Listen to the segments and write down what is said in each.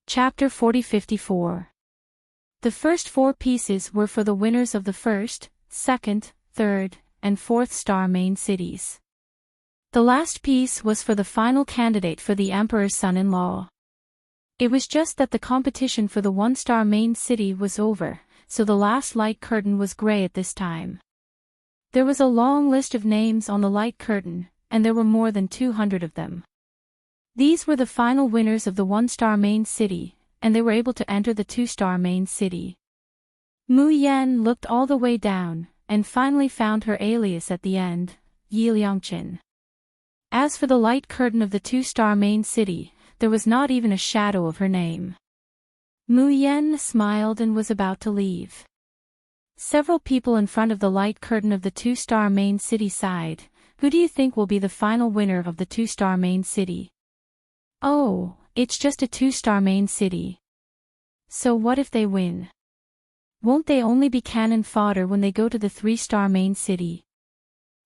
Chapter 4054. The first 4 pieces were for the winners of the first, second, third, and fourth star main cities. The last piece was for the final candidate for the Emperor's son-in-law. It was just that the competition for the 1-star main city was over, so the last light curtain was gray at this time. There was a long list of names on the light curtain, and there were more than 200 of them. These were the final winners of the 1-star main city, and they were able to enter the 2-star main city. Mu Yan looked all the way down, and finally found her alias at the end, Yi Liangqin. As for the light curtain of the 2-star main city, there was not even a shadow of her name. Mu Yan smiled and was about to leave. Several people in front of the light curtain of the 2-star main city sighed. Who do you think will be the final winner of the 2-star main city? Oh, it's just a 2-star main city. So what if they win? Won't they only be cannon fodder when they go to the 3-star main city?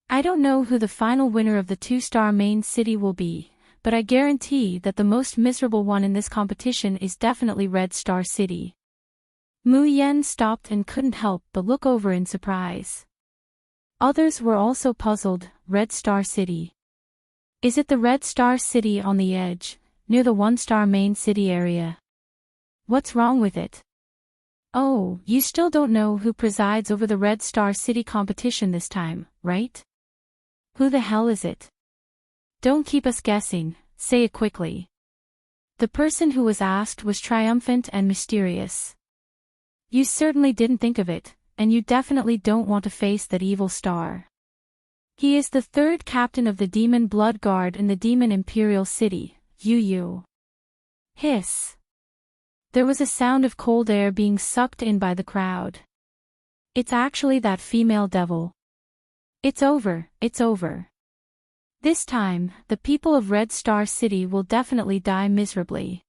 I don't know who the final winner of the 2-star main city will be, but I guarantee that the most miserable one in this competition is definitely Red Star City. Mu Yan stopped and couldn't help but look over in surprise. Others were also puzzled. Red Star City. Is it the Red Star City on the edge, near the 1-star main city area? What's wrong with it? Oh, you still don't know who presides over the Red Star City competition this time, right? Who the hell is it? Don't keep us guessing, say it quickly. The person who was asked was triumphant and mysterious. You certainly didn't think of it, and you definitely don't want to face that evil star. He is the 3rd captain of the Demon Blood Guard in the Demon Imperial City, Yu. Hiss. There was a sound of cold air being sucked in by the crowd. It's actually that female devil. It's over, it's over. This time, the people of Red Star City will definitely die miserably.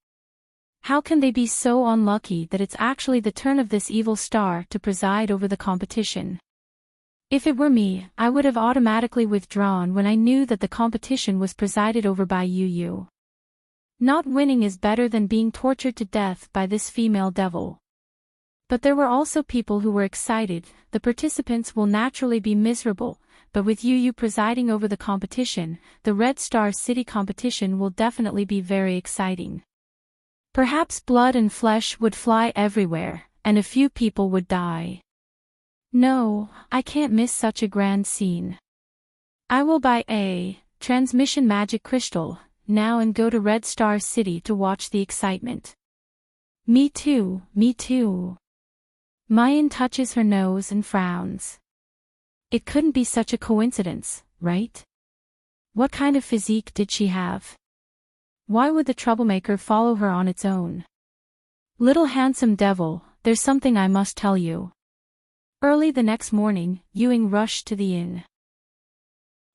How can they be so unlucky that it's actually the turn of this evil star to preside over the competition? If it were me, I would have automatically withdrawn when I knew that the competition was presided over by Yu. Not winning is better than being tortured to death by this female devil. But there were also people who were excited. The participants will naturally be miserable, but with Yu presiding over the competition, the Red Star City competition will definitely be very exciting. Perhaps blood and flesh would fly everywhere, and a few people would die. No, I can't miss such a grand scene. I will buy a transmission magic crystal now and go to Red Star City to watch the excitement. Me too, me too. Mayan touches her nose and frowns. It couldn't be such a coincidence, right? What kind of physique did she have? Why would the troublemaker follow her on its own? Little handsome devil, there's something I must tell you. Early the next morning, Ewing rushed to the inn.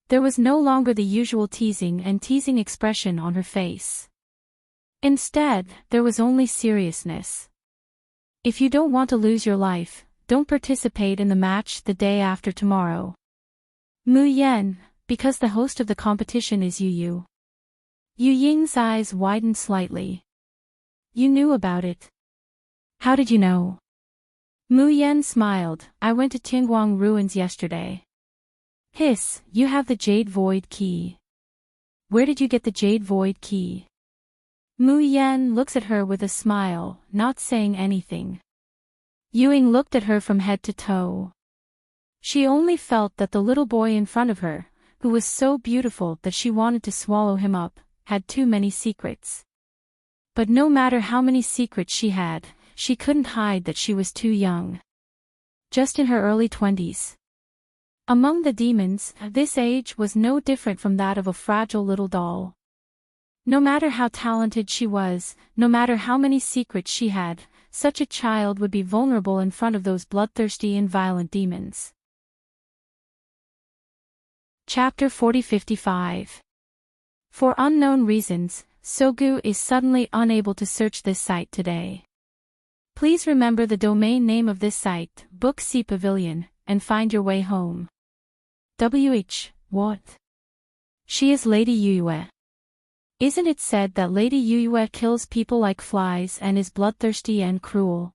There was no longer the usual teasing expression on her face. Instead, there was only seriousness. If you don't want to lose your life, don't participate in the match the day after tomorrow. Mu Yan, because the host of the competition is Yu. Yu Ying's eyes widened slightly. You knew about it. How did you know? Mu Yan smiled. I went to Tingguang Ruins yesterday. Hiss, you have the Jade Void Key. Where did you get the Jade Void Key? Mu Yan looks at her with a smile, not saying anything. Ewing looked at her from head to toe. She only felt that the little boy in front of her, who was so beautiful that she wanted to swallow him up, had too many secrets. But no matter how many secrets she had, she couldn't hide that she was too young. Just in her early 20s. Among the demons, this age was no different from that of a fragile little doll. No matter how talented she was, no matter how many secrets she had, such a child would be vulnerable in front of those bloodthirsty and violent demons. Chapter 4055. For unknown reasons, Sogu is suddenly unable to search this site today. Please remember the domain name of this site, Book C Pavilion, and find your way home. What? She is Lady Yue. Isn't it said that Lady Yuyue kills people like flies and is bloodthirsty and cruel?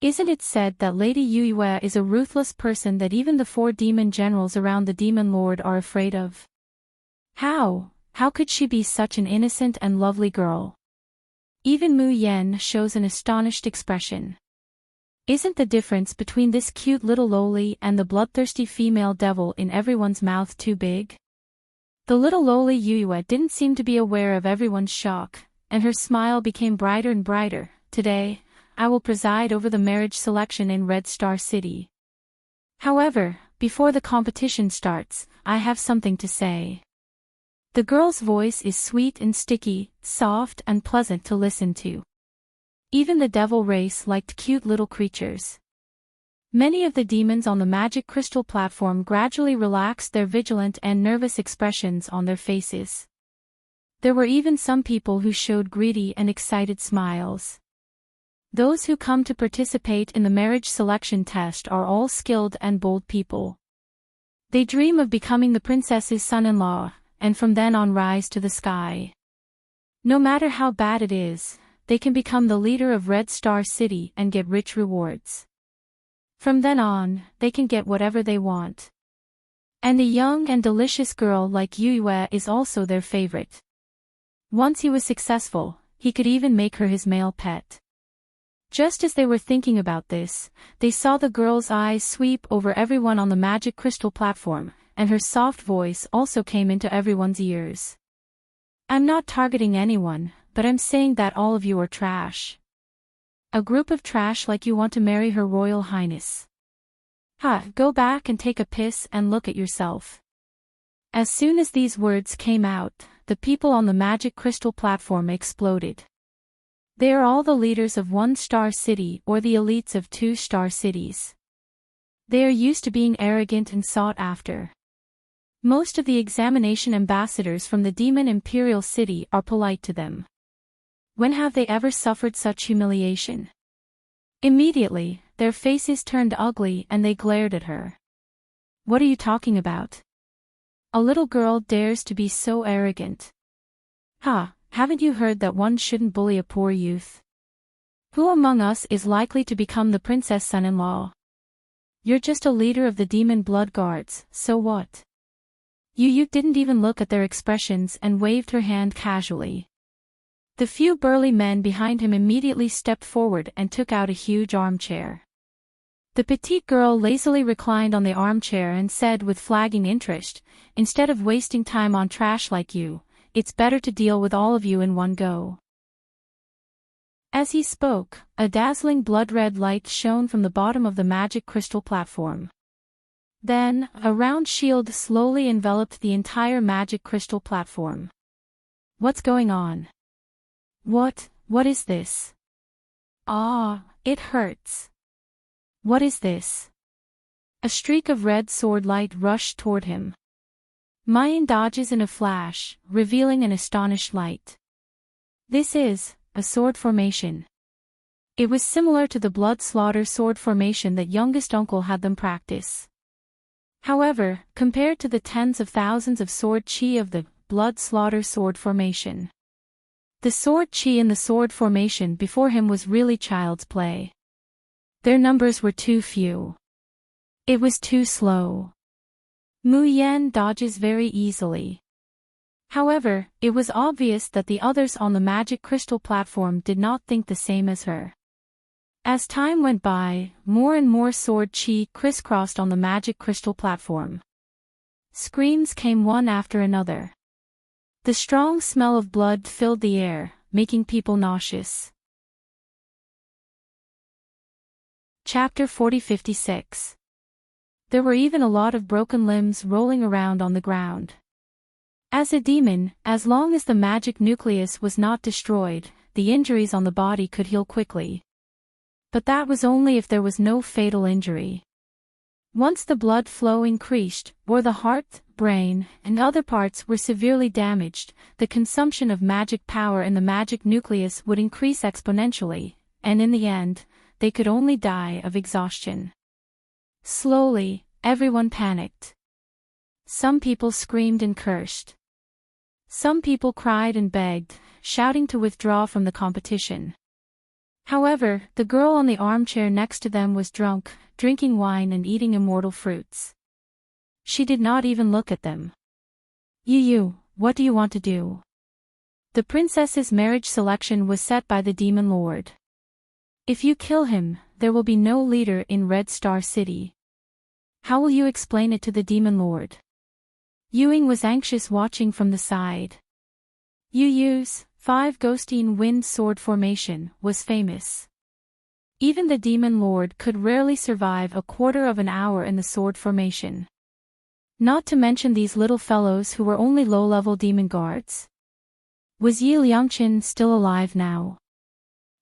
Isn't it said that Lady Yuyue is a ruthless person that even the 4 demon generals around the demon lord are afraid of? How could she be such an innocent and lovely girl? Even Mu Yen shows an astonished expression. Isn't the difference between this cute little loli and the bloodthirsty female devil in everyone's mouth too big? The little loli Yuyue didn't seem to be aware of everyone's shock, and her smile became brighter and brighter. Today, I will preside over the marriage selection in Red Star City. However, before the competition starts, I have something to say. The girl's voice is sweet and sticky, soft and pleasant to listen to. Even the devil race liked cute little creatures. Many of the demons on the magic crystal platform gradually relaxed their vigilant and nervous expressions on their faces. There were even some people who showed greedy and excited smiles. Those who come to participate in the marriage selection test are all skilled and bold people. They dream of becoming the princess's son-in-law, and from then on rise to the sky. No matter how bad it is, they can become the leader of Red Star City and get rich rewards. From then on, they can get whatever they want. And a young and delicious girl like Yuyue is also their favorite. Once he was successful, he could even make her his male pet. Just as they were thinking about this, they saw the girl's eyes sweep over everyone on the magic crystal platform, and her soft voice also came into everyone's ears. I'm not targeting anyone, but I'm saying that all of you are trash. A group of trash like you want to marry Her Royal Highness. Go back and take a piss and look at yourself. As soon as these words came out, the people on the magic crystal platform exploded. They are all the leaders of 1-star city or the elites of 2-star cities. They are used to being arrogant and sought after. Most of the examination ambassadors from the Demon Imperial City are polite to them. When have they ever suffered such humiliation? Immediately, their faces turned ugly and they glared at her. What are you talking about? A little girl dares to be so arrogant. Haven't you heard that one shouldn't bully a poor youth? Who among us is likely to become the princess son-in-law? You're just a leader of the demon blood guards, so what? Yu didn't even look at their expressions and waved her hand casually. The few burly men behind him immediately stepped forward and took out a huge armchair. The petite girl lazily reclined on the armchair and said with flagging interest, instead of wasting time on trash like you, it's better to deal with all of you in one go. As he spoke, a dazzling blood-red light shone from the bottom of the magic crystal platform. Then, a round shield slowly enveloped the entire magic crystal platform. What's going on? What is this? It hurts. What is this? A streak of red sword light rushed toward him. Mayan dodges in a flash, revealing an astonished light. This is a sword formation. It was similar to the blood slaughter sword formation that youngest uncle had them practice. However, compared to the tens of thousands of sword chi of the blood slaughter sword formation, the sword chi in the sword formation before him was really child's play. Their numbers were too few. It was too slow. Mu Yan dodges very easily. However, it was obvious that the others on the magic crystal platform did not think the same as her. As time went by, more and more sword chi crisscrossed on the magic crystal platform. Screams came one after another. The strong smell of blood filled the air, making people nauseous. Chapter 4056. There were even a lot of broken limbs rolling around on the ground. As a demon, as long as the magic nucleus was not destroyed, the injuries on the body could heal quickly. But that was only if there was no fatal injury. Once the blood flow increased, or the heart, brain, and other parts were severely damaged, the consumption of magic power in the magic nucleus would increase exponentially, and in the end, they could only die of exhaustion. Slowly, everyone panicked. Some people screamed and cursed. Some people cried and begged, shouting to withdraw from the competition. However, the girl on the armchair next to them was drunk, drinking wine and eating immortal fruits. She did not even look at them. You, what do you want to do? The princess's marriage selection was set by the demon lord. If you kill him, there will be no leader in Red Star City. How will you explain it to the demon lord? Ewing was anxious, watching from the side. Yu's 5 ghosting wind sword formation was famous. Even the demon lord could rarely survive a quarter of an hour in the sword formation. Not to mention these little fellows who were only low-level demon guards. Was Yi Liangqin still alive now?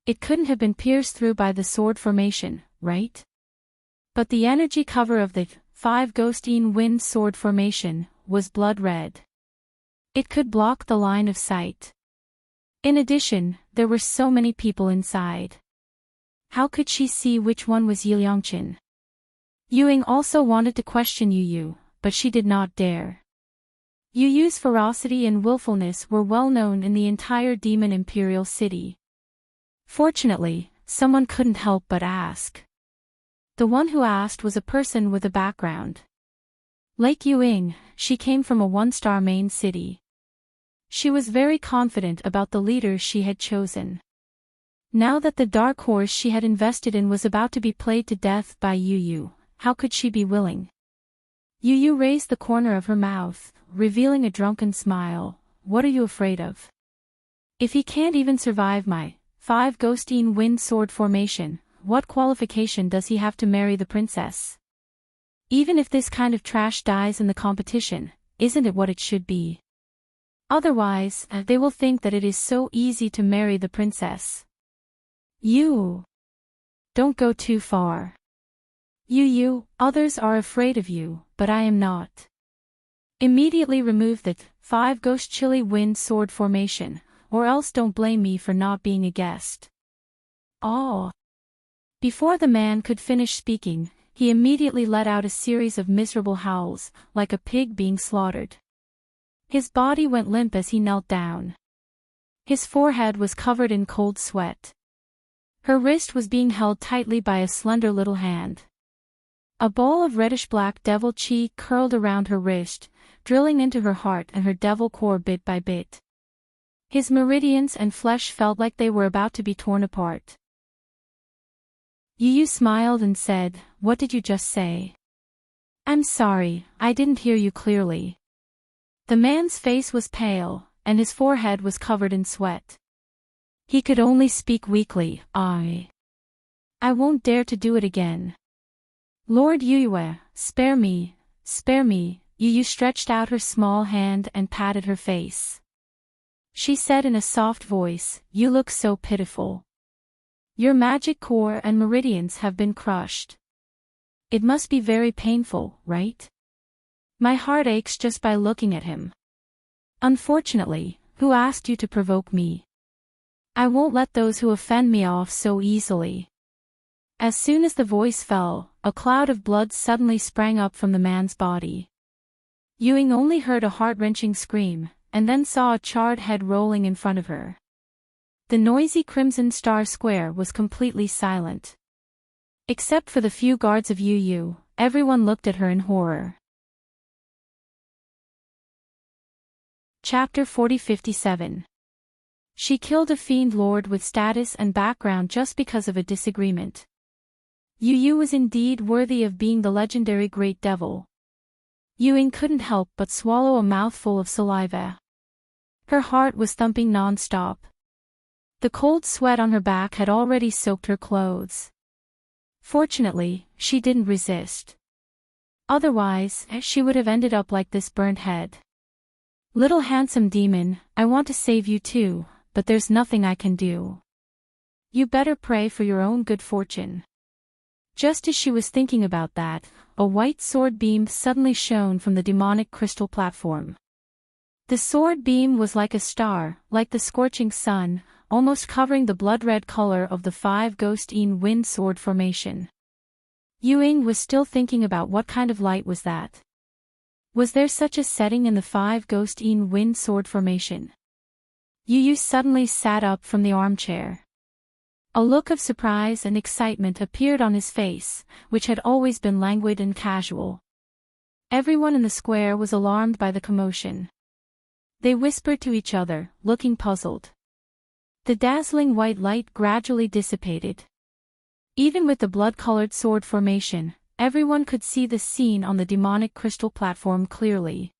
It couldn't have been pierced through by the sword formation, right? But the energy cover of the 5 ghosting wind sword formation was blood red. It could block the line of sight. In addition, there were so many people inside. How could she see which one was Yi Liangqin? Ewing also wanted to question Yu, but she did not dare. Yu's ferocity and willfulness were well known in the entire Demon Imperial City. Fortunately, someone couldn't help but ask. The one who asked was a person with a background. Like Ewing, she came from a 1-star main city. She was very confident about the leader she had chosen. Now that the dark horse she had invested in was about to be played to death by Yu, how could she be willing? Yu raised the corner of her mouth, revealing a drunken smile. What are you afraid of? If he can't even survive my 5 ghosting wind sword formation, what qualification does he have to marry the princess? Even if this kind of trash dies in the competition, isn't it what it should be? Otherwise, they will think that it is so easy to marry the princess. You don't go too far. Yu, others are afraid of you, but I am not. Immediately remove the 5 ghost chilly wind sword formation, or else don't blame me for not being a guest. Oh. Before the man could finish speaking, he immediately let out a series of miserable howls, like a pig being slaughtered. His body went limp as he knelt down. His forehead was covered in cold sweat. Her wrist was being held tightly by a slender little hand. A ball of reddish-black devil chi curled around her wrist, drilling into her heart and her devil core bit by bit. His meridians and flesh felt like they were about to be torn apart. Yu smiled and said, "What did you just say?" "I'm sorry, I didn't hear you clearly." The man's face was pale, and his forehead was covered in sweat. He could only speak weakly. I won't dare to do it again. Lord Yue, spare me, spare me. Yu stretched out her small hand and patted her face. She said in a soft voice, "You look so pitiful. Your magic core and meridians have been crushed. It must be very painful, right? My heart aches just by looking at him. Unfortunately, who asked you to provoke me? I won't let those who offend me off so easily." As soon as the voice fell, a cloud of blood suddenly sprang up from the man's body. Ewing only heard a heart-wrenching scream, and then saw a charred head rolling in front of her. The noisy Crimson Star Square was completely silent. Except for the few guards of Yu, everyone looked at her in horror. Chapter 4057. She killed a fiend lord with status and background just because of a disagreement. Yu was indeed worthy of being the legendary Great Devil. Ewing couldn't help but swallow a mouthful of saliva. Her heart was thumping non-stop. The cold sweat on her back had already soaked her clothes. Fortunately, she didn't resist. Otherwise, she would have ended up like this burnt head. "Little handsome demon, I want to save you too, but there's nothing I can do. You better pray for your own good fortune." Just as she was thinking about that, a white sword beam suddenly shone from the demonic crystal platform. The sword beam was like a star, like the scorching sun, almost covering the blood-red color of the 5 ghosting wind sword formation. Ewing was still thinking about what kind of light was that. Was there such a setting in the 5 Ghost Wind Sword formation? Yu suddenly sat up from the armchair. A look of surprise and excitement appeared on his face, which had always been languid and casual. Everyone in the square was alarmed by the commotion. They whispered to each other, looking puzzled. The dazzling white light gradually dissipated. Even with the blood-colored sword formation, everyone could see the scene on the demonic crystal platform clearly.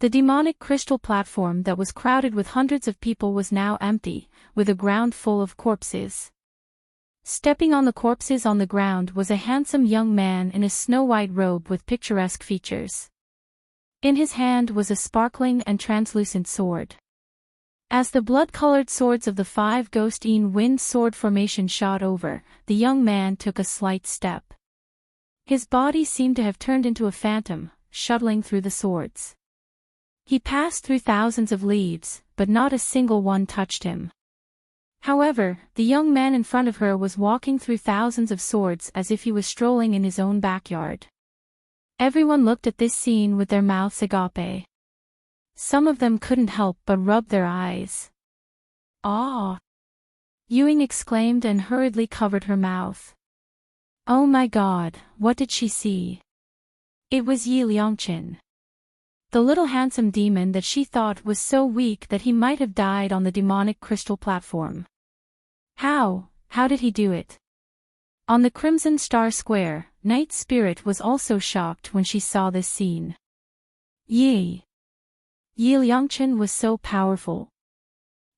The demonic crystal platform that was crowded with hundreds of people was now empty, with a ground full of corpses. Stepping on the corpses on the ground was a handsome young man in a snow-white robe with picturesque features. In his hand was a sparkling and translucent sword. As the blood-colored swords of the 5 Ghost Wind Sword formation shot over, the young man took a slight step. His body seemed to have turned into a phantom, shuttling through the swords. He passed through thousands of leaves, but not a single one touched him. However, the young man in front of her was walking through thousands of swords as if he was strolling in his own backyard. Everyone looked at this scene with their mouths agape. Some of them couldn't help but rub their eyes. "Ah!" Ewing exclaimed and hurriedly covered her mouth. Oh my God, what did she see? It was Yi Liangqin. The little handsome demon that she thought was so weak that he might have died on the demonic crystal platform. How did he do it? On the Crimson Star Square, Night Spirit was also shocked when she saw this scene. Yi Liangqin was so powerful.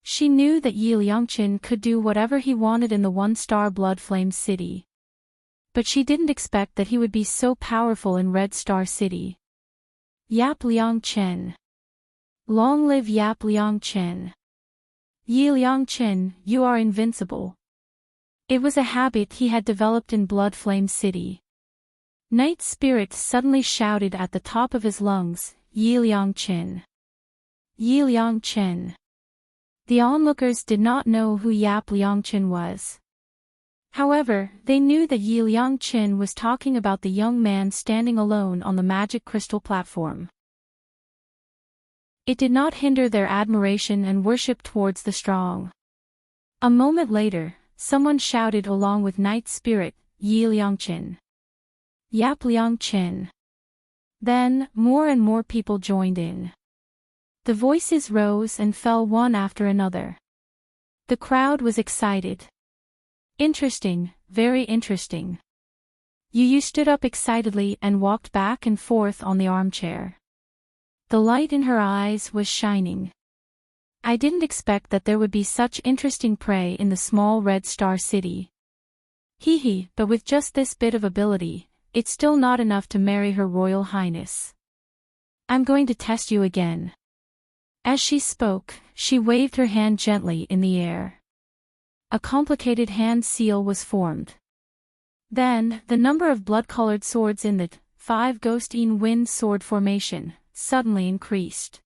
She knew that Yi Liangqin could do whatever he wanted in the One-Star Blood Flame City. But she didn't expect that he would be so powerful in Red Star City. Yap Liangqin. Long live Yap Liangqin. Yi Liangqin, you are invincible. It was a habit he had developed in Blood Flame City. Night Spirit suddenly shouted at the top of his lungs, Yi Liangqin. Yi Liangqin. The onlookers did not know who Yap Liangqin was. However, they knew that Yi Liangqin was talking about the young man standing alone on the magic crystal platform. It did not hinder their admiration and worship towards the strong. A moment later, someone shouted along with Night Spirit, Yi Liangqin. Yap Liangqin. Then, more and more people joined in. The voices rose and fell one after another. The crowd was excited. Interesting, very interesting. Yu stood up excitedly and walked back and forth on the armchair. The light in her eyes was shining. I didn't expect that there would be such interesting prey in the small Red Star City. But with just this bit of ability, it's still not enough to marry Her Royal Highness. I'm going to test you again. As she spoke, she waved her hand gently in the air. A complicated hand seal was formed. Then, the number of blood-colored swords in the 5 Ghost Wind Sword formation suddenly increased.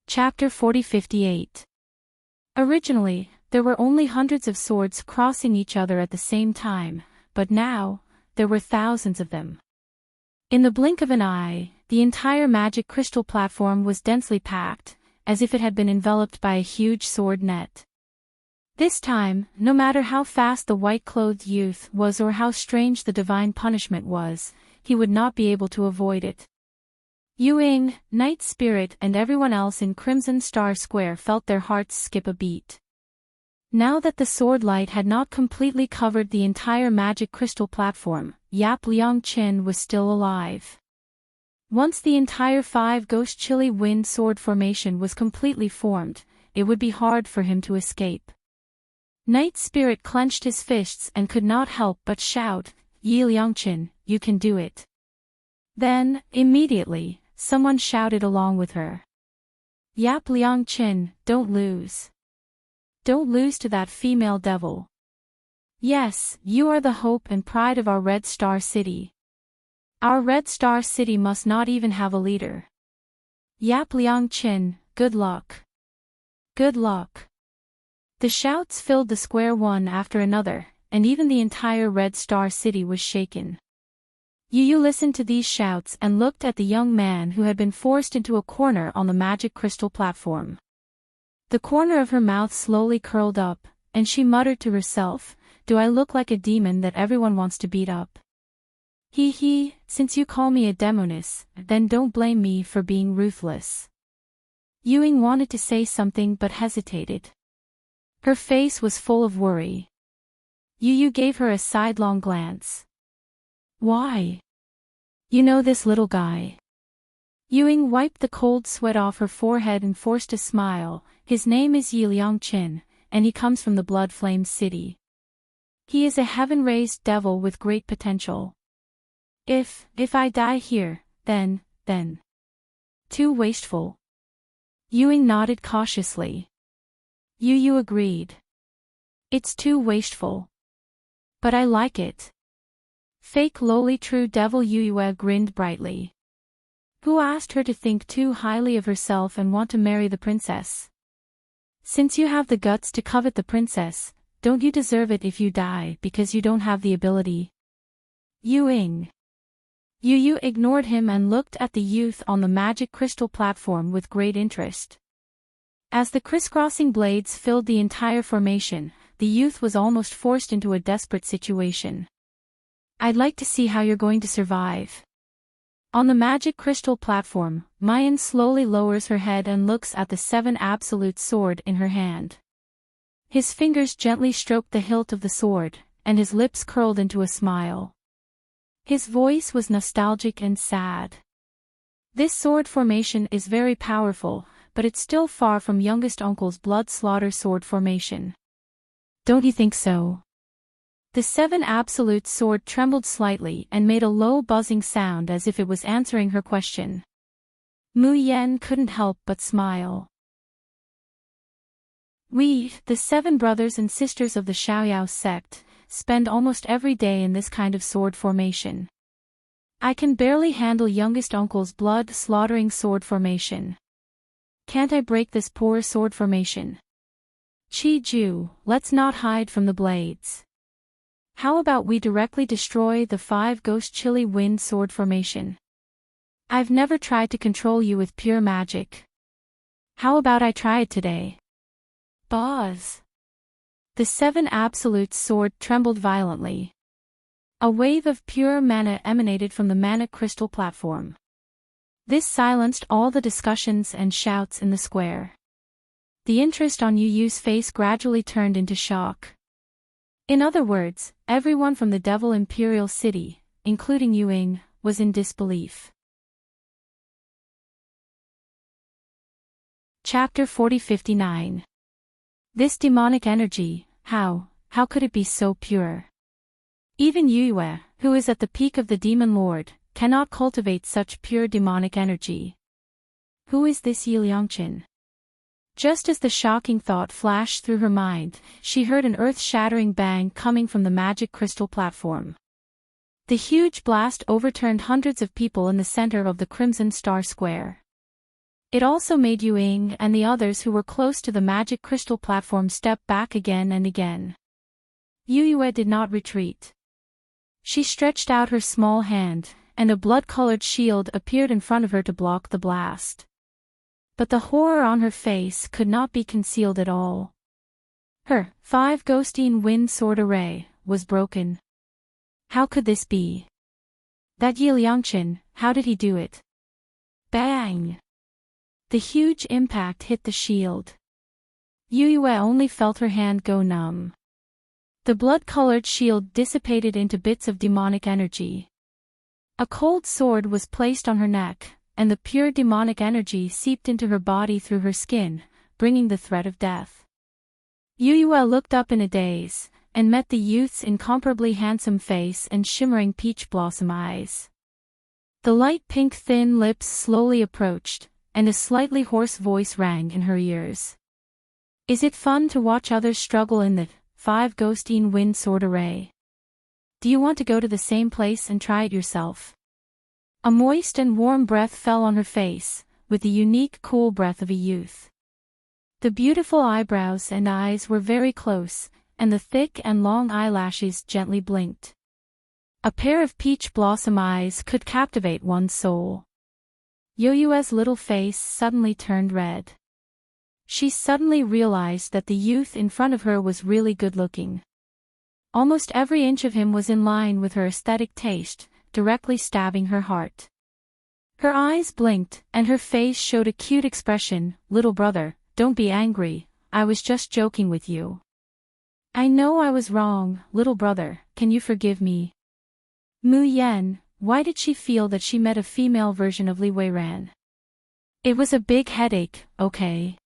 Chapter 4058. Originally, there were only hundreds of swords crossing each other at the same time, but now, there were thousands of them. In the blink of an eye, the entire magic crystal platform was densely packed, as if it had been enveloped by a huge sword net. This time, no matter how fast the white-clothed youth was or how strange the divine punishment was, he would not be able to avoid it. Yu, Night Spirit and everyone else in Crimson Star Square felt their hearts skip a beat. Now that the sword light had not completely covered the entire magic crystal platform, Yap Liangqin was still alive. Once the entire 5 Ghost Chilly Wind Sword formation was completely formed, it would be hard for him to escape. Night Spirit clenched his fists and could not help but shout, Yi Liangqin, you can do it. Then, immediately, someone shouted along with her. Yap Liangqin, don't lose. Don't lose to that female devil. Yes, you are the hope and pride of our Red Star City. Our Red Star City must not even have a leader. Yap Liangqin, good luck. Good luck. The shouts filled the square one after another, and even the entire Red Star City was shaken. Yu listened to these shouts and looked at the young man who had been forced into a corner on the magic crystal platform. The corner of her mouth slowly curled up, and she muttered to herself, "Do I look like a demon that everyone wants to beat up? He, since you call me a demoness, then don't blame me for being ruthless." Ewing wanted to say something but hesitated. Her face was full of worry. Yu gave her a sidelong glance. "Why? You know this little guy?" Ewing wiped the cold sweat off her forehead and forced a smile. "His name is Enchanting, and he comes from the Blood Flame City. He is a heaven-raised devil with great potential. If I die here, then. Too wasteful." Ewing nodded cautiously. Yu agreed. "It's too wasteful. But I like it." Fake lowly true devil Yu grinned brightly. "Who asked her to think too highly of herself and want to marry the princess? Since you have the guts to covet the princess, don't you deserve it if you die because you don't have the ability?" Yu ignored him and looked at the youth on the magic crystal platform with great interest. As the crisscrossing blades filled the entire formation, the youth was almost forced into a desperate situation. "I'd like to see how you're going to survive." On the magic crystal platform, Mayan slowly lowers her head and looks at the 7 absolute sword in her hand. His fingers gently stroked the hilt of the sword, and his lips curled into a smile. His voice was nostalgic and sad. "This sword formation is very powerful, but it's still far from youngest uncle's blood slaughter sword formation. Don't you think so?" The 7 absolute sword trembled slightly and made a low buzzing sound as if it was answering her question. Mu Yen couldn't help but smile. "We, the 7 brothers and sisters of the Xiaoyao sect, spend almost every day in this kind of sword formation. I can barely handle youngest uncle's blood-slaughtering sword formation. Can't I break this poor sword formation? Chi-Ju, let's not hide from the blades. How about we directly destroy the 5 ghost chili wind sword formation? I've never tried to control you with pure magic. How about I try it today?" Buzz. The 7 absolute sword trembled violently. A wave of pure mana emanated from the mana crystal platform. This silenced all the discussions and shouts in the square. The interest on Yu's face gradually turned into shock. In other words, everyone from the Devil Imperial City, including Ewing, was in disbelief. Chapter 4059. This demonic energy, how could it be so pure? Even Yue, who is at the peak of the Demon Lord, cannot cultivate such pure demonic energy. Who is this Yiliangqin? Just as the shocking thought flashed through her mind, she heard an earth-shattering bang coming from the magic crystal platform. The huge blast overturned hundreds of people in the center of the Crimson Star Square. It also made Yuing and the others who were close to the magic crystal platform step back again and again. Yue did not retreat. She stretched out her small hand, and a blood-colored shield appeared in front of her to block the blast. But the horror on her face could not be concealed at all. Her 5 ghostine wind sword array was broken. How could this be? That Yiliangqin, how did he do it? Bang! The huge impact hit the shield. Yue only felt her hand go numb. The blood-colored shield dissipated into bits of demonic energy. A cold sword was placed on her neck, and the pure demonic energy seeped into her body through her skin, bringing the threat of death. Yue looked up in a daze, and met the youth's incomparably handsome face and shimmering peach blossom eyes. The light pink thin lips slowly approached, and a slightly hoarse voice rang in her ears. "Is it fun to watch others struggle in the 5 ghostine wind sword array? Do you want to go to the same place and try it yourself?" A moist and warm breath fell on her face, with the unique cool breath of a youth. The beautiful eyebrows and eyes were very close, and the thick and long eyelashes gently blinked. A pair of peach blossom eyes could captivate one's soul. Yoyue's little face suddenly turned red. She suddenly realized that the youth in front of her was really good-looking. Almost every inch of him was in line with her aesthetic taste, directly stabbing her heart. Her eyes blinked, and her face showed a cute expression. "Little brother, don't be angry, I was just joking with you." "I know I was wrong, little brother, can you forgive me?" Mu Yan, why did she feel that she met a female version of Li Weiran? It was a big headache, okay?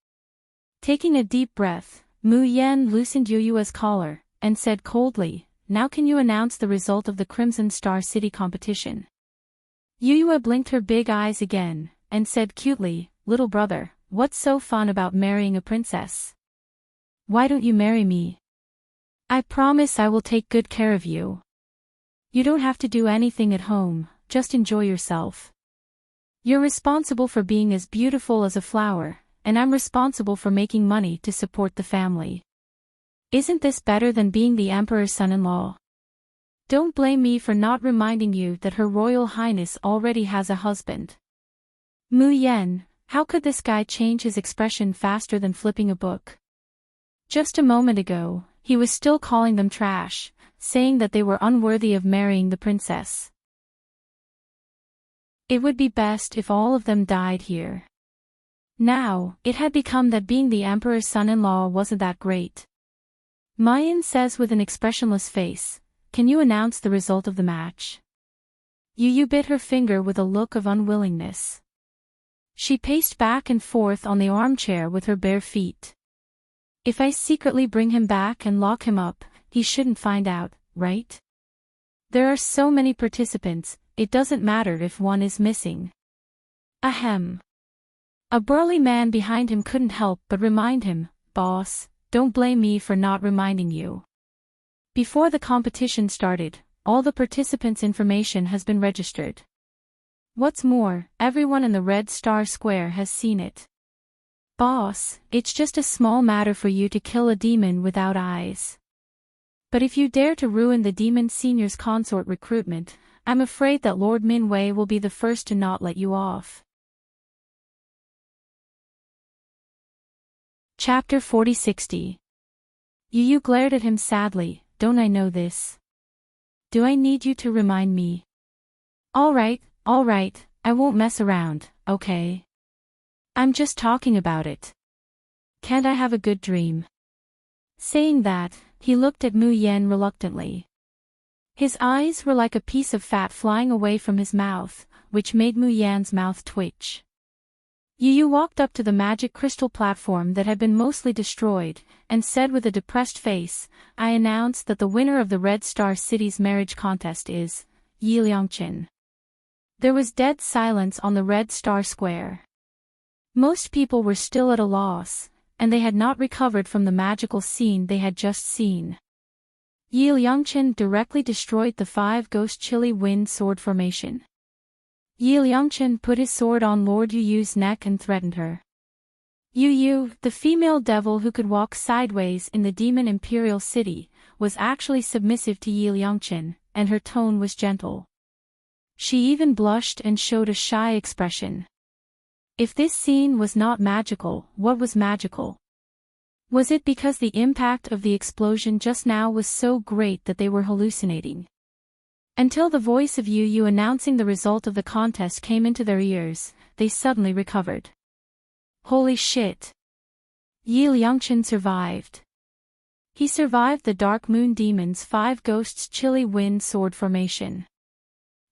Taking a deep breath, Mu Yan loosened Yoyue's collar, and said coldly, "Now can you announce the result of the Crimson Star City competition?" Yoyue blinked her big eyes again, and said cutely, "Little brother, what's so fun about marrying a princess? Why don't you marry me? I promise I will take good care of you. You don't have to do anything at home, just enjoy yourself. You're responsible for being as beautiful as a flower, and I'm responsible for making money to support the family. Isn't this better than being the emperor's son-in-law? Don't blame me for not reminding you that Her Royal Highness already has a husband." Mu Yan, how could this guy change his expression faster than flipping a book? Just a moment ago, he was still calling them trash, saying that they were unworthy of marrying the princess. It would be best if all of them died here. Now, it had become that being the emperor's son-in-law wasn't that great. Mayan says with an expressionless face, "Can you announce the result of the match?" Yu bit her finger with a look of unwillingness. She paced back and forth on the armchair with her bare feet. "If I secretly bring him back and lock him up, he shouldn't find out, right? There are so many participants, it doesn't matter if one is missing." Ahem. A burly man behind him couldn't help but remind him, "Boss, don't blame me for not reminding you. Before the competition started, all the participants' information has been registered. What's more, everyone in the Red Star Square has seen it. Boss, it's just a small matter for you to kill a demon without eyes. But if you dare to ruin the demon senior's consort recruitment, I'm afraid that Lord Minwei will be the first to not let you off." Chapter 4060. Yu glared at him sadly. "Don't I know this? Do I need you to remind me?" All right, I won't mess around, okay? I'm just talking about it. Can't I have a good dream?" Saying that, he looked at Mu Yan reluctantly. His eyes were like a piece of fat flying away from his mouth, which made Mu Yan's mouth twitch. Yu walked up to the magic crystal platform that had been mostly destroyed, and said with a depressed face, "I announce that the winner of the Red Star City's marriage contest is Yi Liangqin." There was dead silence on the Red Star Square. Most people were still at a loss, and they had not recovered from the magical scene they had just seen. Yi Liangqin directly destroyed the 5 Ghost Chili Wind Sword formation. Yi Liangqin put his sword on Lord Yuyu's neck and threatened her. Yuyu, the female devil who could walk sideways in the Demon Imperial City, was actually submissive to Yi Liangqin, and her tone was gentle. She even blushed and showed a shy expression. If this scene was not magical, what was magical? Was it because the impact of the explosion just now was so great that they were hallucinating? Until the voice of Yu announcing the result of the contest came into their ears, they suddenly recovered. Holy shit! Yi Liangqin survived. He survived the Dark Moon Demon's 5 Ghosts Chili Wind Sword formation.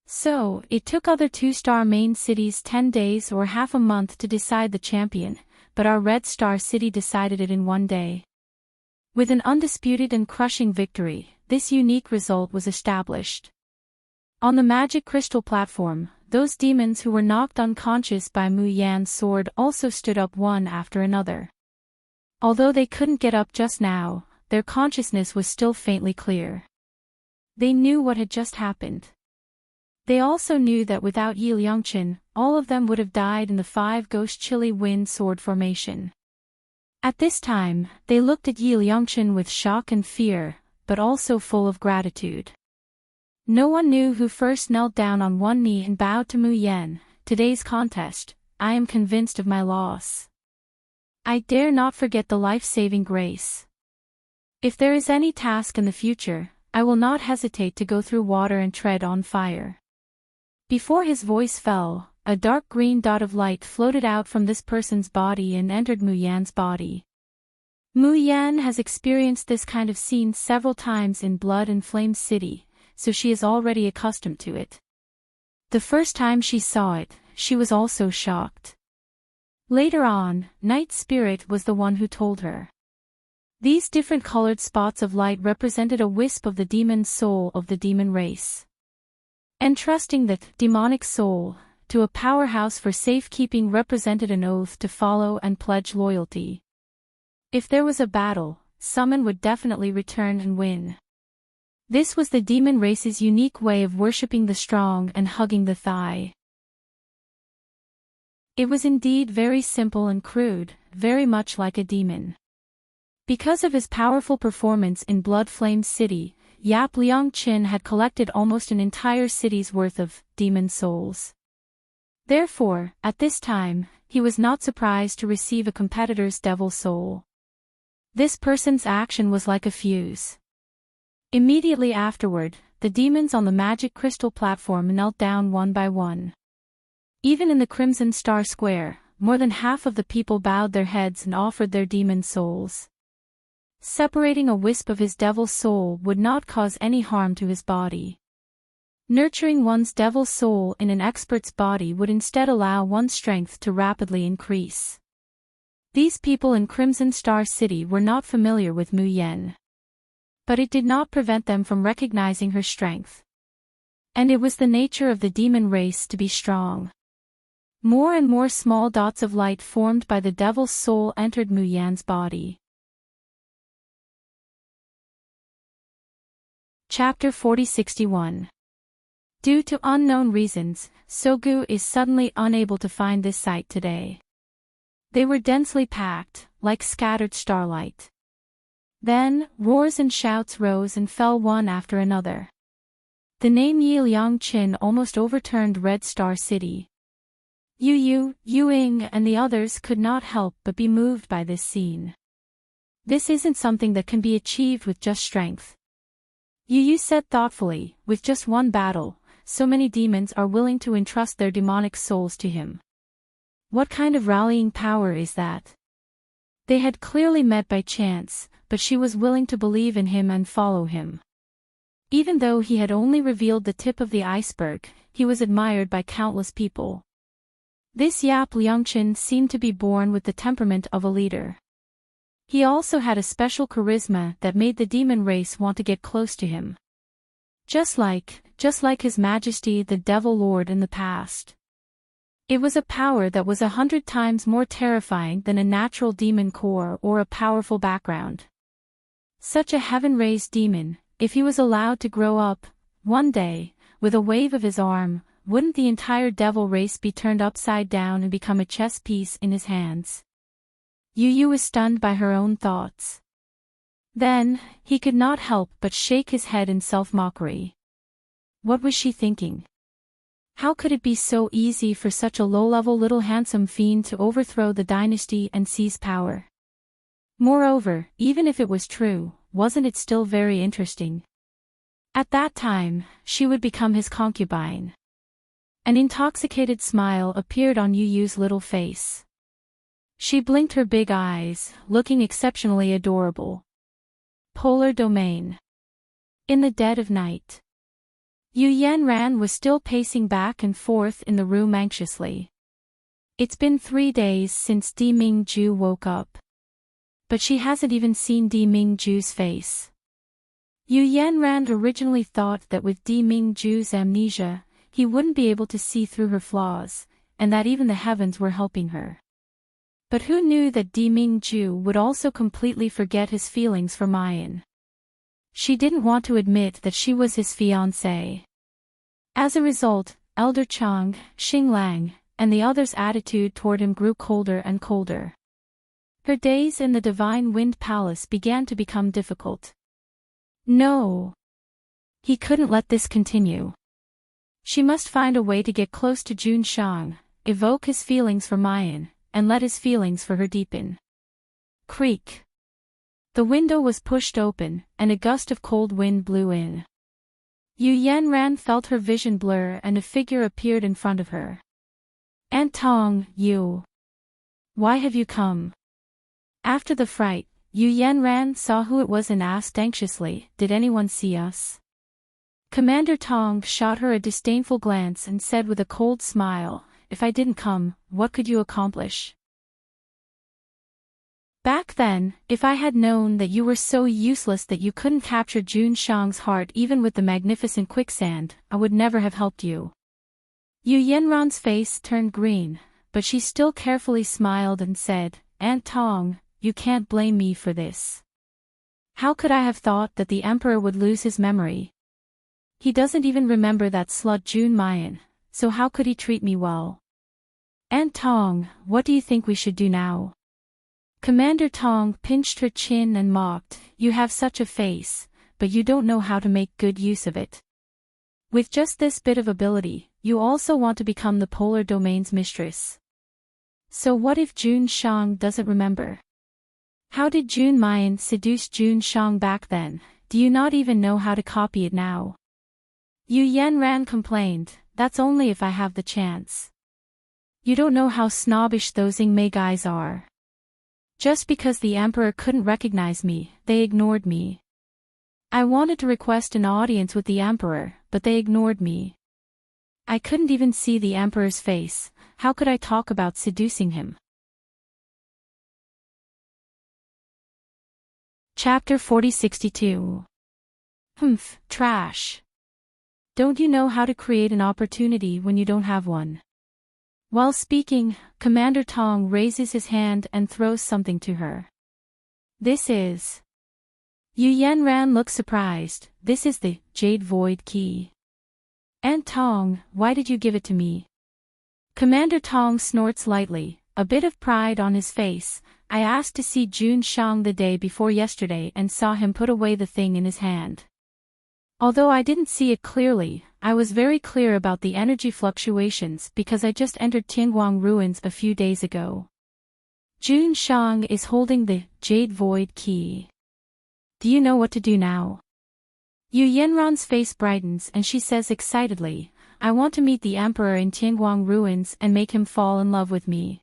So, it took other 2-star main cities 10 days or half a month to decide the champion, but our Red Star City decided it in 1 day. With an undisputed and crushing victory, this unique result was established. On the magic crystal platform, those demons who were knocked unconscious by Mu Yan's sword also stood up one after another. Although they couldn't get up just now, their consciousness was still faintly clear. They knew what had just happened. They also knew that without Yi Liangqin, all of them would have died in the 5 Ghost Chili Wind Sword formation. At this time, they looked at Yi Liangqin with shock and fear, but also full of gratitude. No one knew who first knelt down on one knee and bowed to Mu Yan. Today's contest, I am convinced of my loss. I dare not forget the life-saving grace. If there is any task in the future, I will not hesitate to go through water and tread on fire. Before his voice fell, a dark green dot of light floated out from this person's body and entered Mu Yan's body. Mu Yan has experienced this kind of scene several times in Blood and Flame City, so she is already accustomed to it. The first time she saw it, she was also shocked. Later on, Night Spirit was the one who told her. These different colored spots of light represented a wisp of the demon soul of the demon race. Entrusting that demonic soul to a powerhouse for safekeeping represented an oath to follow and pledge loyalty. If there was a battle, someone would definitely return and win. This was the demon race's unique way of worshipping the strong and hugging the thigh. It was indeed very simple and crude, very much like a demon. Because of his powerful performance in Blood Flame City, Yap Liang-chin had collected almost an entire city's worth of demon souls. Therefore, at this time, he was not surprised to receive a competitor's devil soul. This person's action was like a fuse. Immediately afterward, the demons on the magic crystal platform knelt down one by one. Even in the Crimson Star Square, more than half of the people bowed their heads and offered their demon souls. Separating a wisp of his devil soul would not cause any harm to his body. Nurturing one's devil soul in an expert's body would instead allow one's strength to rapidly increase. These people in Crimson Star City were not familiar with Mu Yan. But it did not prevent them from recognizing her strength. And it was the nature of the demon race to be strong. More and more small dots of light formed by the devil's soul entered Mu Yan's body. Chapter 4061. Due to unknown reasons, Sogu is suddenly unable to find this site today. They were densely packed, like scattered starlight. Then, roars and shouts rose and fell one after another. The name Yi Liang-chin almost overturned Red Star City. Yu Ying and the others could not help but be moved by this scene. This isn't something that can be achieved with just strength. Yu said thoughtfully, with just one battle, so many demons are willing to entrust their demonic souls to him. What kind of rallying power is that? They had clearly met by chance, but she was willing to believe in him and follow him. Even though he had only revealed the tip of the iceberg, he was admired by countless people. This Yap Liang-chin seemed to be born with the temperament of a leader. He also had a special charisma that made the demon race want to get close to him. Just like His Majesty the Devil Lord in the past. It was a power that was 100 times more terrifying than a natural demon core or a powerful background. Such a heaven-raised demon, if he was allowed to grow up, one day, with a wave of his arm, wouldn't the entire devil race be turned upside down and become a chess piece in his hands? Yu was stunned by her own thoughts. Then, he could not help but shake his head in self-mockery. What was she thinking? How could it be so easy for such a low-level little handsome fiend to overthrow the dynasty and seize power? Moreover, even if it was true, wasn't it still very interesting? At that time, she would become his concubine. An intoxicated smile appeared on Yu's little face. She blinked her big eyes, looking exceptionally adorable. Polar Domain. In the dead of night. Yu Yanran was still pacing back and forth in the room anxiously. It's been 3 days since Di Mingju woke up. But she hasn't even seen Di Mingju's face. Yu Yanran originally thought that with Di Mingju's amnesia, he wouldn't be able to see through her flaws, and that even the heavens were helping her. But who knew that Di Mingju would also completely forget his feelings for Mayan? She didn't want to admit that she was his fiancée. As a result, Elder Chang, Xinglang, and the others' attitude toward him grew colder and colder. Her days in the Divine Wind Palace began to become difficult. No. He couldn't let this continue. She must find a way to get close to Jun Shang, evoke his feelings for Mayan, and let his feelings for her deepen. Creak. The window was pushed open, and a gust of cold wind blew in. Yu Yanran felt her vision blur and a figure appeared in front of her. Aunt Tong, you. Why have you come? After the fright, Yu Yanran saw who it was and asked anxiously, did anyone see us? Commander Tong shot her a disdainful glance and said with a cold smile, if I didn't come, what could you accomplish? Back then, if I had known that you were so useless that you couldn't capture Jun Shang's heart even with the magnificent quicksand, I would never have helped you. Yu Yanran's face turned green, but she still carefully smiled and said, Aunt Tong, you can't blame me for this. How could I have thought that the Emperor would lose his memory? He doesn't even remember that slut Jun Mayan, so how could he treat me well? Aunt Tong, what do you think we should do now? Commander Tong pinched her chin and mocked, you have such a face, but you don't know how to make good use of it. With just this bit of ability, you also want to become the polar domain's mistress. So what if Jun Shang doesn't remember? How did Jun Mayan seduce Jun Shang back then? Do you not even know how to copy it now? Yu Yanran complained, that's only if I have the chance. You don't know how snobbish those Ingmei guys are. Just because the Emperor couldn't recognize me, they ignored me. I wanted to request an audience with the Emperor, but they ignored me. I couldn't even see the Emperor's face, how could I talk about seducing him? Chapter 4062. Trash. Don't you know how to create an opportunity when you don't have one? While speaking, Commander Tong raises his hand and throws something to her. This is... Yu Yanran looks surprised, this is the Jade Void Key. Aunt Tong, why did you give it to me? Commander Tong snorts lightly, a bit of pride on his face. I asked to see Jun Shang the day before yesterday and saw him put away the thing in his hand. Although I didn't see it clearly, I was very clear about the energy fluctuations because I just entered Tianguang ruins a few days ago. Jun Shang is holding the Jade Void Key. Do you know what to do now? Yu Yanran's face brightens and she says excitedly, I want to meet the Emperor in Tianguang ruins and make him fall in love with me.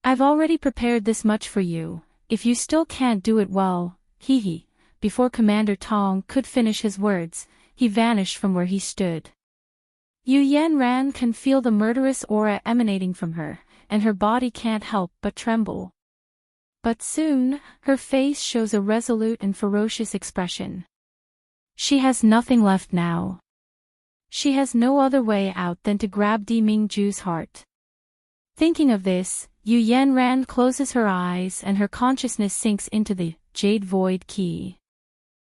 I've already prepared this much for you, if you still can't do it well, hee. Before Commander Tong could finish his words, he vanished from where he stood. Yu Yanran can feel the murderous aura emanating from her, and her body can't help but tremble. But soon, her face shows a resolute and ferocious expression. She has nothing left now. She has no other way out than to grab Di Mingju's heart. Thinking of this, Yu Yanran closes her eyes and her consciousness sinks into the Jade Void Key.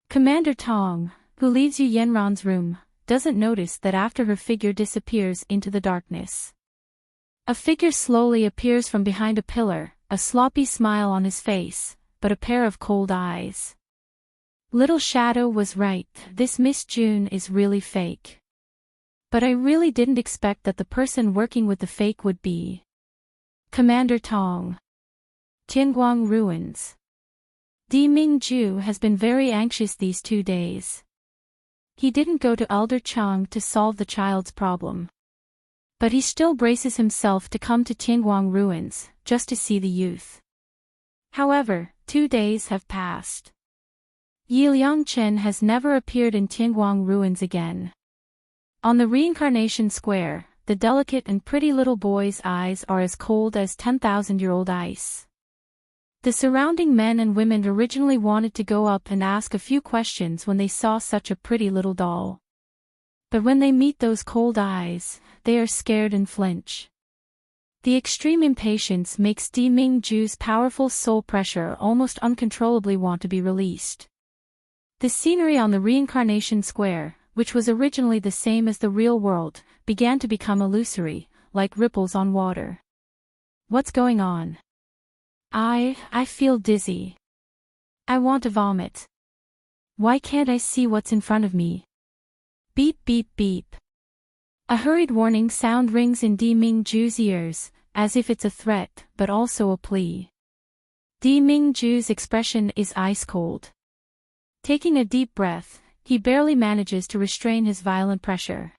Commander Tong, who leaves Yu Yanran's room, doesn't notice that after her figure disappears into the darkness. A figure slowly appears from behind a pillar, a sloppy smile on his face, but a pair of cold eyes. Little Shadow was right, this Miss June is really fake. But I really didn't expect that the person working with the fake would be Commander Tong. Tianguang ruins. Di Mingju has been very anxious these 2 days. He didn't go to Elder Chang to solve the child's problem. But he still braces himself to come to Tianguang ruins, just to see the youth. However, 2 days have passed. Yi Liangchen has never appeared in Tianguang ruins again. On the reincarnation square, the delicate and pretty little boy's eyes are as cold as 10,000-year-old ice. The surrounding men and women originally wanted to go up and ask a few questions when they saw such a pretty little doll. But when they meet those cold eyes, they are scared and flinch. The extreme impatience makes Di Mingju's powerful soul pressure almost uncontrollably want to be released. The scenery on the reincarnation square, which was originally the same as the real world, began to become illusory, like ripples on water. What's going on? I feel dizzy. I want to vomit. Why can't I see what's in front of me? Beep beep beep. A hurried warning sound rings in Di Mingju's ears, as if it's a threat, but also a plea. Di Mingju's expression is ice cold. Taking a deep breath, he barely manages to restrain his violent pressure.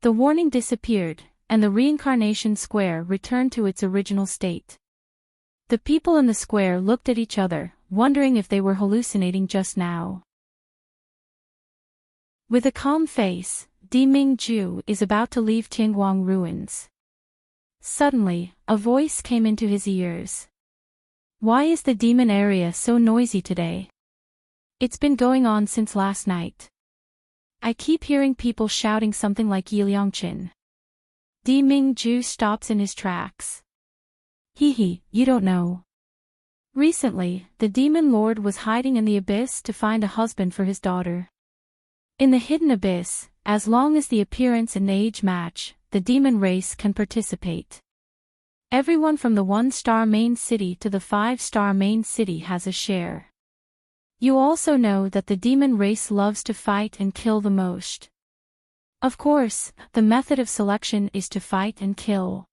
The warning disappeared, and the reincarnation square returned to its original state. The people in the square looked at each other, wondering if they were hallucinating just now. With a calm face, Di Mingju is about to leave Tingguang ruins. Suddenly, a voice came into his ears. Why is the demon area so noisy today? It's been going on since last night. I keep hearing people shouting something like Yiliangqin. Di Mingju stops in his tracks. Hee, you don't know. Recently, the demon lord was hiding in the abyss to find a husband for his daughter. In the hidden abyss, as long as the appearance and age match, the demon race can participate. Everyone from the 1-star main city to the 5-star main city has a share. You also know that the demon race loves to fight and kill the most. Of course, the method of selection is to fight and kill.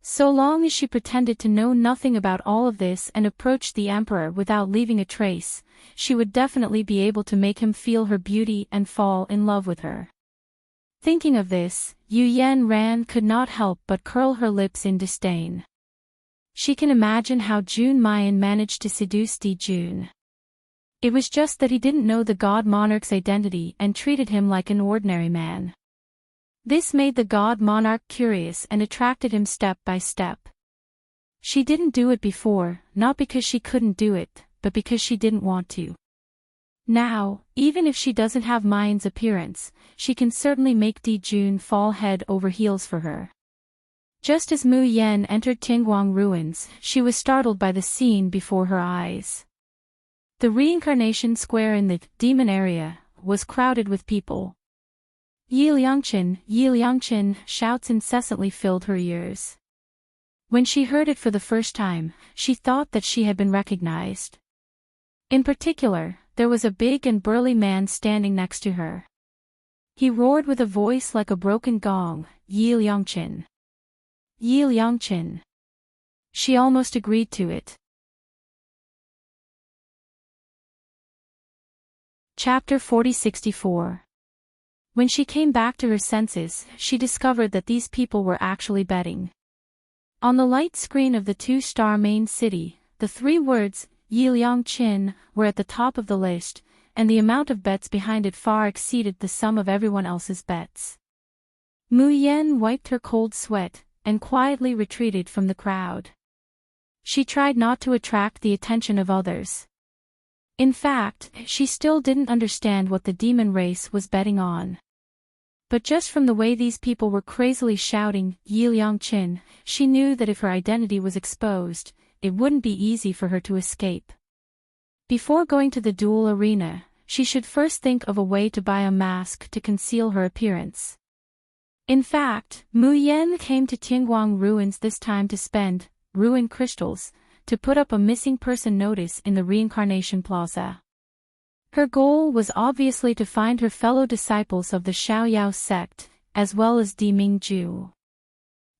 So long as she pretended to know nothing about all of this and approached the emperor without leaving a trace, she would definitely be able to make him feel her beauty and fall in love with her. Thinking of this, Yu Yan could not help but curl her lips in disdain. She can imagine how Jun Mayan managed to seduce Di Jun. It was just that he didn't know the god monarch's identity and treated him like an ordinary man. This made the god monarch curious and attracted him step by step. She didn't do it before, not because she couldn't do it, but because she didn't want to. Now, even if she doesn't have Mayan's appearance, she can certainly make Di Jun fall head over heels for her. Just as Mu Yan entered Tingguang ruins, she was startled by the scene before her eyes. The reincarnation square in the demon area was crowded with people. Yiliangqin, shouts incessantly filled her ears. When she heard it for the first time, she thought that she had been recognized. In particular, there was a big and burly man standing next to her. He roared with a voice like a broken gong, Yiliangqin. Yiliangqin. She almost agreed to it. Chapter 4064. When she came back to her senses, she discovered that these people were actually betting. On the light screen of the 2-star main city, the 3 words, Yiliangqin, were at the top of the list, and the amount of bets behind it far exceeded the sum of everyone else's bets. Mu Yan wiped her cold sweat, and quietly retreated from the crowd. She tried not to attract the attention of others. In fact, she still didn't understand what the demon race was betting on. But just from the way these people were crazily shouting, Yiliangqin, she knew that if her identity was exposed, it wouldn't be easy for her to escape. Before going to the duel arena, she should first think of a way to buy a mask to conceal her appearance. In fact, Mu Yan came to Tingguang ruins this time to spend ruin crystals to put up a missing person notice in the reincarnation plaza. Her goal was obviously to find her fellow disciples of the Xiaoyao sect, as well as Di Mingju.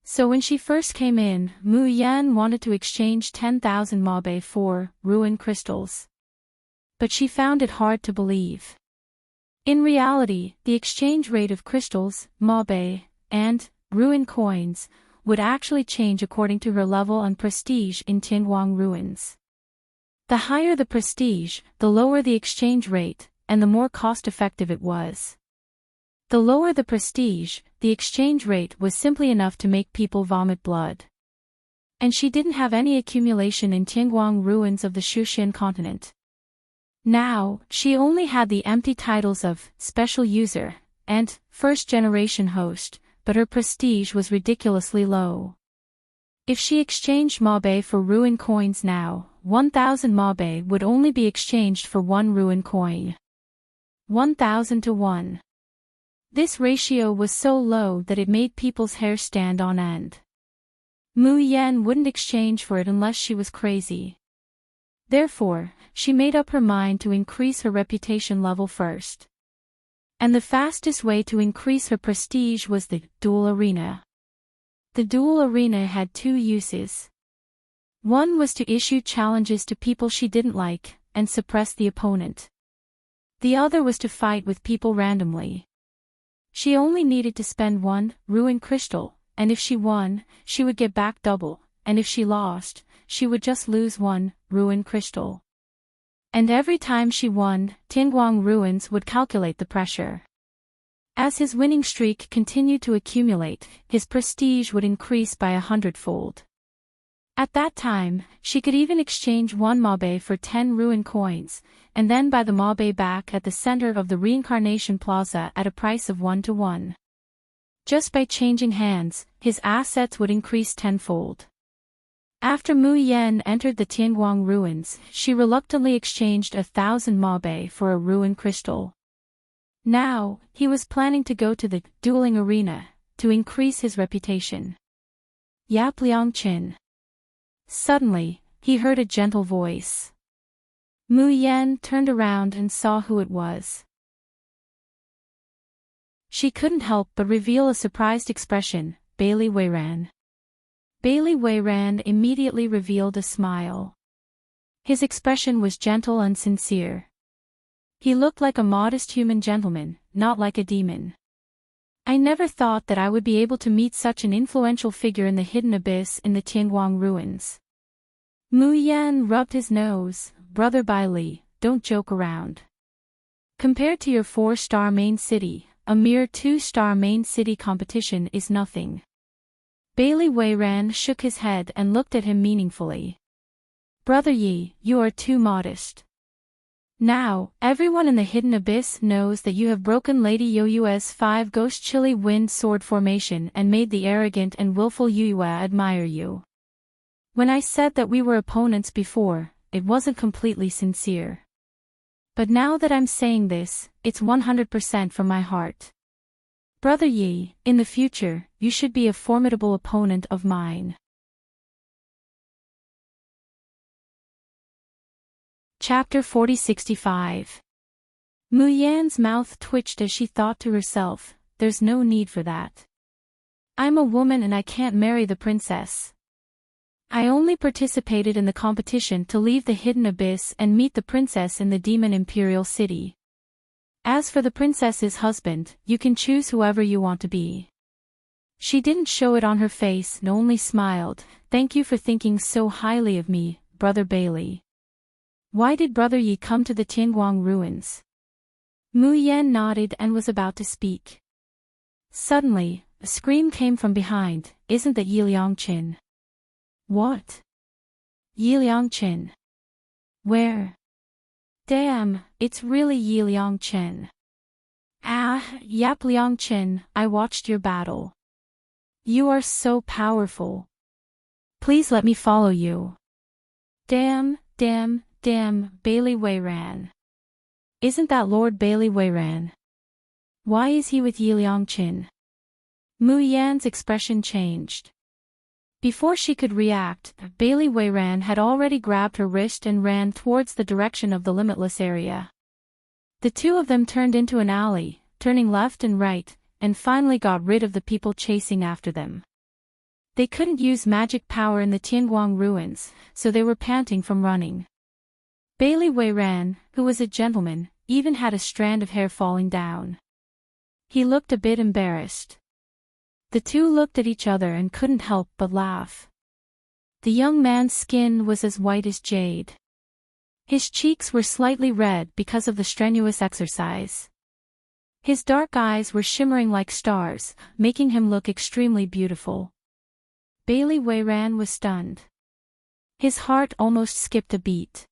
So when she first came in, Mu Yan wanted to exchange 10,000 mabe for ruin crystals. But she found it hard to believe. In reality, the exchange rate of crystals, mabe, and ruin coins would actually change according to her level and prestige in Tingguang ruins. The higher the prestige, the lower the exchange rate, and the more cost-effective it was. The lower the prestige, the exchange rate was simply enough to make people vomit blood. And she didn't have any accumulation in Tingguang ruins of the Shushan continent. Now, she only had the empty titles of special user and first-generation host, but her prestige was ridiculously low. If she exchanged mabe for ruin coins now, 1,000 mabe would only be exchanged for 1 ruin coin. 1,000 to 1. This ratio was so low that it made people's hair stand on end. Mu Yan wouldn't exchange for it unless she was crazy. Therefore, she made up her mind to increase her reputation level first. And the fastest way to increase her prestige was the duel arena. The duel arena had two uses. One was to issue challenges to people she didn't like, and suppress the opponent. The other was to fight with people randomly. She only needed to spend one ruined crystal, and if she won, she would get back double, and if she lost, she would just lose one ruined crystal. And every time she won, Tianguang Ruins would calculate the pressure. As his winning streak continued to accumulate, his prestige would increase by 100-fold. At that time, she could even exchange one mabe for 10 ruin coins, and then buy the mabe back at the center of the reincarnation plaza at a price of 1-to-1. Just by changing hands, his assets would increase tenfold. After Mu Yan entered the Tianguang ruins, she reluctantly exchanged 1,000 mabe for a ruin crystal. Now, he was planning to go to the dueling arena, to increase his reputation. Yap Liangqin. Suddenly, he heard a gentle voice. Mu Yan turned around and saw who it was. She couldn't help but reveal a surprised expression, Bailey Weiran. Bailey Weiran immediately revealed a smile. His expression was gentle and sincere. He looked like a modest human gentleman, not like a demon. I never thought that I would be able to meet such an influential figure in the hidden abyss in the Tianguang ruins. Mu Yan rubbed his nose. Brother Bailey, don't joke around. Compared to your 4-star main city, a mere 2-star main city competition is nothing. Bailey Weiran shook his head and looked at him meaningfully. Brother Yi, you are too modest. Now, everyone in the hidden abyss knows that you have broken Lady Yoyue's 5 Ghost Chili Wind Sword formation and made the arrogant and willful Yoyue admire you. When I said that we were opponents before, it wasn't completely sincere. But now that I'm saying this, it's 100% from my heart. Brother Yi, in the future, you should be a formidable opponent of mine. Chapter 4065. Mu Yan's mouth twitched as she thought to herself, there's no need for that. I'm a woman and I can't marry the princess. I only participated in the competition to leave the hidden abyss and meet the princess in the Demon Imperial City. As for the princess's husband, you can choose whoever you want to be. She didn't show it on her face and only smiled. Thank you for thinking so highly of me, Brother Bailey. Why did Brother Yi come to the Tianguang ruins? Mu Yan nodded and was about to speak. Suddenly, a scream came from behind. Isn't that Yi Liangqin? What? Yi Liangqin. Where? Damn, it's really Yi Liangqin. Ah, Yap Liangqin, I watched your battle. You are so powerful. Please let me follow you. Damn, Bailey Weiran. Isn't that Lord Bailey Weiran? Why is he with Yi Liangqin? Mu Yan's expression changed. Before she could react, Bailey Weiran had already grabbed her wrist and ran towards the direction of the limitless area. The two of them turned into an alley, turning left and right, and finally got rid of the people chasing after them. They couldn't use magic power in the Tianguang ruins, so they were panting from running. Bailey Weiran, who was a gentleman, even had a strand of hair falling down. He looked a bit embarrassed. The two looked at each other and couldn't help but laugh. The young man's skin was as white as jade. His cheeks were slightly red because of the strenuous exercise. His dark eyes were shimmering like stars, making him look extremely beautiful. Bailey Weiran was stunned. His heart almost skipped a beat.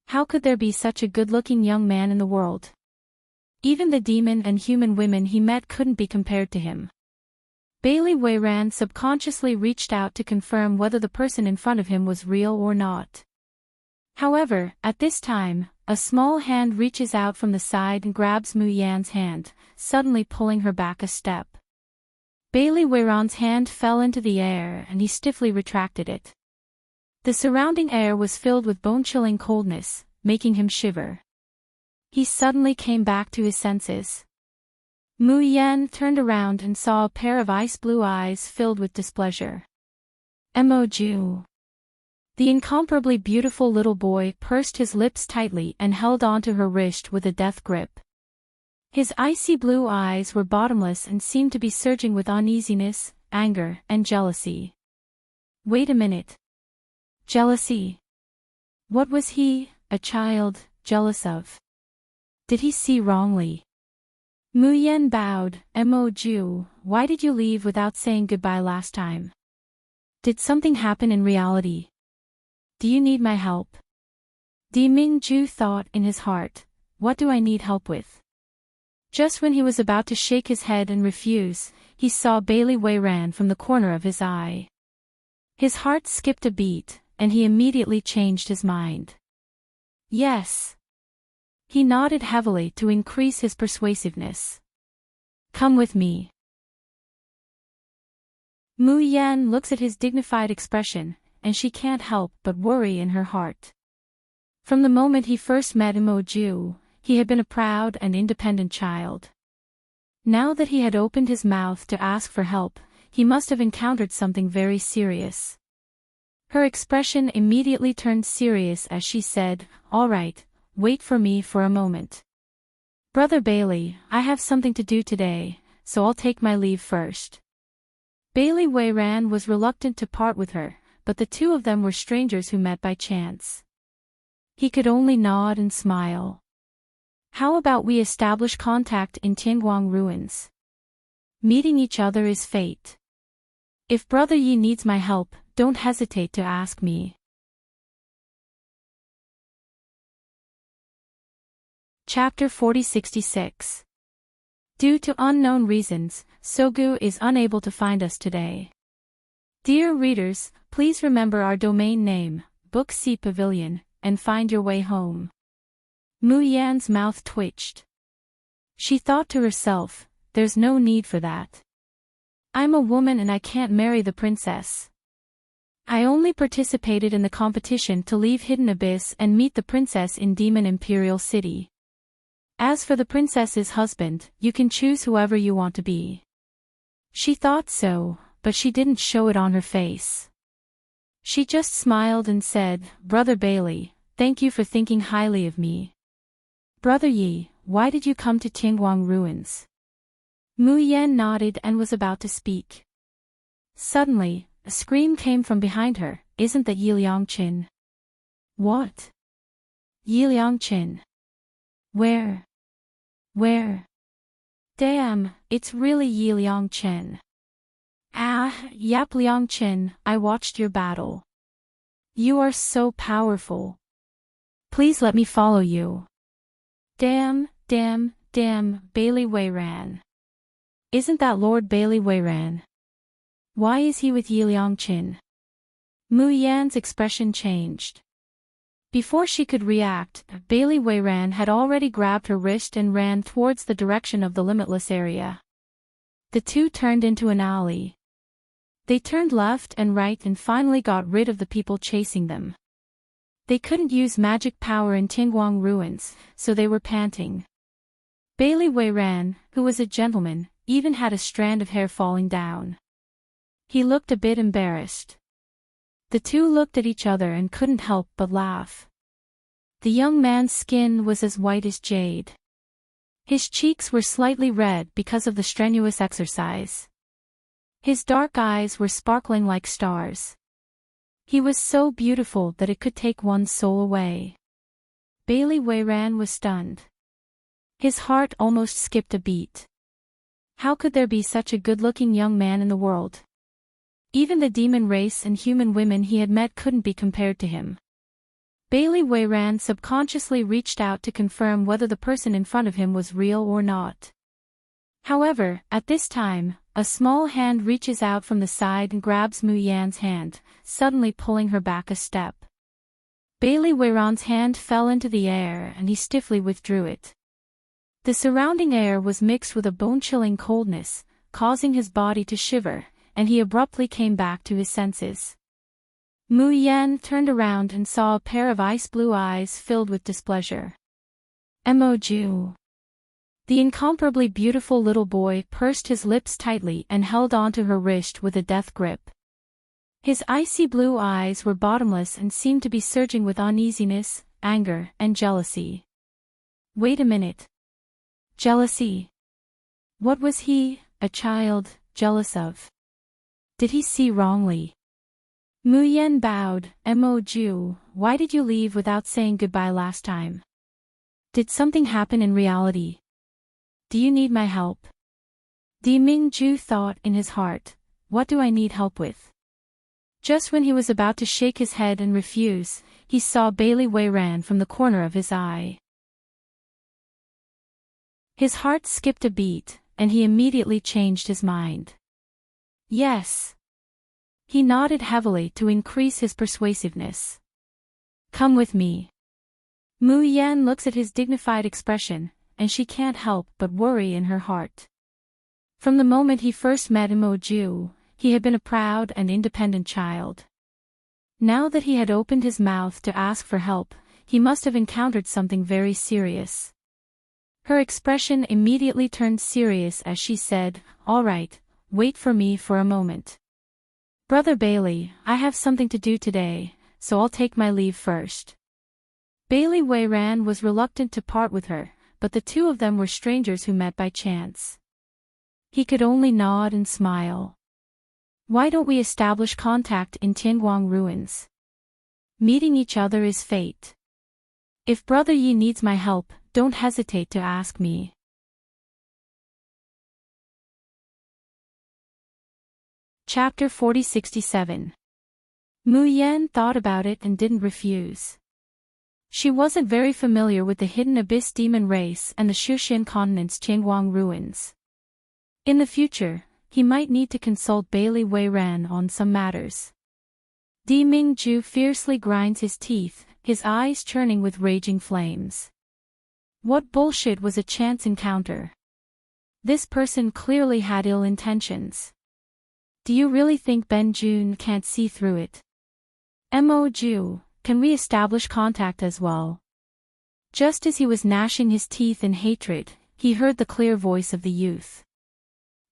How could there be such a good-looking young man in the world? Even the demon and human women he met couldn't be compared to him. Bailey Weiran subconsciously reached out to confirm whether the person in front of him was real or not. However, at this time, a small hand reaches out from the side and grabs Mu Yan's hand, suddenly pulling her back a step. Bailey Weiran's hand fell into the air and he stiffly retracted it. The surrounding air was filled with bone-chilling coldness, making him shiver. He suddenly came back to his senses. Mu Yan turned around and saw a pair of ice-blue eyes filled with displeasure. Emoju. The incomparably beautiful little boy pursed his lips tightly and held onto her wrist with a death grip. His icy blue eyes were bottomless and seemed to be surging with uneasiness, anger, and jealousy. Wait a minute. Jealousy? What was he, a child, jealous of? Did he see wrongly? Mu Yan bowed. Emoju, why did you leave without saying goodbye last time? Did something happen in reality? Do you need my help? Di Mingju thought in his heart, what do I need help with? Just when he was about to shake his head and refuse, he saw Bailey Weiran from the corner of his eye. His heart skipped a beat, and he immediately changed his mind. Yes. He nodded heavily to increase his persuasiveness. Come with me. Mu Yan looks at his dignified expression, and she can't help but worry in her heart. From the moment he first met Emoju, he had been a proud and independent child. Now that he had opened his mouth to ask for help, he must have encountered something very serious. Her expression immediately turned serious as she said, all right, wait for me for a moment. Brother Bailey, I have something to do today, so I'll take my leave first. Bailey Weiran was reluctant to part with her, but the two of them were strangers who met by chance. He could only nod and smile. How about we establish contact in Tianguang ruins? Meeting each other is fate. If Brother Yi needs my help, don't hesitate to ask me. Chapter 4066. Due to unknown reasons, Sogu is unable to find us today. Dear readers, please remember our domain name, Book C Pavilion, and find your way home. Mu Yan's mouth twitched. She thought to herself, there's no need for that. I'm a woman and I can't marry the princess. I only participated in the competition to leave Hidden Abyss and meet the princess in Demon Imperial City. As for the princess's husband, you can choose whoever you want to be. She thought so, but she didn't show it on her face. She just smiled and said, Brother Bailey, thank you for thinking highly of me. Brother Yi, why did you come to Tianguang ruins? Mu Yan nodded and was about to speak. Suddenly, a scream came from behind her, isn't that Yi Liangqin? What? Yi Liangqin? Where? Damn, it's really Yi Liangqin. Ah, Yap Liangqin, I watched your battle. You are so powerful. Please let me follow you. Damn, Bailey Weiran. Isn't that Lord Bailey Weiran? Why is he with Yi Liangqin? Mu Yan's expression changed. Before she could react, Bailey Weiran had already grabbed her wrist and ran towards the direction of the limitless area. The two turned into an alley. They turned left and right and finally got rid of the people chasing them. They couldn't use magic power in Tianguang ruins, so they were panting. Bailey Weiran, who was a gentleman, even had a strand of hair falling down. He looked a bit embarrassed. The two looked at each other and couldn't help but laugh. The young man's skin was as white as jade. His cheeks were slightly red because of the strenuous exercise. His dark eyes were sparkling like stars. He was so beautiful that it could take one's soul away. Bailey Weiran was stunned. His heart almost skipped a beat. How could there be such a good-looking young man in the world? Even the demon race and human women he had met couldn't be compared to him. Bailey Weiran subconsciously reached out to confirm whether the person in front of him was real or not. However, at this time, a small hand reaches out from the side and grabs Mu Yan's hand, suddenly pulling her back a step. Bailey Weiran's hand fell into the air and he stiffly withdrew it. The surrounding air was mixed with a bone-chilling coldness, causing his body to shiver, and he abruptly came back to his senses. Mu Yan turned around and saw a pair of ice-blue eyes filled with displeasure. Emoju. The incomparably beautiful little boy pursed his lips tightly and held onto her wrist with a death grip. His icy blue eyes were bottomless and seemed to be surging with uneasiness, anger, and jealousy. Wait a minute. Jealousy? What was he, a child, jealous of? Did he see wrongly? Mu Yan bowed. Emoju, why did you leave without saying goodbye last time? Did something happen in reality? Do you need my help? Mingju thought in his heart, what do I need help with? Just when he was about to shake his head and refuse, he saw Bailey Weiran from the corner of his eye. His heart skipped a beat, and he immediately changed his mind. Yes. He nodded heavily to increase his persuasiveness. Come with me. Mu Yan looks at his dignified expression, and she can't help but worry in her heart. From the moment he first met Emoju, he had been a proud and independent child. Now that he had opened his mouth to ask for help, he must have encountered something very serious. Her expression immediately turned serious as she said, "All right, wait for me for a moment. Brother Bailey, I have something to do today, so I'll take my leave first." Bailey Weiran was reluctant to part with her, but the two of them were strangers who met by chance. He could only nod and smile. Why don't we establish contact in Tianguang ruins? Meeting each other is fate. If Brother Yi needs my help, don't hesitate to ask me. Chapter 4067. Mu Yan thought about it and didn't refuse. She wasn't very familiar with the Hidden Abyss demon race and the Shuxian continent's Tianguang ruins. In the future, he might need to consult Bailey Weiran on some matters. Mingju fiercely grinds his teeth, his eyes churning with raging flames. What bullshit was a chance encounter? This person clearly had ill intentions. Do you really think Ben Jun can't see through it? Emoju, can we establish contact as well? Just as he was gnashing his teeth in hatred, he heard the clear voice of the youth.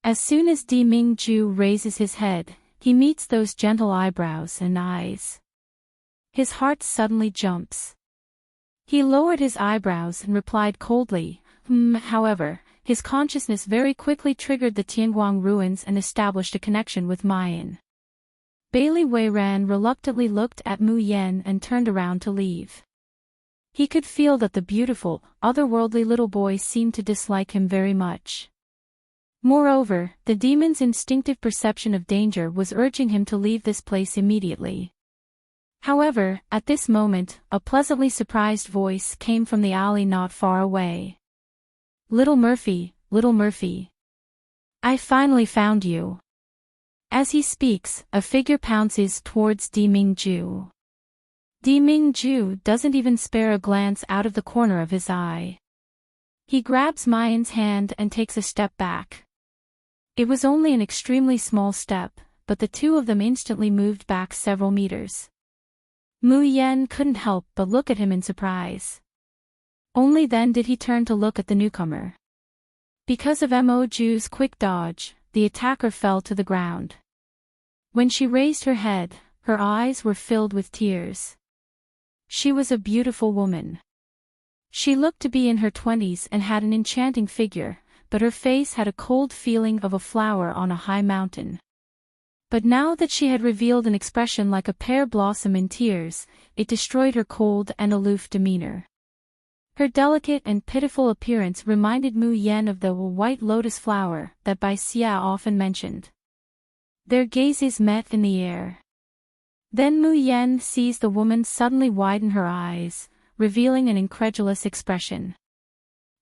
As soon as Mingju raises his head, he meets those gentle eyebrows and eyes. His heart suddenly jumps. He lowered his eyebrows and replied coldly, however, his consciousness very quickly triggered the Tianguang ruins and established a connection with Mayan. Bailey Weiran reluctantly looked at Mu Yan and turned around to leave. He could feel that the beautiful, otherworldly little boy seemed to dislike him very much. Moreover, the demon's instinctive perception of danger was urging him to leave this place immediately. However, at this moment, a pleasantly surprised voice came from the alley not far away. Little Murphy, I finally found you. As he speaks, a figure pounces towards Mingju. Mingju doesn't even spare a glance out of the corner of his eye. He grabs Mayan's hand and takes a step back. It was only an extremely small step, but the two of them instantly moved back several meters. Mu Yan couldn't help but look at him in surprise. Only then did he turn to look at the newcomer. Because of Emoju's quick dodge, the attacker fell to the ground. When she raised her head, her eyes were filled with tears. She was a beautiful woman. She looked to be in her 20s and had an enchanting figure, but her face had a cold feeling of a flower on a high mountain. But now that she had revealed an expression like a pear blossom in tears, it destroyed her cold and aloof demeanor. Her delicate and pitiful appearance reminded Mu Yan of the white lotus flower that Bai Xia often mentioned. Their gazes met in the air. Then Mu Yan sees the woman suddenly widen her eyes, revealing an incredulous expression.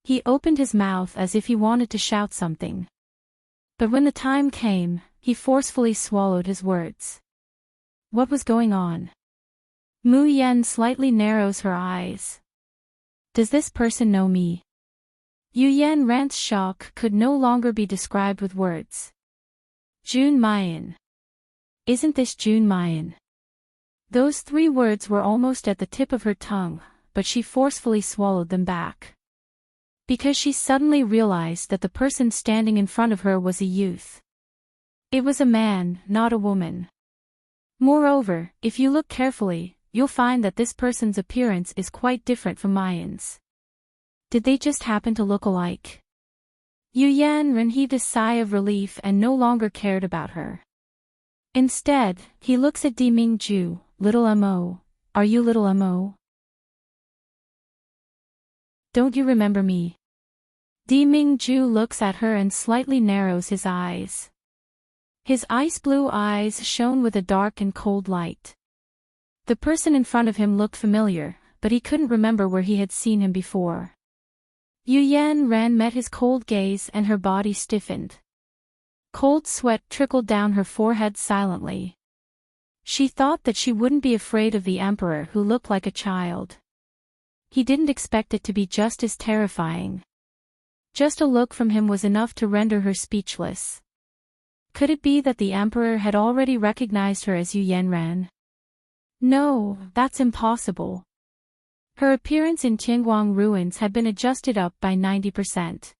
He opened his mouth as if he wanted to shout something. But when the time came, he forcefully swallowed his words. What was going on? Mu Yan slightly narrows her eyes. Does this person know me? Yu Yan Rant's shock could no longer be described with words. Jun Mayan. Isn't this Jun Mayan? Those 3 words were almost at the tip of her tongue, but she forcefully swallowed them back. Because she suddenly realized that the person standing in front of her was a youth. It was a man, not a woman. Moreover, if you look carefully, you'll find that this person's appearance is quite different from Mayan's. Did they just happen to look alike? Yu Yanren heaved a sigh of relief and no longer cared about her. Instead, he looks at Di Mingju. Little Mo, are you little Mo? Don't you remember me? Di Mingju looks at her and slightly narrows his eyes. His ice blue eyes shone with a dark and cold light. The person in front of him looked familiar, but he couldn't remember where he had seen him before. Yu Yanren met his cold gaze and her body stiffened. Cold sweat trickled down her forehead silently. She thought that she wouldn't be afraid of the emperor who looked like a child. He didn't expect it to be just as terrifying. Just a look from him was enough to render her speechless. Could it be that the emperor had already recognized her as Yu Yanren? No, that's impossible. Her appearance in Tianguang ruins had been adjusted up by 90%.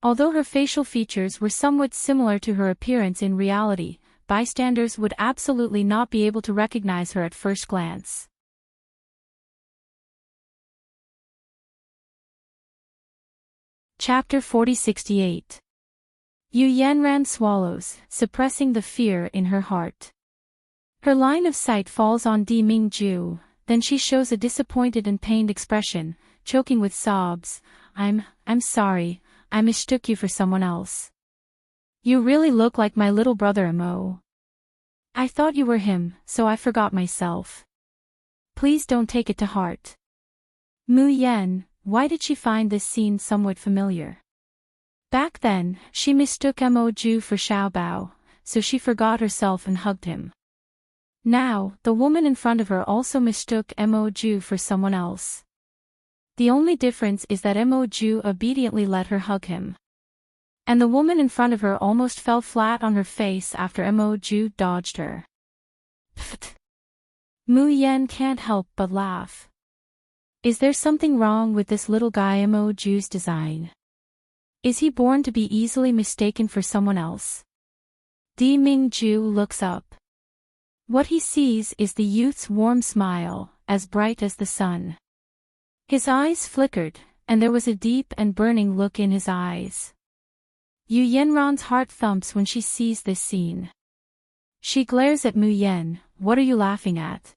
Although her facial features were somewhat similar to her appearance in reality, bystanders would absolutely not be able to recognize her at first glance. Chapter 4068. Yu Yanren swallows, suppressing the fear in her heart. Her line of sight falls on Di Mingju, then she shows a disappointed and pained expression, choking with sobs. I'm sorry, I mistook you for someone else. You really look like my little brother Mo. I thought you were him, so I forgot myself. Please don't take it to heart. Mu Yan, why did she find this scene somewhat familiar? Back then, she mistook Mo Ju for Xiaobao, so she forgot herself and hugged him. Now, the woman in front of her also mistook Mo Ju for someone else. The only difference is that Mo Ju obediently let her hug him. And the woman in front of her almost fell flat on her face after Mo Ju dodged her. Pfft. Mu Yan can't help but laugh. Is there something wrong with this little guy Mo Ju's design? Is he born to be easily mistaken for someone else? Di Mingju looks up. What he sees is the youth's warm smile, as bright as the sun. His eyes flickered, and there was a deep and burning look in his eyes. Yu Yanren's heart thumps when she sees this scene. She glares at Mu Yan. What are you laughing at?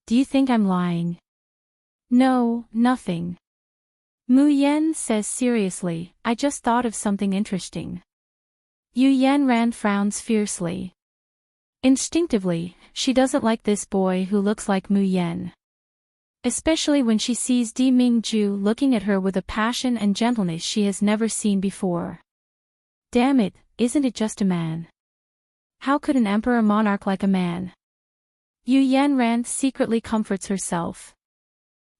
Do you think I'm lying? No, nothing. Mu Yan says seriously, I just thought of something interesting. Yu Yanren frowns fiercely. Instinctively, she doesn't like this boy who looks like Mu Yan. Especially when she sees Di Mingju looking at her with a passion and gentleness she has never seen before. Damn it, isn't it just a man? How could an emperor monarch like a man? Yu Yanren secretly comforts herself.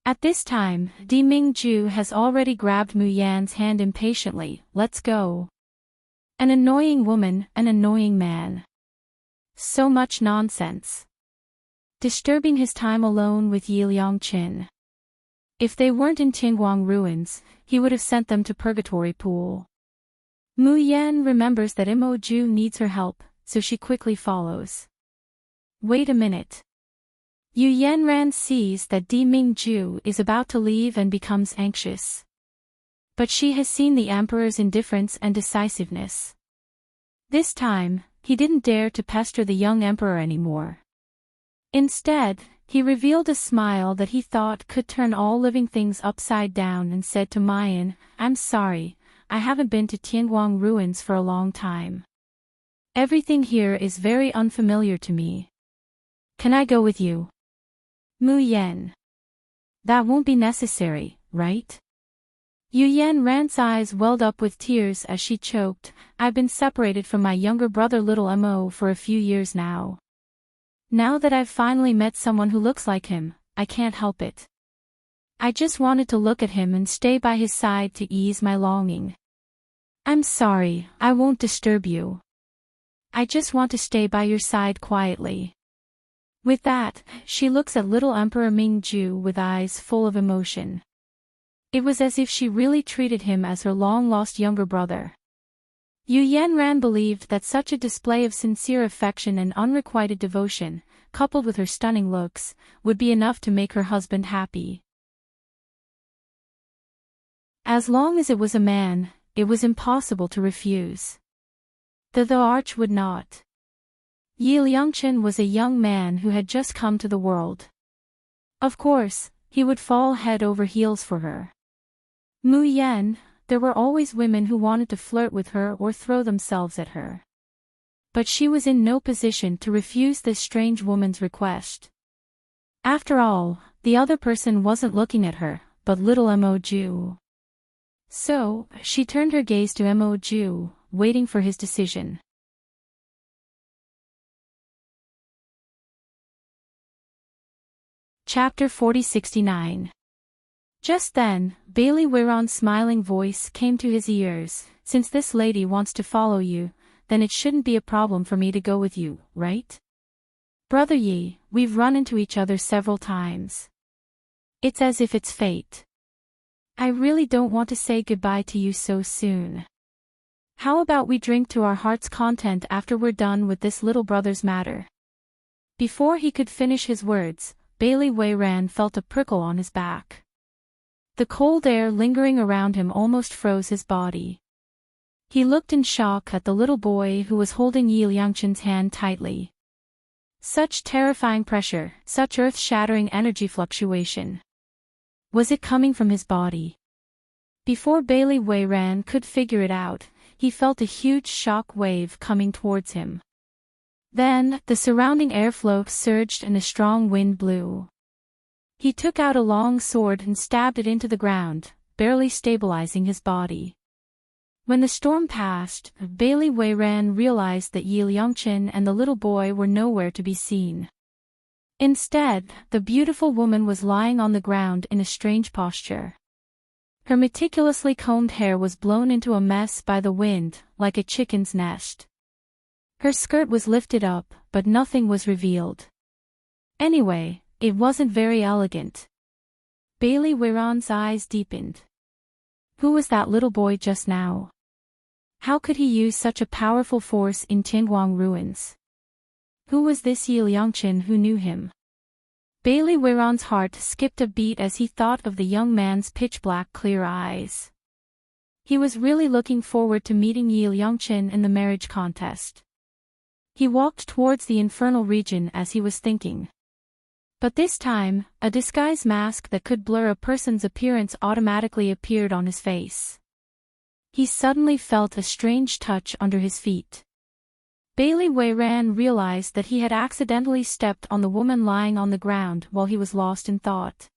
At this time, Di Mingju has already grabbed Mu Yan's hand impatiently. Let's go. An annoying woman, an annoying man. So much nonsense. Disturbing his time alone with Yi Liangqin. If they weren't in Tianguang ruins, he would have sent them to Purgatory Pool. Mu Yan remembers that Mo Ju needs her help, so she quickly follows. Wait a minute. Yu Yanren sees that Di Mingju is about to leave and becomes anxious. But she has seen the emperor's indifference and decisiveness. This time, he didn't dare to pester the young emperor anymore. Instead, he revealed a smile that he thought could turn all living things upside down and said to Mayan, I'm sorry, I haven't been to Tianguang ruins for a long time. Everything here is very unfamiliar to me. Can I go with you? Mu Yan. That won't be necessary, right? Yu Yanren's eyes welled up with tears as she choked. I've been separated from my younger brother little Mo for a few years now. Now that I've finally met someone who looks like him, I can't help it. I just wanted to look at him and stay by his side to ease my longing. I'm sorry, I won't disturb you. I just want to stay by your side quietly. With that, she looks at little Emperor Mingju with eyes full of emotion. It was as if she really treated him as her long-lost younger brother. Yu Yanran believed that such a display of sincere affection and unrequited devotion, coupled with her stunning looks, would be enough to make her husband happy. As long as it was a man, it was impossible to refuse. The arch would not. Yi Liangchen was a young man who had just come to the world. Of course, he would fall head over heels for her. Mu Yan, there were always women who wanted to flirt with her or throw themselves at her. But she was in no position to refuse this strange woman's request. After all, the other person wasn't looking at her, but little Mo Ju. So, she turned her gaze to Mo Ju, waiting for his decision. Chapter 4069. Just then, Bailey Weiron's smiling voice came to his ears. Since this lady wants to follow you, then it shouldn't be a problem for me to go with you, right? Brother Yi, we've run into each other several times. It's as if it's fate. I really don't want to say goodbye to you so soon. How about we drink to our heart's content after we're done with this little brother's matter? Before he could finish his words, Bailey Weiran felt a prickle on his back. The cold air lingering around him almost froze his body. He looked in shock at the little boy who was holding Yi Liangchen's hand tightly. Such terrifying pressure, such earth-shattering energy fluctuation. Was it coming from his body? Before Bailey Weiran could figure it out, he felt a huge shock wave coming towards him. Then, the surrounding airflow surged and a strong wind blew. He took out a long sword and stabbed it into the ground, barely stabilizing his body. When the storm passed, Bailey Weiran realized that Yi Liangchen and the little boy were nowhere to be seen. Instead, the beautiful woman was lying on the ground in a strange posture. Her meticulously combed hair was blown into a mess by the wind, like a chicken's nest. Her skirt was lifted up, but nothing was revealed. Anyway, it wasn't very elegant. Bailey Weiran's eyes deepened. Who was that little boy just now? How could he use such a powerful force in Tianguang ruins? Who was this Yi Liangchen who knew him? Bailey Weiran's heart skipped a beat as he thought of the young man's pitch-black clear eyes. He was really looking forward to meeting Yi Liangchen in the marriage contest. He walked towards the infernal region as he was thinking. But this time, a disguise mask that could blur a person's appearance automatically appeared on his face. He suddenly felt a strange touch under his feet. Bailey Weiran realized that he had accidentally stepped on the woman lying on the ground while he was lost in thought.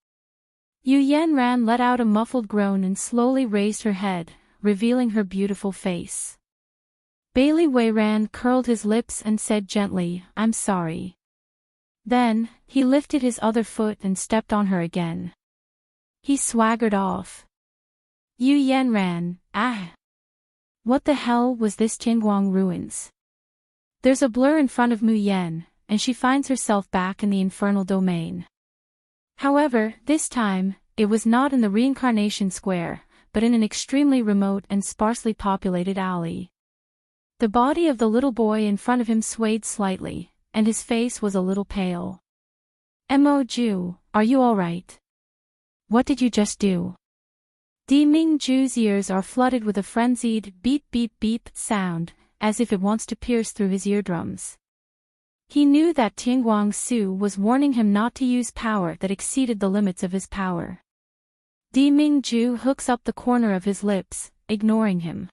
Yu Yanran let out a muffled groan and slowly raised her head, revealing her beautiful face. Bailey Weiran curled his lips and said gently, "I'm sorry." Then, he lifted his other foot and stepped on her again. He swaggered off. Yu Yanran, what the hell was this Tianguang ruins? There's a blur in front of Mu Yan, and she finds herself back in the infernal domain. However, this time, it was not in the reincarnation square, but in an extremely remote and sparsely populated alley. The body of the little boy in front of him swayed slightly, and his face was a little pale. Mo Ju, are you alright? What did you just do? Di Mingju's ears are flooded with a frenzied beep beep beep sound, as if it wants to pierce through his eardrums. He knew that Tianguang Su was warning him not to use power that exceeded the limits of his power. Di Mingju hooks up the corner of his lips, ignoring him.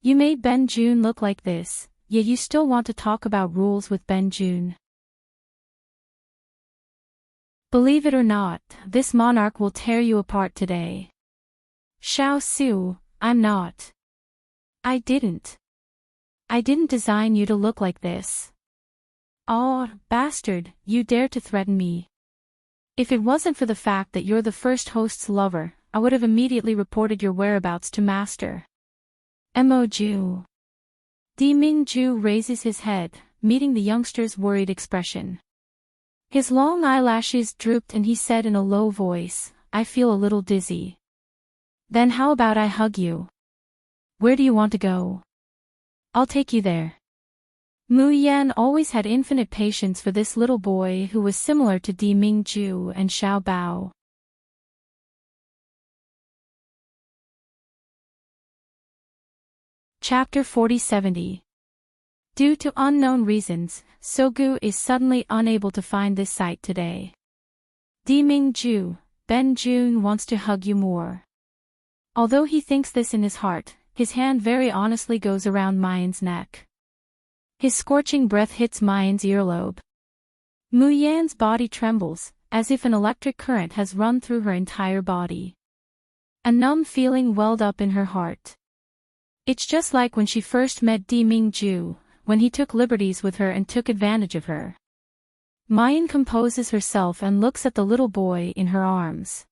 You made Ben Jun look like this, yet you still want to talk about rules with Ben Jun. Believe it or not, this monarch will tear you apart today. Xiao Su, I'm not. I didn't design you to look like this. Oh, bastard, you dare to threaten me. If it wasn't for the fact that you're the first host's lover, I would have immediately reported your whereabouts to Master. Mo Ju. Di Mingju raises his head, meeting the youngster's worried expression. His long eyelashes drooped and he said in a low voice, I feel a little dizzy. Then how about I hug you? Where do you want to go? I'll take you there. Mu Yan always had infinite patience for this little boy who was similar to Di Mingju and Xiao Bao. Chapter 40-70. Due to unknown reasons, Sogu is suddenly unable to find this site today. Di Mingju, Ben Jun wants to hug you more. Although he thinks this in his heart, his hand very honestly goes around Mayan's neck. His scorching breath hits Mayan's earlobe. Mu Yan's body trembles, as if an electric current has run through her entire body. A numb feeling welled up in her heart. It's just like when she first met Di Mingju, when he took liberties with her and took advantage of her. Mayan composes herself and looks at the little boy in her arms.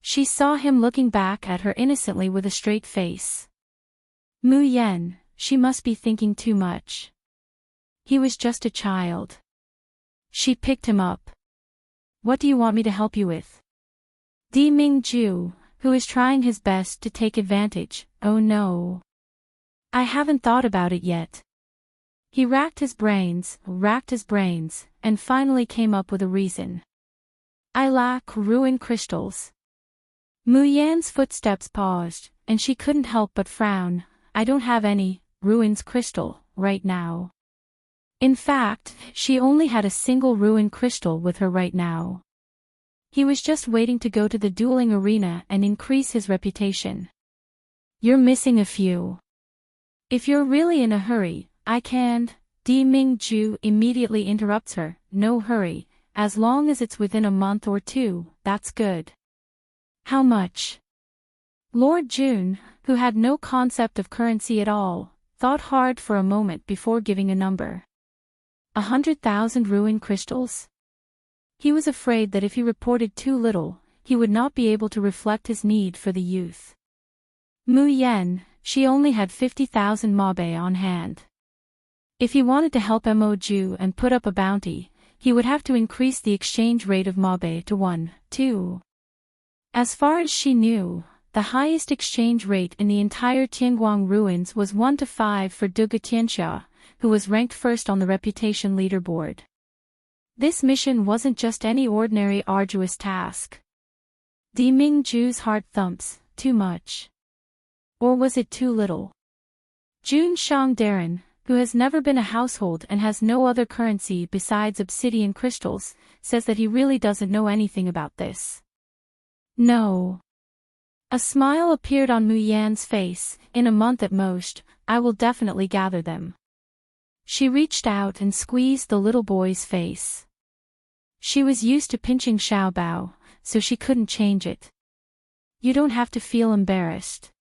She saw him looking back at her innocently with a straight face. Mu Yan, she must be thinking too much. He was just a child. She picked him up. What do you want me to help you with? Di Mingju, who is trying his best to take advantage, oh no. I haven't thought about it yet. He racked his brains, and finally came up with a reason. I lack ruined crystals. Mu Yan's footsteps paused, and she couldn't help but frown. I don't have any ruins crystal right now. In fact, she only had a single ruined crystal with her right now. He was just waiting to go to the dueling arena and increase his reputation. You're missing a few. If you're really in a hurry, I can. Di Mingju immediately interrupts her, no hurry, as long as it's within a month or two, that's good. How much? Lord Jun, who had no concept of currency at all, thought hard for a moment before giving a number. 100,000 ruined crystals? He was afraid that if he reported too little, he would not be able to reflect his need for the youth. Mu Yan, she only had 50,000 mabe on hand. If he wanted to help Moju and put up a bounty, he would have to increase the exchange rate of mabe to 1-2. As far as she knew, the highest exchange rate in the entire Tianguang ruins was 1-5 for Duga Tianxia, who was ranked first on the reputation leaderboard. This mission wasn't just any ordinary arduous task. Di Mingju's heart thumps, too much. Or was it too little? Jun Shangdaran, who has never been a household and has no other currency besides obsidian crystals, says that he really doesn't know anything about this. No. A smile appeared on Mu Yan's face. In a month at most, I will definitely gather them. She reached out and squeezed the little boy's face. She was used to pinching Xiao Bao, so she couldn't change it. You don't have to feel embarrassed.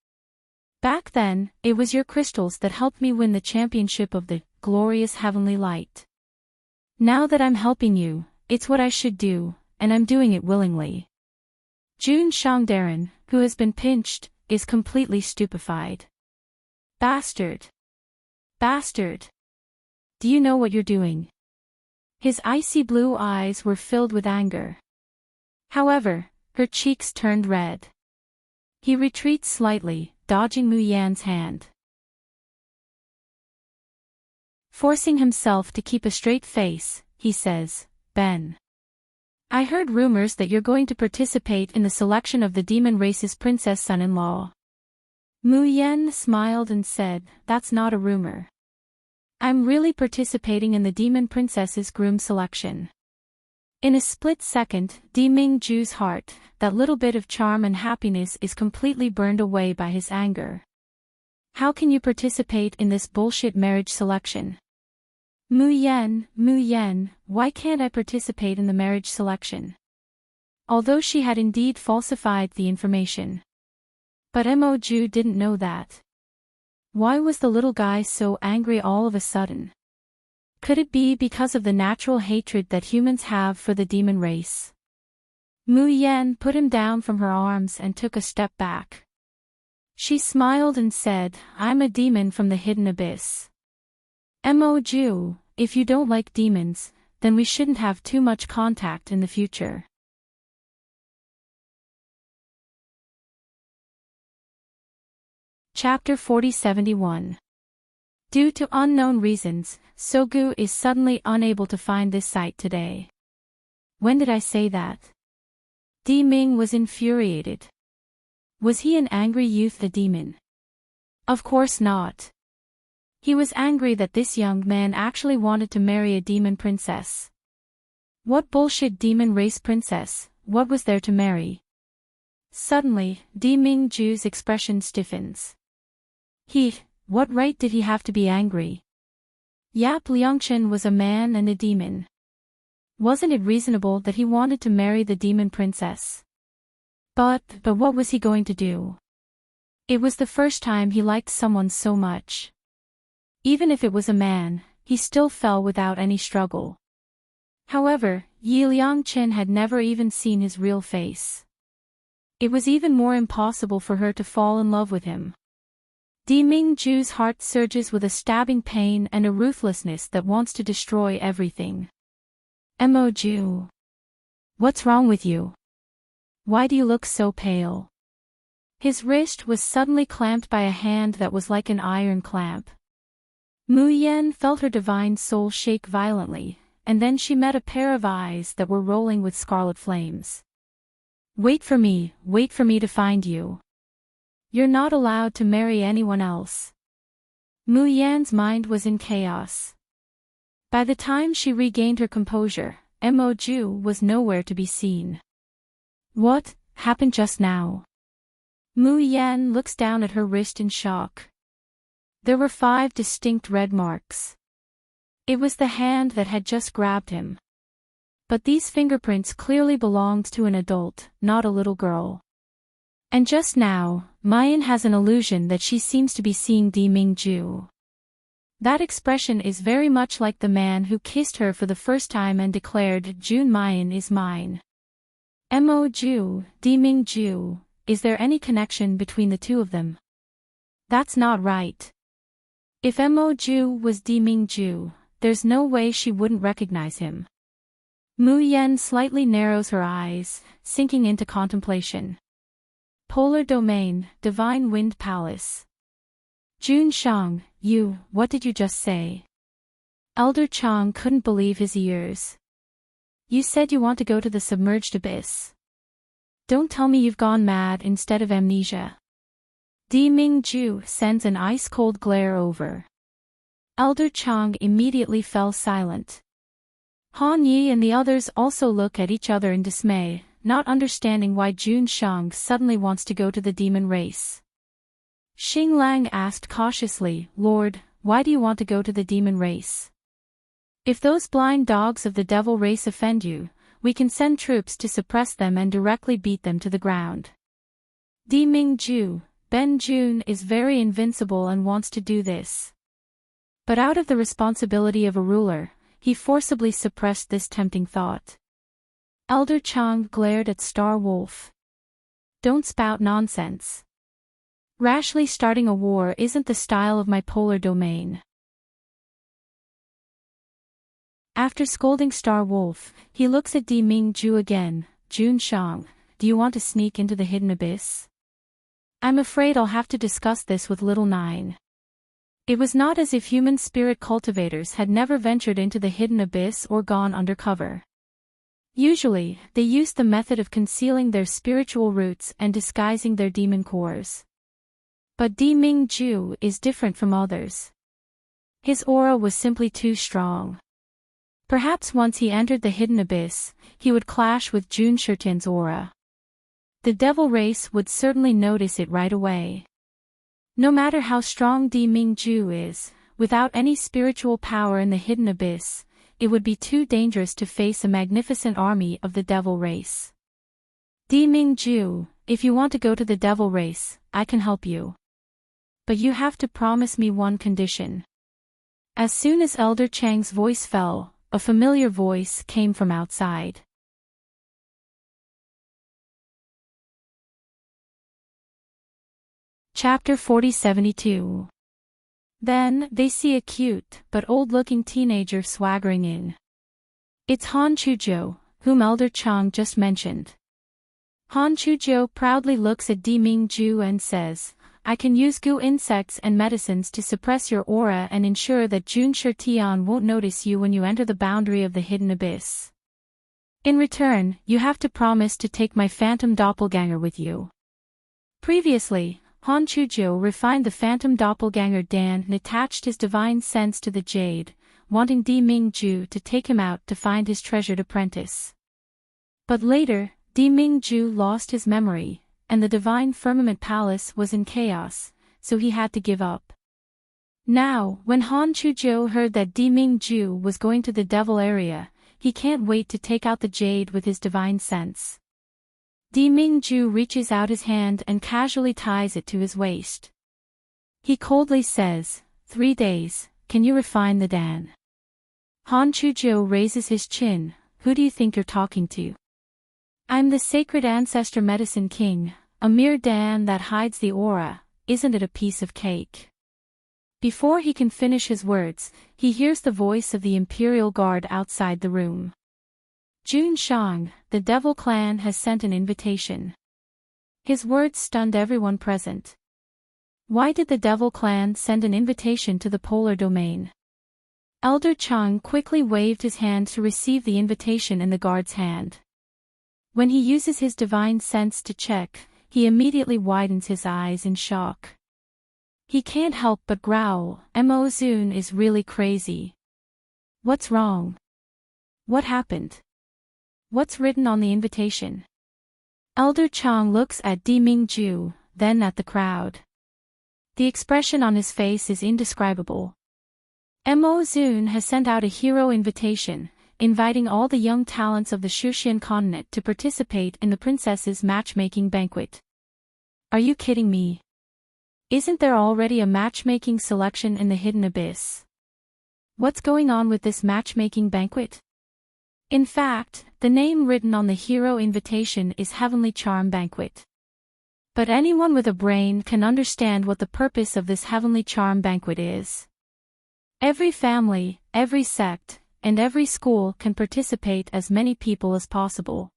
Back then, it was your crystals that helped me win the championship of the glorious heavenly light. Now that I'm helping you, it's what I should do, and I'm doing it willingly. Jun Shangdaran, who has been pinched, is completely stupefied. Bastard! Bastard! Do you know what you're doing? His icy blue eyes were filled with anger. However, her cheeks turned red. He retreats slightly, dodging Mu Yan's hand. Forcing himself to keep a straight face, he says, Ben. I heard rumors that you're going to participate in the selection of the demon race's princess son-in-law. Mu Yan smiled and said, that's not a rumor. I'm really participating in the demon princess's groom selection. In a split second, Di Mingju's heart, that little bit of charm and happiness is completely burned away by his anger. How can you participate in this bullshit marriage selection? Mu Yan, why can't I participate in the marriage selection? Although she had indeed falsified the information. But Moju didn't know that. Why was the little guy so angry all of a sudden? Could it be because of the natural hatred that humans have for the demon race? Mu Yan put him down from her arms and took a step back. She smiled and said, I'm a demon from the hidden abyss. Moju, if you don't like demons, then we shouldn't have too much contact in the future. Chapter 4071. Due to unknown reasons, Sogu is suddenly unable to find this site today. When did I say that? Di Ming was infuriated. Was he an angry youth, a demon? Of course not. He was angry that this young man actually wanted to marry a demon princess. What bullshit demon race princess, what was there to marry? Suddenly, Di Mingju's expression stiffens. What right did he have to be angry? Yap Liangchen was a man and a demon. Wasn't it reasonable that he wanted to marry the demon princess? But what was he going to do? It was the first time he liked someone so much. Even if it was a man, he still fell without any struggle. However, Yi Liangchen had never even seen his real face. It was even more impossible for her to fall in love with him. Di Mingju's heart surges with a stabbing pain and a ruthlessness that wants to destroy everything. Mo Ju. What's wrong with you? Why do you look so pale? His wrist was suddenly clamped by a hand that was like an iron clamp. Mu Yan felt her divine soul shake violently, and then she met a pair of eyes that were rolling with scarlet flames. Wait for me to find you. You're not allowed to marry anyone else. Mu Yan's mind was in chaos. By the time she regained her composure, Mo Ju was nowhere to be seen. What happened just now? Mu Yan looks down at her wrist in shock. There were 5 distinct red marks. It was the hand that had just grabbed him. But these fingerprints clearly belonged to an adult, not a little girl. And just now, Mayan has an illusion that she seems to be seeing Di Mingju. That expression is very much like the man who kissed her for the first time and declared, Jun Mayan is mine. Mo Ju, Di Mingju, is there any connection between the two of them? That's not right. If Mo Ju was Di Mingju, there's no way she wouldn't recognize him. Mu Yan slightly narrows her eyes, sinking into contemplation. Polar Domain, Divine Wind Palace. Jun Shang, what did you just say? Elder Chang couldn't believe his ears. You said you want to go to the submerged abyss. Don't tell me you've gone mad instead of amnesia. Di Mingju sends an ice-cold glare over. Elder Chang immediately fell silent. Han Yi and the others also look at each other in dismay, not understanding why Jun Shang suddenly wants to go to the demon race. Xing Lang asked cautiously, Lord, why do you want to go to the demon race? If those blind dogs of the devil race offend you, we can send troops to suppress them and directly beat them to the ground. Di Mingju, Ben Jun is very invincible and wants to do this. But out of the responsibility of a ruler, he forcibly suppressed this tempting thought. Elder Chang glared at Star Wolf. Don't spout nonsense. Rashly starting a war isn't the style of my polar domain. After scolding Star Wolf, he looks at Di Mingju again. Jun Shang, do you want to sneak into the hidden abyss? I'm afraid I'll have to discuss this with Little Nine. It was not as if human spirit cultivators had never ventured into the hidden abyss or gone undercover. Usually, they used the method of concealing their spiritual roots and disguising their demon cores. But Di Mingju is different from others. His aura was simply too strong. Perhaps once he entered the hidden abyss, he would clash with Jun Shutian's aura. The devil race would certainly notice it right away. No matter how strong Di Mingju is, without any spiritual power in the hidden abyss, it would be too dangerous to face a magnificent army of the devil race. Di Mingju, if you want to go to the devil race, I can help you. But you have to promise me one condition. As soon as Elder Chang's voice fell, a familiar voice came from outside. Chapter 4072. Then, they see a cute, but old-looking teenager swaggering in. It's Han Chuzhou, whom Elder Chang just mentioned. Han Chuzhou proudly looks at Di Mingju and says, I can use goo insects and medicines to suppress your aura and ensure that Jun Shirtian won't notice you when you enter the boundary of the hidden abyss. In return, you have to promise to take my phantom doppelganger with you. Previously, Han Chuzhou refined the phantom doppelganger Dan and attached his divine sense to the jade, wanting Di Mingju to take him out to find his treasured apprentice. But later, Di Mingju lost his memory, and the divine firmament palace was in chaos, so he had to give up. Now, when Han Chuzhou heard that Di Mingju was going to the devil area, he can't wait to take out the jade with his divine sense. Di Mingju reaches out his hand and casually ties it to his waist. He coldly says, 3 days, can you refine the Dan? Han Chuzhou raises his chin, who do you think you're talking to? I'm the sacred ancestor medicine king, a mere Dan that hides the aura, isn't it a piece of cake? Before he can finish his words, he hears the voice of the Imperial Guard outside the room. Jun Shang, the Devil Clan has sent an invitation. His words stunned everyone present. Why did the Devil Clan send an invitation to the polar domain? Elder Chang quickly waved his hand to receive the invitation in the guard's hand. When he uses his divine sense to check, he immediately widens his eyes in shock. He can't help but growl, Mo Zun is really crazy. What's wrong? What happened? What's written on the invitation? Elder Chang looks at Di Mingju, then at the crowd. The expression on his face is indescribable. Mo Zun has sent out a hero invitation, inviting all the young talents of the Shushan continent to participate in the princess's matchmaking banquet. Are you kidding me? Isn't there already a matchmaking selection in the hidden abyss? What's going on with this matchmaking banquet? In fact, the name written on the hero invitation is Heavenly Charm Banquet. But anyone with a brain can understand what the purpose of this Heavenly Charm Banquet is. Every family, every sect, and every school can participate as many people as possible.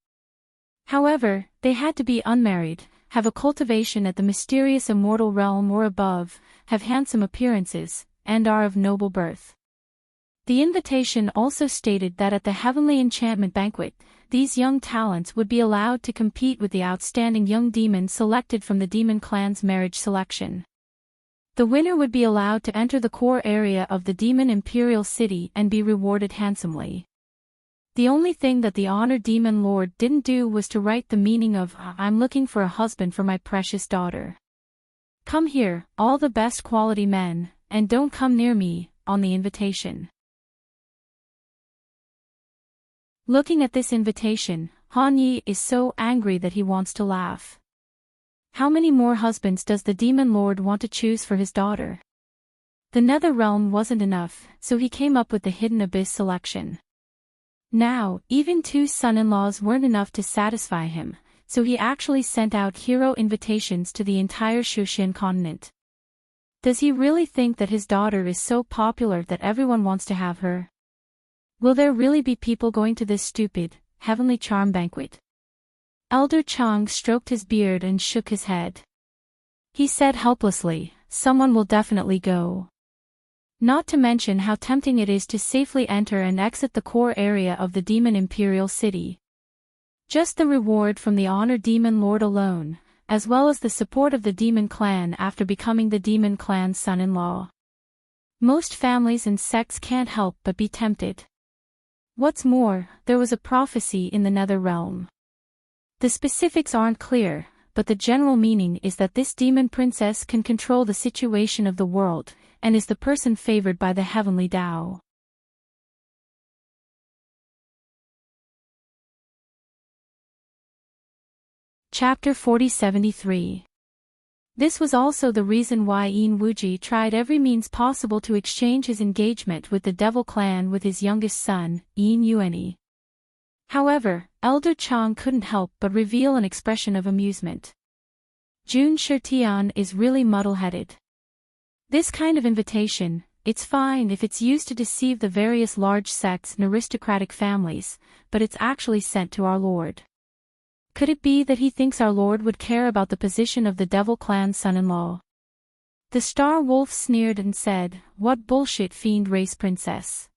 However, they had to be unmarried, have a cultivation at the mysterious immortal realm or above, have handsome appearances, and are of noble birth. The invitation also stated that at the Heavenly Enchantment Banquet, these young talents would be allowed to compete with the outstanding young demon selected from the demon clan's marriage selection. The winner would be allowed to enter the core area of the demon imperial city and be rewarded handsomely. The only thing that the honored demon lord didn't do was to write the meaning of I'm looking for a husband for my precious daughter. Come here, all the best quality men, and don't come near me, on the invitation. Looking at this invitation, Han Yi is so angry that he wants to laugh. How many more husbands does the demon lord want to choose for his daughter? The nether realm wasn't enough, so he came up with the hidden abyss selection. Now, even 2 son-in-laws weren't enough to satisfy him, so he actually sent out hero invitations to the entire Shushan continent. Does he really think that his daughter is so popular that everyone wants to have her? Will there really be people going to this stupid, heavenly charm banquet? Elder Chang stroked his beard and shook his head. He said helplessly, someone will definitely go. Not to mention how tempting it is to safely enter and exit the core area of the demon imperial city. Just the reward from the honored demon lord alone, as well as the support of the demon clan after becoming the demon clan's son-in-law. Most families and sects can't help but be tempted. What's more, there was a prophecy in the nether realm. The specifics aren't clear, but the general meaning is that this demon princess can control the situation of the world, and is the person favored by the heavenly Tao. Chapter 4073. This was also the reason why Yin Wuji tried every means possible to exchange his engagement with the Devil Clan with his youngest son, Yin Yuanyi. However, Elder Chang couldn't help but reveal an expression of amusement. Jun Shirtian is really muddle-headed. This kind of invitation, it's fine if it's used to deceive the various large sects and aristocratic families, but it's actually sent to our Lord. Could it be that he thinks our Lord would care about the position of the Devil Clan's son-in-law? The Star Wolf sneered and said, "What bullshit, fiend race princess.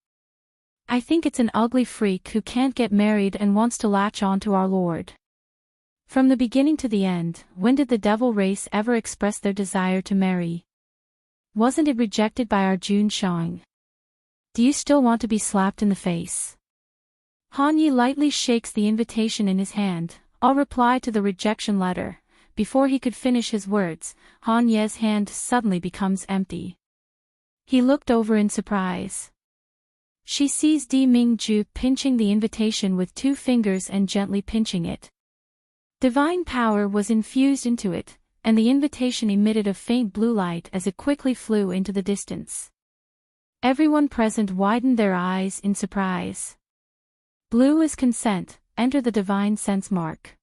I think it's an ugly freak who can't get married and wants to latch on to our Lord. From the beginning to the end, when did the devil race ever express their desire to marry? Wasn't it rejected by our Jun Shang? Do you still want to be slapped in the face?" Han Yi lightly shakes the invitation in his hand. "I'll reply to the rejection letter." Before he could finish his words, Han Ye's hand suddenly becomes empty. He looked over in surprise. She sees Di Mingju pinching the invitation with 2 fingers and gently pinching it. Divine power was infused into it, and the invitation emitted a faint blue light as it quickly flew into the distance. Everyone present widened their eyes in surprise. Blue is consent, enter the divine sense mark.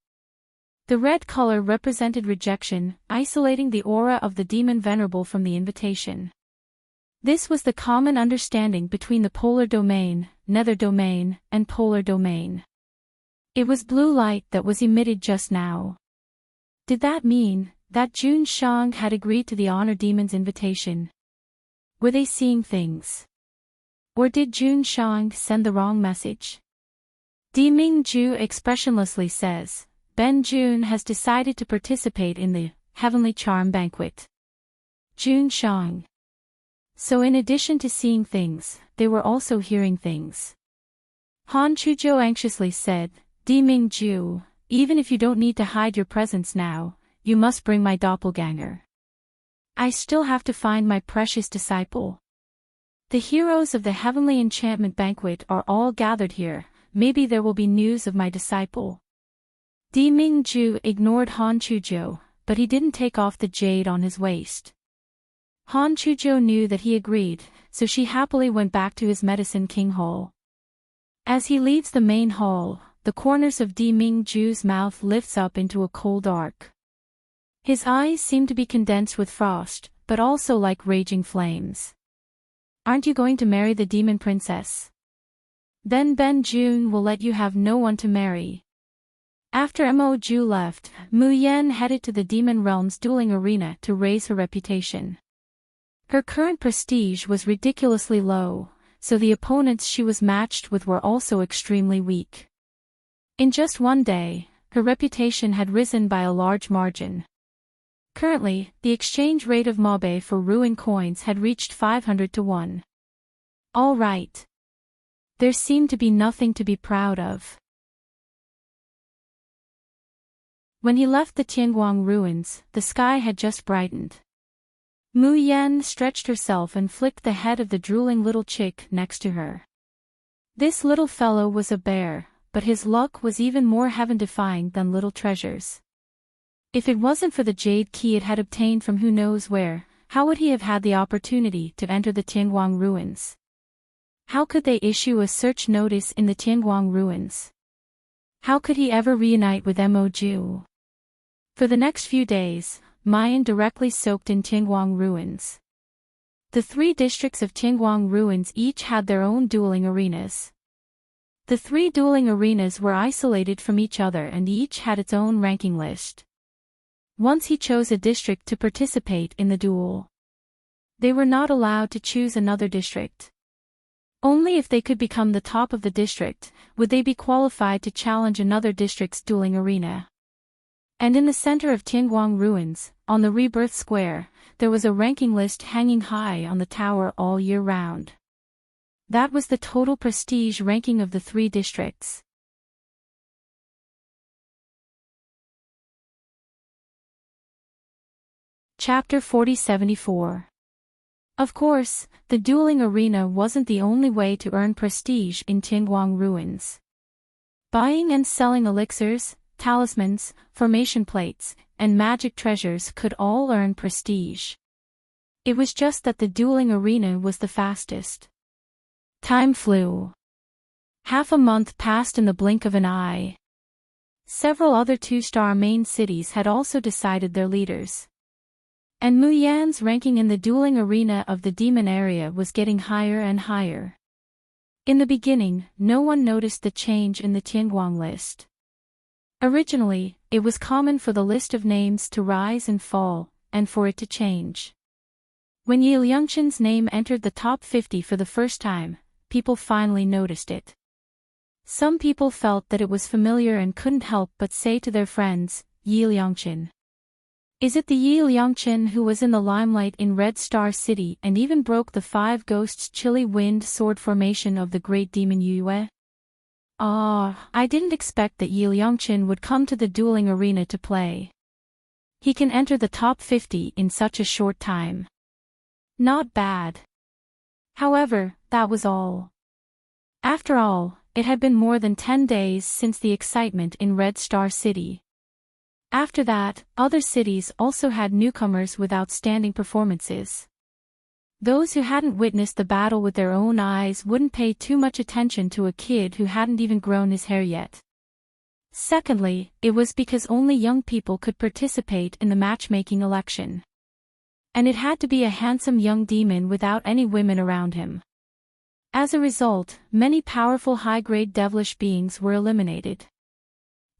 The red color represented rejection, isolating the aura of the demon venerable from the invitation. This was the common understanding between the polar domain, nether domain, and polar domain. It was blue light that was emitted just now. Did that mean that Jun Shang had agreed to the honor demon's invitation? Were they seeing things? Or did Jun Shang send the wrong message? Di Mingju expressionlessly says, "Ben Jun has decided to participate in the Heavenly Charm Banquet." Jun Shang. So in addition to seeing things, they were also hearing things. Han Chuzhou anxiously said, "Di Mingju, even if you don't need to hide your presence now, you must bring my doppelganger. I still have to find my precious disciple. The heroes of the Heavenly Enchantment Banquet are all gathered here, maybe there will be news of my disciple." Di Mingju ignored Han Chuzhou, but he didn't take off the jade on his waist. Han Chuzhou knew that he agreed, so she happily went back to his Medicine King Hall. As he leaves the main hall, the corners of Di Mingju's mouth lifts up into a cold arc. His eyes seem to be condensed with frost, but also like raging flames. "Aren't you going to marry the demon princess? Then Ben Jun will let you have no one to marry." After Mo Ju left, Mu Yan headed to the Demon Realm's dueling arena to raise her reputation. Her current prestige was ridiculously low, so the opponents she was matched with were also extremely weak. In just one day, her reputation had risen by a large margin. Currently, the exchange rate of Mabe for Ruin coins had reached 500 to 1. All right. There seemed to be nothing to be proud of. When he left the Tianguang ruins, the sky had just brightened. Mu Yan stretched herself and flicked the head of the drooling little chick next to her. This little fellow was a bear, but his luck was even more heaven-defying than little treasures. If it wasn't for the jade key it had obtained from who knows where, how would he have had the opportunity to enter the Tianguang ruins? How could they issue a search notice in the Tianguang ruins? How could he ever reunite with Mo Ju? For the next few days, Mayan directly soaked in Tianguang ruins. The 3 districts of Tianguang ruins each had their own dueling arenas. The 3 dueling arenas were isolated from each other and each had its own ranking list. Once he chose a district to participate in the duel, they were not allowed to choose another district. Only if they could become the top of the district, would they be qualified to challenge another district's dueling arena. And in the center of Tianguang ruins, on the Rebirth Square, there was a ranking list hanging high on the tower all year round. That was the total prestige ranking of the 3 districts. Chapter 4074. Of course, the dueling arena wasn't the only way to earn prestige in Tianguang ruins. Buying and selling elixirs, talismans, formation plates, and magic treasures could all earn prestige. It was just that the dueling arena was the fastest. Time flew. Half a month passed in the blink of an eye. Several other 2-star main cities had also decided their leaders. And Mu Yan's ranking in the dueling arena of the demon area was getting higher and higher. In the beginning, no one noticed the change in the Tianguang list. Originally, it was common for the list of names to rise and fall, and for it to change. When Yi Liangqin's name entered the top 50 for the first time, people finally noticed it. Some people felt that it was familiar and couldn't help but say to their friends, Yi Liangqin. Is it the Yi Liangqin who was in the limelight in Red Star City and even broke the 5 ghosts chilly wind sword formation of the great demon Yue? I didn't expect that Yi Liangqin would come to the dueling arena to play. He can enter the top 50 in such a short time. Not bad. However, that was all. After all, it had been more than 10 days since the excitement in Red Star City. After that, other cities also had newcomers with outstanding performances. Those who hadn't witnessed the battle with their own eyes wouldn't pay too much attention to a kid who hadn't even grown his hair yet. Secondly, it was because only young people could participate in the matchmaking election. And it had to be a handsome young demon without any women around him. As a result, many powerful high-grade devilish beings were eliminated.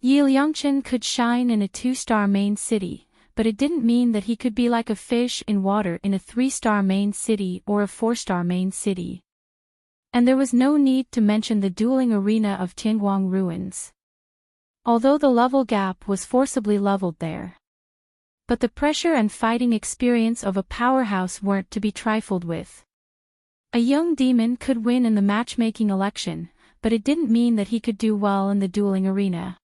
Yi Liangqin could shine in a 2-star main city, but it didn't mean that he could be like a fish in water in a 3-star main city or a 4-star main city. And there was no need to mention the dueling arena of Tianguang ruins. Although the level gap was forcibly leveled there. But the pressure and fighting experience of a powerhouse weren't to be trifled with. A young demon could win in the matchmaking election, but it didn't mean that he could do well in the dueling arena.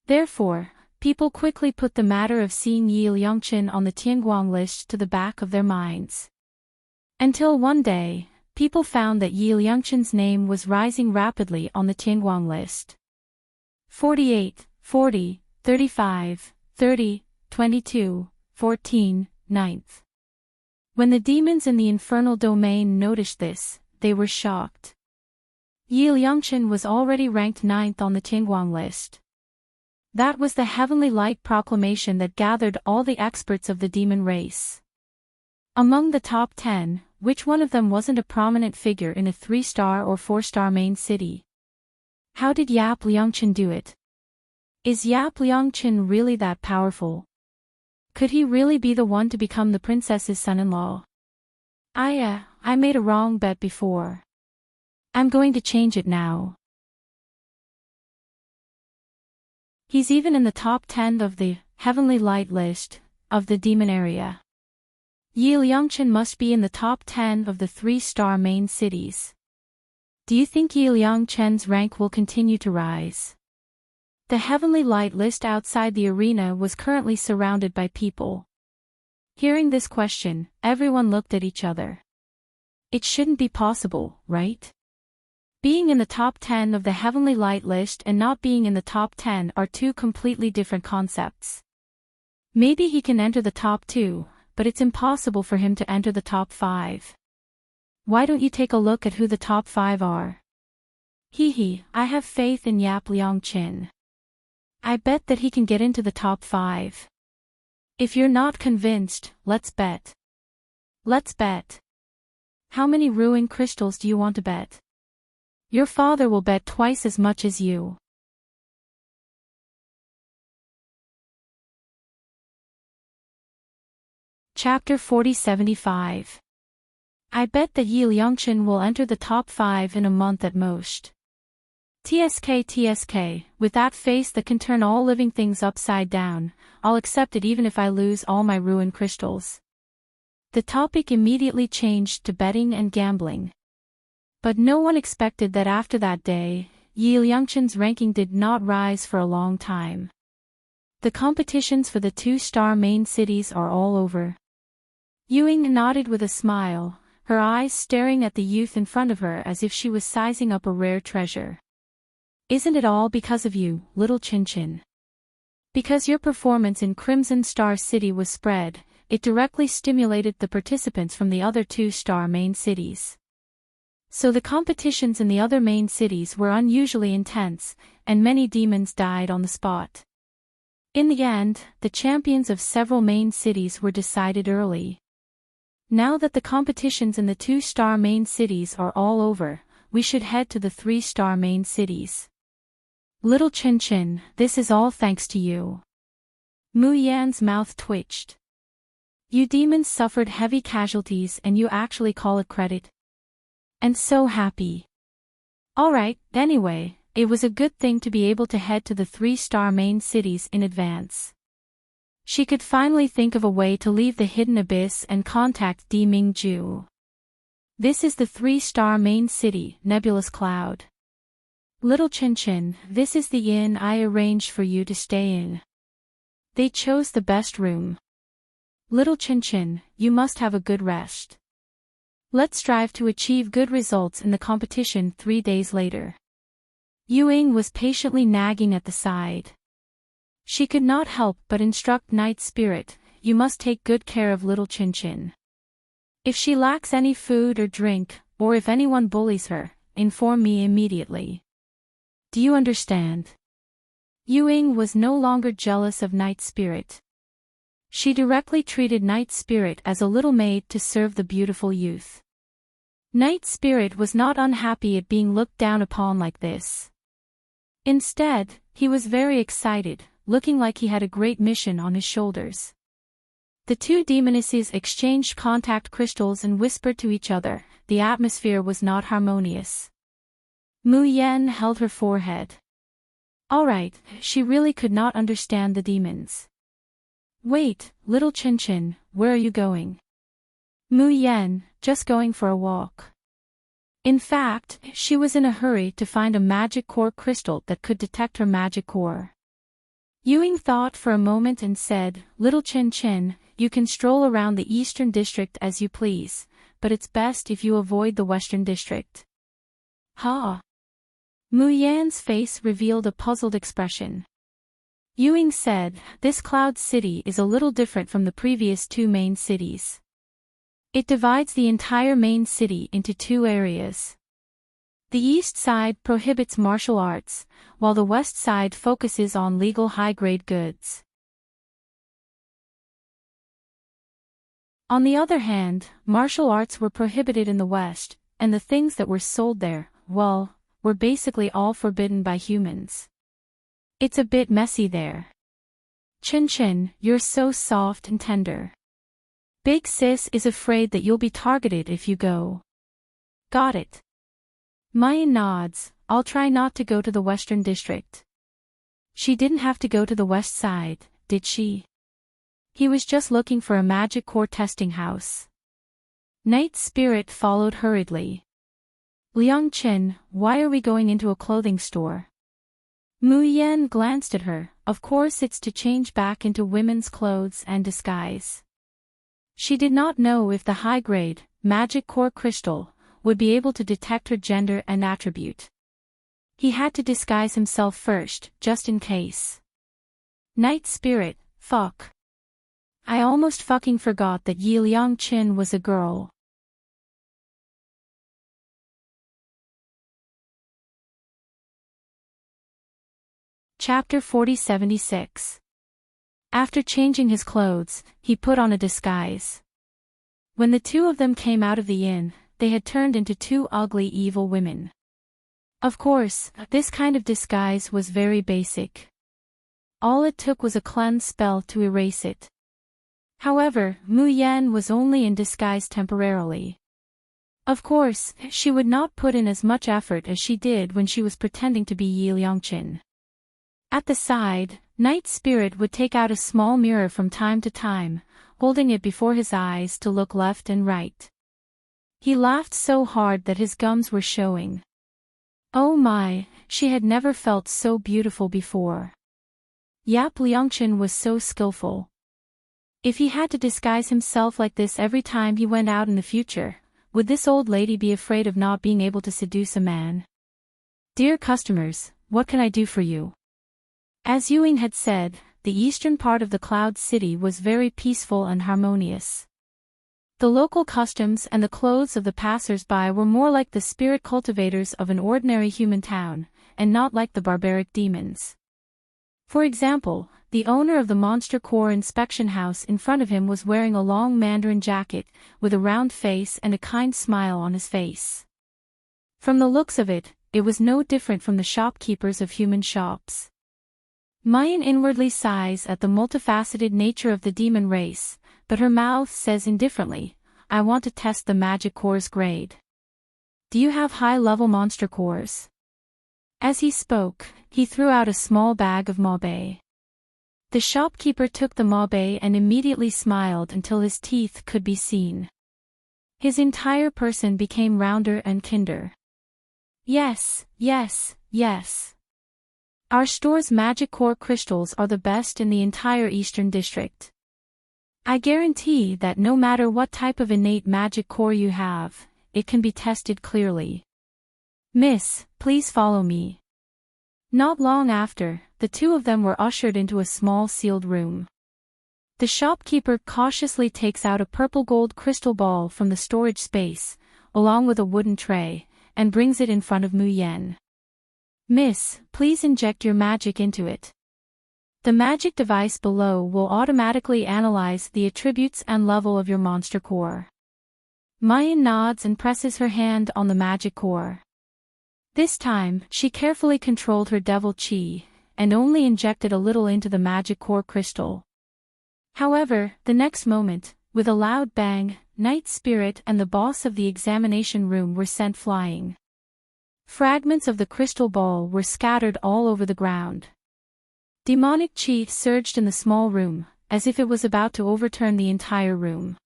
Therefore, people quickly put the matter of seeing Yi Liangqin on the Tianguang list to the back of their minds. Until one day, people found that Yi Liangqin's name was rising rapidly on the Tianguang list. 48, 40, 35, 30, 22, 14, 9th. When the demons in the infernal domain noticed this, they were shocked. Yi Liangqin was already ranked 9th on the Tianguang list. That was the heavenly light proclamation that gathered all the experts of the demon race. Among the top 10, which one of them wasn't a prominent figure in a 3-star or 4-star main city? How did Yap Liangqin do it? Is Yap Liangqin really that powerful? Could he really be the one to become the princess's son-in-law? I made a wrong bet before. I'm going to change it now. He's even in the top 10 of the heavenly light list of the demon area. Yi Liangqin must be in the top 10 of the 3-star main cities. Do you think Yi Liangqin's rank will continue to rise? The heavenly light list outside the arena was currently surrounded by people. Hearing this question, everyone looked at each other. It shouldn't be possible, right? Being in the top 10 of the heavenly light list and not being in the top 10 are two completely different concepts. Maybe he can enter the top 2, but it's impossible for him to enter the top 5. Why don't you take a look at who the top 5 are? I have faith in Yap Liangqin. I bet that he can get into the top 5. If you're not convinced, let's bet. Let's bet. How many ruin crystals do you want to bet? Your father will bet twice as much as you. Chapter 4075. I bet that Yi Liangqin will enter the top 5 in a month at most. TSK, with that face that can turn all living things upside down, I'll accept it even if I lose all my ruin crystals. The topic immediately changed to betting and gambling. But no one expected that after that day, Yi Liangqin's ranking did not rise for a long time. The competitions for the 2-star main cities are all over. Ewing nodded with a smile, her eyes staring at the youth in front of her as if she was sizing up a rare treasure. Isn't it all because of you, little Chin? Because your performance in Crimson Star City was spread, it directly stimulated the participants from the other 2-star main cities. So the competitions in the other main cities were unusually intense, and many demons died on the spot. In the end, the champions of several main cities were decided early. Now that the competitions in the 2-star main cities are all over, we should head to the 3-star main cities. Little Chin Chin, this is all thanks to you. Mu Yan's mouth twitched. You demons suffered heavy casualties and you actually call it credit? And so happy. Alright, anyway, it was a good thing to be able to head to the 3-star main cities in advance. She could finally think of a way to leave the hidden abyss and contact Di Mingju. This is the 3-star main city, Nebulous Cloud. Little Chin Chin, this is the inn I arranged for you to stay in. They chose the best room. Little Chin Chin, you must have a good rest. Let's strive to achieve good results in the competition 3 days later. Yuing was patiently nagging at the side. She could not help but instruct Night Spirit, you must take good care of Little Chin Chin. If she lacks any food or drink, or if anyone bullies her, inform me immediately. Do you understand? Yuing was no longer jealous of Night Spirit. She directly treated Night Spirit as a little maid to serve the beautiful youth. Night Spirit was not unhappy at being looked down upon like this. Instead, he was very excited, looking like he had a great mission on his shoulders. The two demonesses exchanged contact crystals and whispered to each other. The atmosphere was not harmonious. Mu Yan held her forehead. Alright, she really could not understand the demons. Wait, Little Chin Chin, where are you going? Mu Yan, just going for a walk. In fact, she was in a hurry to find a magic core crystal that could detect her magic core. Yuing thought for a moment and said, Little Chin Chin, you can stroll around the Eastern District as you please, but it's best if you avoid the Western District. Ha! Mu Yan's face revealed a puzzled expression. Yuing said, this Cloud City is a little different from the previous 2 main cities. It divides the entire main city into 2 areas. The east side prohibits martial arts, while the west side focuses on legal high-grade goods. On the other hand, martial arts were prohibited in the west, and the things that were sold there, well, were basically all forbidden by humans. It's a bit messy there. Chin Chin, you're so soft and tender. Big Sis is afraid that you'll be targeted if you go. Got it. Maya nods, I'll try not to go to the Western District. She didn't have to go to the west side, did she? He was just looking for a magic core testing house. Night Spirit followed hurriedly. Liang Qin, why are we going into a clothing store? Mu Yan glanced at her. Of course it's to change back into women's clothes and disguise. She did not know if the high-grade, magic core crystal, would be able to detect her gender and attribute. He had to disguise himself first, just in case. Night Spirit, fuck. I almost fucking forgot that Yi Liang Qin was a girl. Chapter 4076. After changing his clothes, he put on a disguise. When the 2 of them came out of the inn, they had turned into 2 ugly evil women. Of course, this kind of disguise was very basic. All it took was a cleanse spell to erase it. However, Mu Yan was only in disguise temporarily. Of course, she would not put in as much effort as she did when she was pretending to be Yi Liangqin. At the side, Night Spirit would take out a small mirror from time to time, holding it before his eyes to look left and right. He laughed so hard that his gums were showing. Oh my, she had never felt so beautiful before. Yap Liangqin was so skillful. If he had to disguise himself like this every time he went out in the future, would this old lady be afraid of not being able to seduce a man? Dear customers, what can I do for you? As Yuing had said, the eastern part of the Cloud City was very peaceful and harmonious. The local customs and the clothes of the passers-by were more like the spirit cultivators of an ordinary human town, and not like the barbaric demons. For example, the owner of the Monster Core inspection house in front of him was wearing a long mandarin jacket, with a round face and a kind smile on his face. From the looks of it, it was no different from the shopkeepers of human shops. Mayan inwardly sighs at the multifaceted nature of the demon race, but her mouth says indifferently, I want to test the magic core's grade. Do you have high-level monster cores? As he spoke, he threw out a small bag of mabe. The shopkeeper took the mabe and immediately smiled until his teeth could be seen. His entire person became rounder and kinder. Yes, yes, yes. Our store's magic core crystals are the best in the entire Eastern District. I guarantee that no matter what type of innate magic core you have, it can be tested clearly. Miss, please follow me. Not long after, the two of them were ushered into a small sealed room. The shopkeeper cautiously takes out a purple gold crystal ball from the storage space, along with a wooden tray, and brings it in front of Mu Yen. Miss, please inject your magic into it. The magic device below will automatically analyze the attributes and level of your monster core. Mayan nods and presses her hand on the magic core. This time, she carefully controlled her devil chi, and only injected a little into the magic core crystal. However, the next moment, with a loud bang, Night Spirit and the boss of the examination room were sent flying. Fragments of the crystal ball were scattered all over the ground. Demonic chi surged in the small room, as if it was about to overturn the entire room.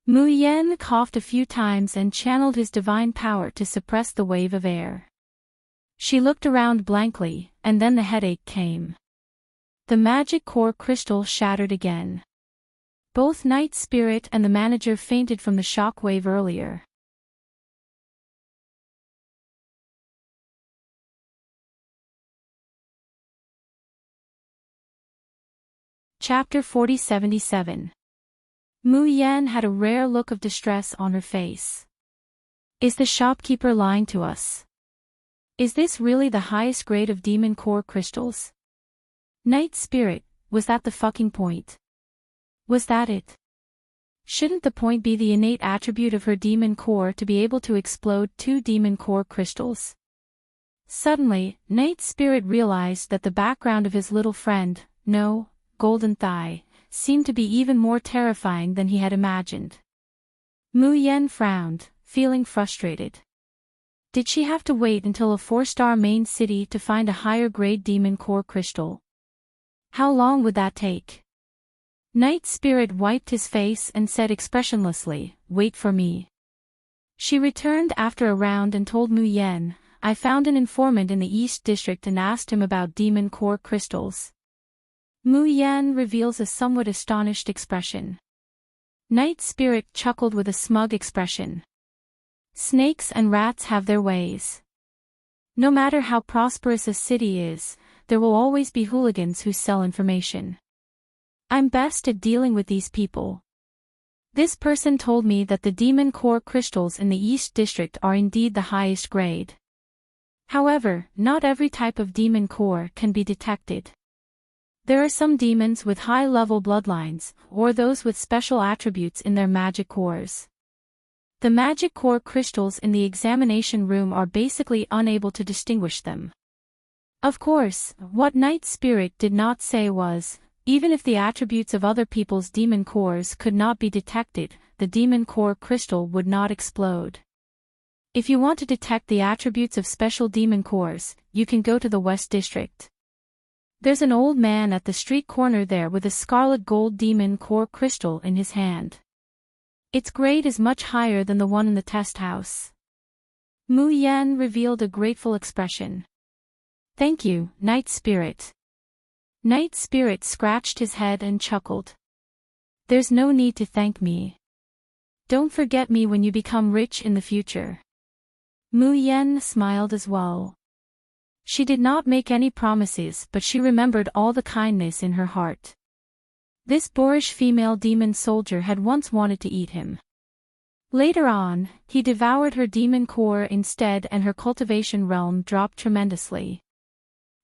Mu Yen coughed a few times and channeled his divine power to suppress the wave of air. She looked around blankly, and then the headache came. The magic core crystal shattered again. Both Night Spirit and the manager fainted from the shock wave earlier. Chapter 4077. Mu Yen had a rare look of distress on her face. Is the shopkeeper lying to us? Is this really the highest grade of demon core crystals? Night Spirit, was that the fucking point? Was that it? Shouldn't the point be the innate attribute of her demon core to be able to explode 2 demon core crystals? Suddenly, Night Spirit realized that the background of his little friend, no, Golden Thigh, seemed to be even more terrifying than he had imagined. Mu Yen frowned, feeling frustrated. Did she have to wait until a 4-star main city to find a higher-grade demon core crystal? How long would that take? Night Spirit wiped his face and said expressionlessly, "Wait for me." She returned after a round and told Mu Yen, "I found an informant in the East District and asked him about demon core crystals." Mu Yen reveals a somewhat astonished expression. Night Spirit chuckled with a smug expression. Snakes and rats have their ways. No matter how prosperous a city is, there will always be hooligans who sell information. I'm best at dealing with these people. This person told me that the demon core crystals in the East District are indeed the highest grade. However, not every type of demon core can be detected. There are some demons with high-level bloodlines, or those with special attributes in their magic cores. The magic core crystals in the examination room are basically unable to distinguish them. Of course, what Night Spirit did not say was, even if the attributes of other people's demon cores could not be detected, the demon core crystal would not explode. If you want to detect the attributes of special demon cores, you can go to the West District. There's an old man at the street corner there with a scarlet gold demon core crystal in his hand. Its grade is much higher than the one in the test house. Mu Yen revealed a grateful expression. Thank you, Night Spirit. Night Spirit scratched his head and chuckled. There's no need to thank me. Don't forget me when you become rich in the future. Mu Yen smiled as well. She did not make any promises, but she remembered all the kindness in her heart. This boorish female demon soldier had once wanted to eat him. Later on, he devoured her demon core instead and her cultivation realm dropped tremendously.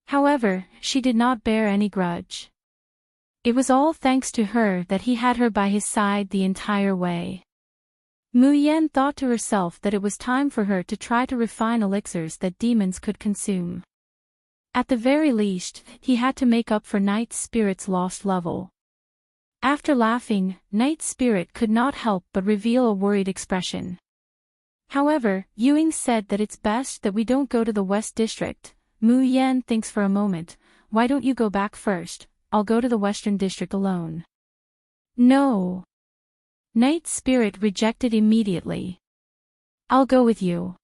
However, she did not bear any grudge. It was all thanks to her that he had her by his side the entire way. Mu Yan thought to herself that it was time for her to try to refine elixirs that demons could consume. At the very least, he had to make up for Night Spirit's lost level. After laughing, Night Spirit could not help but reveal a worried expression. However, Ewing said that it's best that we don't go to the West District. Mu Yan thinks for a moment. Why don't you go back first? I'll go to the Western District alone. No. Night Spirit rejected immediately. I'll go with you.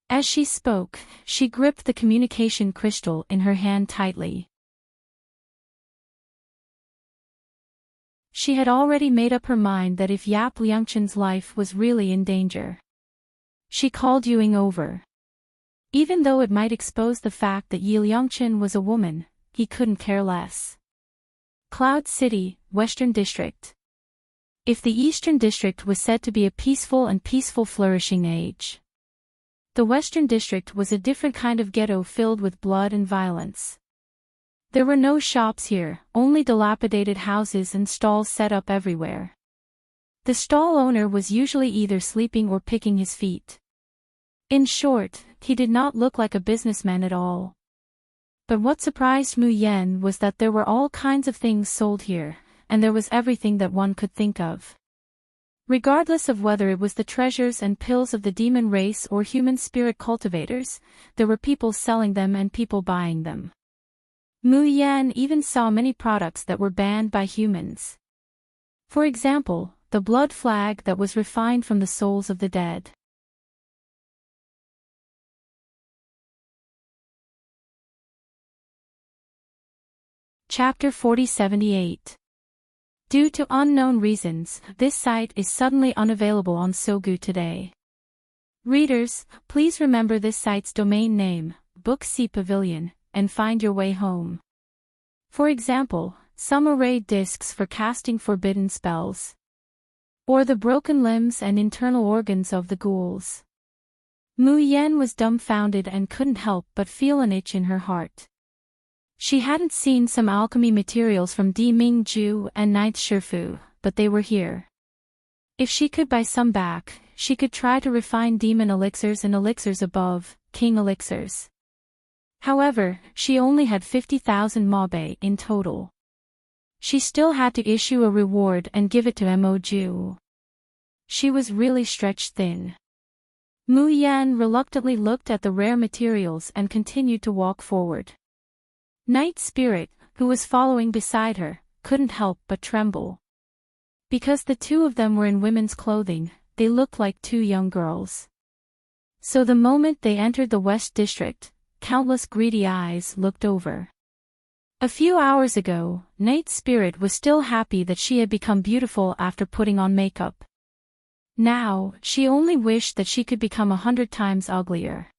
As she spoke, she gripped the communication crystal in her hand tightly. She had already made up her mind that if Yap Liangchen's life was really in danger. She called Ewing over. Even though it might expose the fact that Yi Liangchen was a woman, he couldn't care less. Cloud City, Western District. If the Eastern District was said to be a peaceful flourishing age, the Western District was a different kind of ghetto filled with blood and violence. There were no shops here, only dilapidated houses and stalls set up everywhere. The stall owner was usually either sleeping or picking his feet. In short, he did not look like a businessman at all. But what surprised Mu Yan was that there were all kinds of things sold here, and there was everything that one could think of. Regardless of whether it was the treasures and pills of the demon race or human spirit cultivators, there were people selling them and people buying them. Mu Yan even saw many products that were banned by humans. For example, the blood flag that was refined from the souls of the dead. Chapter 4078. Due to unknown reasons, this site is suddenly unavailable on Sogu today. Readers, please remember this site's domain name, Book C Pavilion, and find your way home. For example, some array discs for casting forbidden spells. Or the broken limbs and internal organs of the ghouls. Mu Yan was dumbfounded and couldn't help but feel an itch in her heart. She hadn't seen some alchemy materials from Di Mingju and Ninth Shifu, but they were here. If she could buy some back, she could try to refine demon elixirs and elixirs above, king elixirs. However, she only had 50,000 mabe in total. She still had to issue a reward and give it to Mo Ju. She was really stretched thin. Mu Yan reluctantly looked at the rare materials and continued to walk forward. Night Spirit, who was following beside her, couldn't help but tremble. Because the two of them were in women's clothing, they looked like two young girls. So the moment they entered the West District, countless greedy eyes looked over. A few hours ago, Night Spirit was still happy that she had become beautiful after putting on makeup. Now, she only wished that she could become 100 times uglier.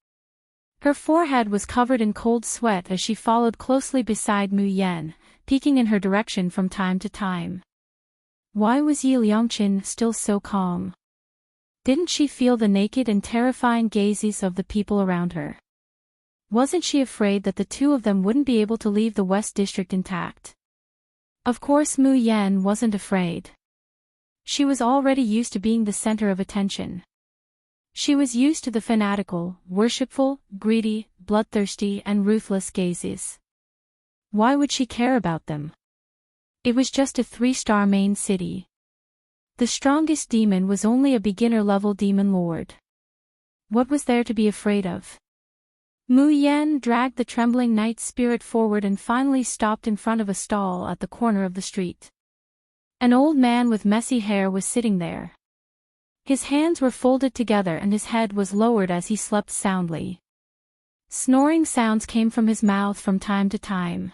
Her forehead was covered in cold sweat as she followed closely beside Mu Yan, peeking in her direction from time to time. Why was Yi Liangchen still so calm? Didn't she feel the naked and terrifying gazes of the people around her? Wasn't she afraid that the two of them wouldn't be able to leave the West District intact? Of course Mu Yan wasn't afraid. She was already used to being the center of attention. She was used to the fanatical, worshipful, greedy, bloodthirsty and ruthless gazes. Why would she care about them? It was just a 3-star main city. The strongest demon was only a beginner-level demon lord. What was there to be afraid of? Mu Yan dragged the trembling Night Spirit forward and finally stopped in front of a stall at the corner of the street. An old man with messy hair was sitting there. His hands were folded together and his head was lowered as he slept soundly. Snoring sounds came from his mouth from time to time.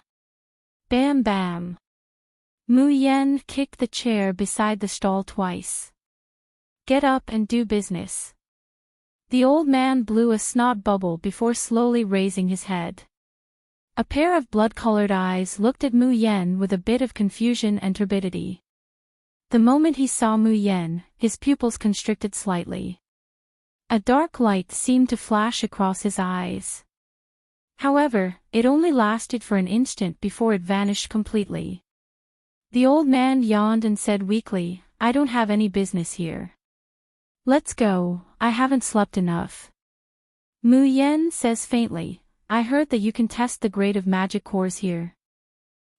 Bam bam. Mu Yan kicked the chair beside the stall twice. Get up and do business. The old man blew a snot bubble before slowly raising his head. A pair of blood-colored eyes looked at Mu Yan with a bit of confusion and turbidity. The moment he saw Mu Yan, his pupils constricted slightly. A dark light seemed to flash across his eyes. However, it only lasted for an instant before it vanished completely. The old man yawned and said weakly, I don't have any business here. Let's go, I haven't slept enough. Mu Yen says faintly, I heard that you can test the grade of magic cores here.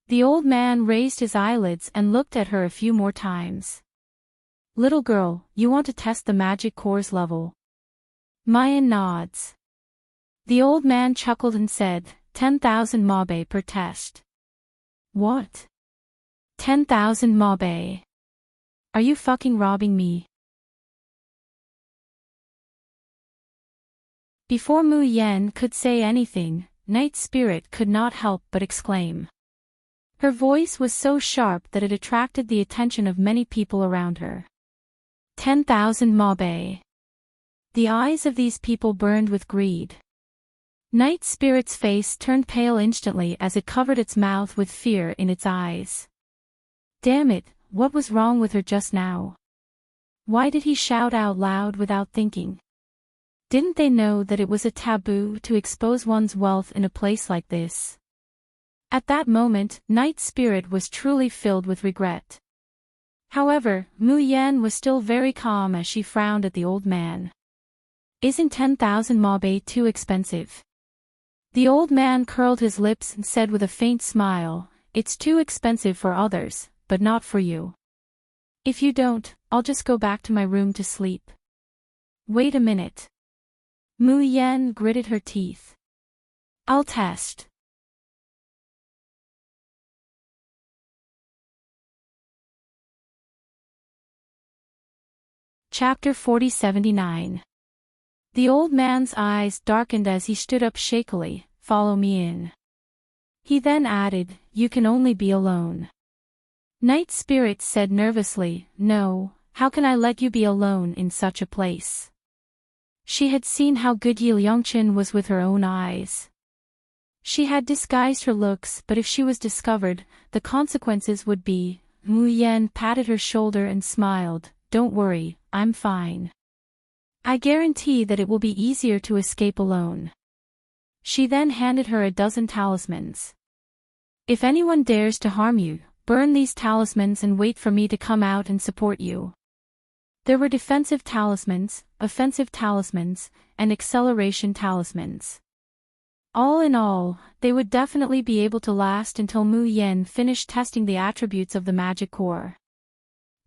The old man raised his eyelids and looked at her a few more times. Little girl, you want to test the magic cores level? Mayan nods. The old man chuckled and said, 10,000 mabe per test. What? 10,000 mabe? Are you fucking robbing me? Before Mu Yen could say anything, Night Spirit could not help but exclaim. Her voice was so sharp that it attracted the attention of many people around her. 10,000 mabe. The eyes of these people burned with greed. Night Spirit's face turned pale instantly as it covered its mouth with fear in its eyes. Damn it, what was wrong with her just now? Why did he shout out loud without thinking? Didn't they know that it was a taboo to expose one's wealth in a place like this? At that moment, Night Spirit was truly filled with regret. However, Mu Yen was still very calm as she frowned at the old man. Isn't 10,000 mabe too expensive? The old man curled his lips and said with a faint smile, It's too expensive for others, but not for you. If you don't, I'll just go back to my room to sleep. Wait a minute. Mu Yen gritted her teeth. I'll test. Chapter 4079. The old man's eyes darkened as he stood up shakily, Follow me in. He then added, You can only be alone. Night Spirit said nervously, No, how can I let you be alone in such a place? She had seen how good Yi Liangchen was with her own eyes. She had disguised her looks, but if she was discovered, the consequences would be. Mu Yen patted her shoulder and smiled, Don't worry, I'm fine. I guarantee that it will be easier to escape alone. She then handed her a dozen talismans. If anyone dares to harm you, burn these talismans and wait for me to come out and support you. There were defensive talismans, offensive talismans, and acceleration talismans. All in all, they would definitely be able to last until Mu Yen finished testing the attributes of the magic core.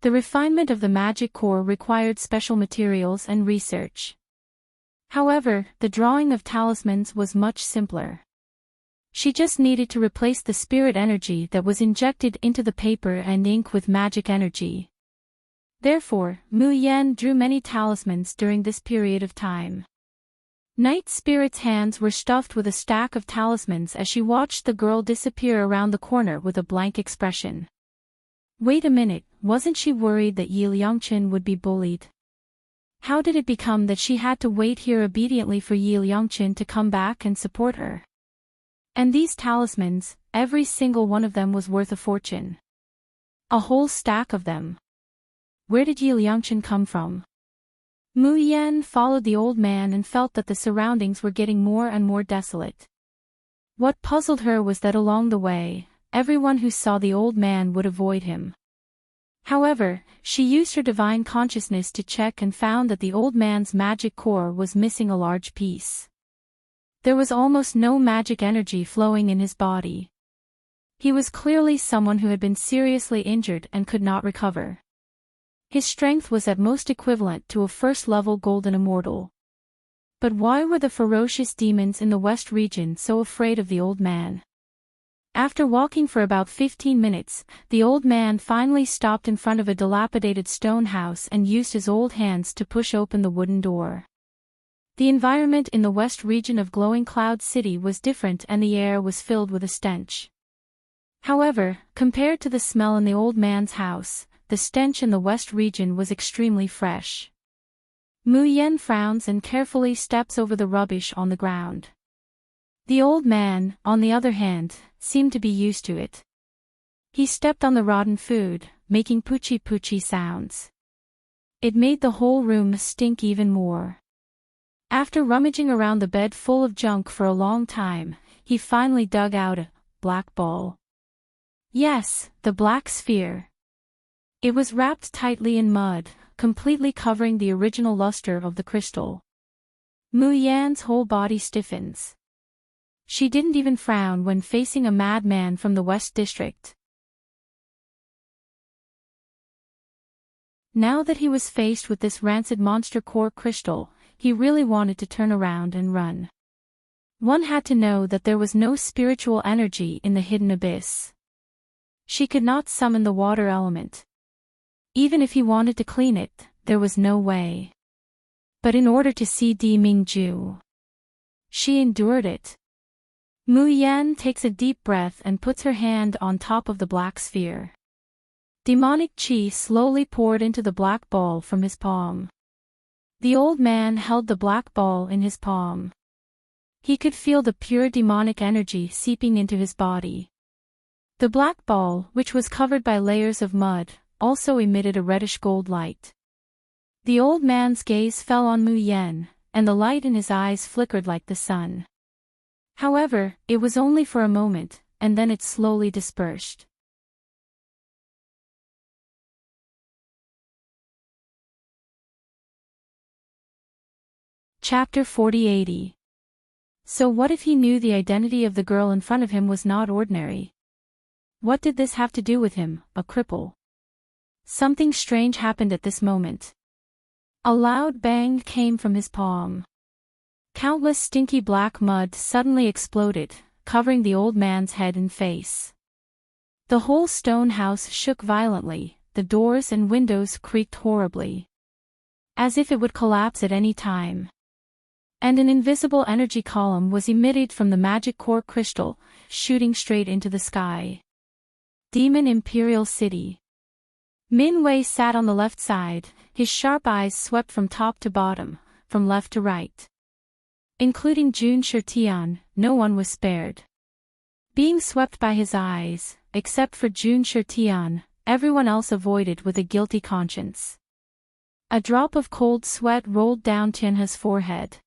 The refinement of the magic core required special materials and research. However, the drawing of talismans was much simpler. She just needed to replace the spirit energy that was injected into the paper and ink with magic energy. Therefore, Mu Yen drew many talismans during this period of time. Night Spirit's hands were stuffed with a stack of talismans as she watched the girl disappear around the corner with a blank expression. Wait a minute, wasn't she worried that Yi Liangchen would be bullied? How did it become that she had to wait here obediently for Yi Liangchen to come back and support her? And these talismans, every single one of them was worth a fortune. A whole stack of them. Where did Yi Liangchen come from? Mu Yen followed the old man and felt that the surroundings were getting more and more desolate. What puzzled her was that along the way, everyone who saw the old man would avoid him. However, she used her divine consciousness to check and found that the old man's magic core was missing a large piece. There was almost no magic energy flowing in his body. He was clearly someone who had been seriously injured and could not recover. His strength was at most equivalent to a first-level golden immortal. But why were the ferocious demons in the West region so afraid of the old man? After walking for about 15 minutes, the old man finally stopped in front of a dilapidated stone house and used his old hands to push open the wooden door. The environment in the West region of Glowing Cloud City was different and the air was filled with a stench. However, compared to the smell in the old man's house, the stench in the West region was extremely fresh. Mu Yen frowns and carefully steps over the rubbish on the ground. The old man, on the other hand, seemed to be used to it. He stepped on the rotten food, making poochie-poochie sounds. It made the whole room stink even more. After rummaging around the bed full of junk for a long time, he finally dug out a black ball. Yes, the black sphere. It was wrapped tightly in mud, completely covering the original luster of the crystal. Mu Yan's whole body stiffens. She didn't even frown when facing a madman from the West District. Now that he was faced with this rancid monster core crystal, he really wanted to turn around and run. One had to know that there was no spiritual energy in the hidden abyss. She could not summon the water element. Even if he wanted to clean it, there was no way. But in order to see Di Mingju, she endured it. Mu Yan takes a deep breath and puts her hand on top of the black sphere. Demonic chi slowly poured into the black ball from his palm. The old man held the black ball in his palm. He could feel the pure demonic energy seeping into his body. The black ball, which was covered by layers of mud, also emitted a reddish gold light. The old man's gaze fell on Mu Yan, and the light in his eyes flickered like the sun. However, it was only for a moment, and then it slowly dispersed. Chapter 4080. So what if he knew the identity of the girl in front of him was not ordinary? What did this have to do with him, a cripple? Something strange happened at this moment. A loud bang came from his palm. Countless stinky black mud suddenly exploded, covering the old man's head and face. The whole stone house shook violently, the doors and windows creaked horribly, as if it would collapse at any time. And an invisible energy column was emitted from the magic core crystal, shooting straight into the sky. Demon Imperial City. Min Wei sat on the left side, his sharp eyes swept from top to bottom, from left to right. Including Jun Shirtian, no one was spared. Being swept by his eyes, except for Jun Shirtian, everyone else avoided with a guilty conscience. A drop of cold sweat rolled down Tianhe's forehead.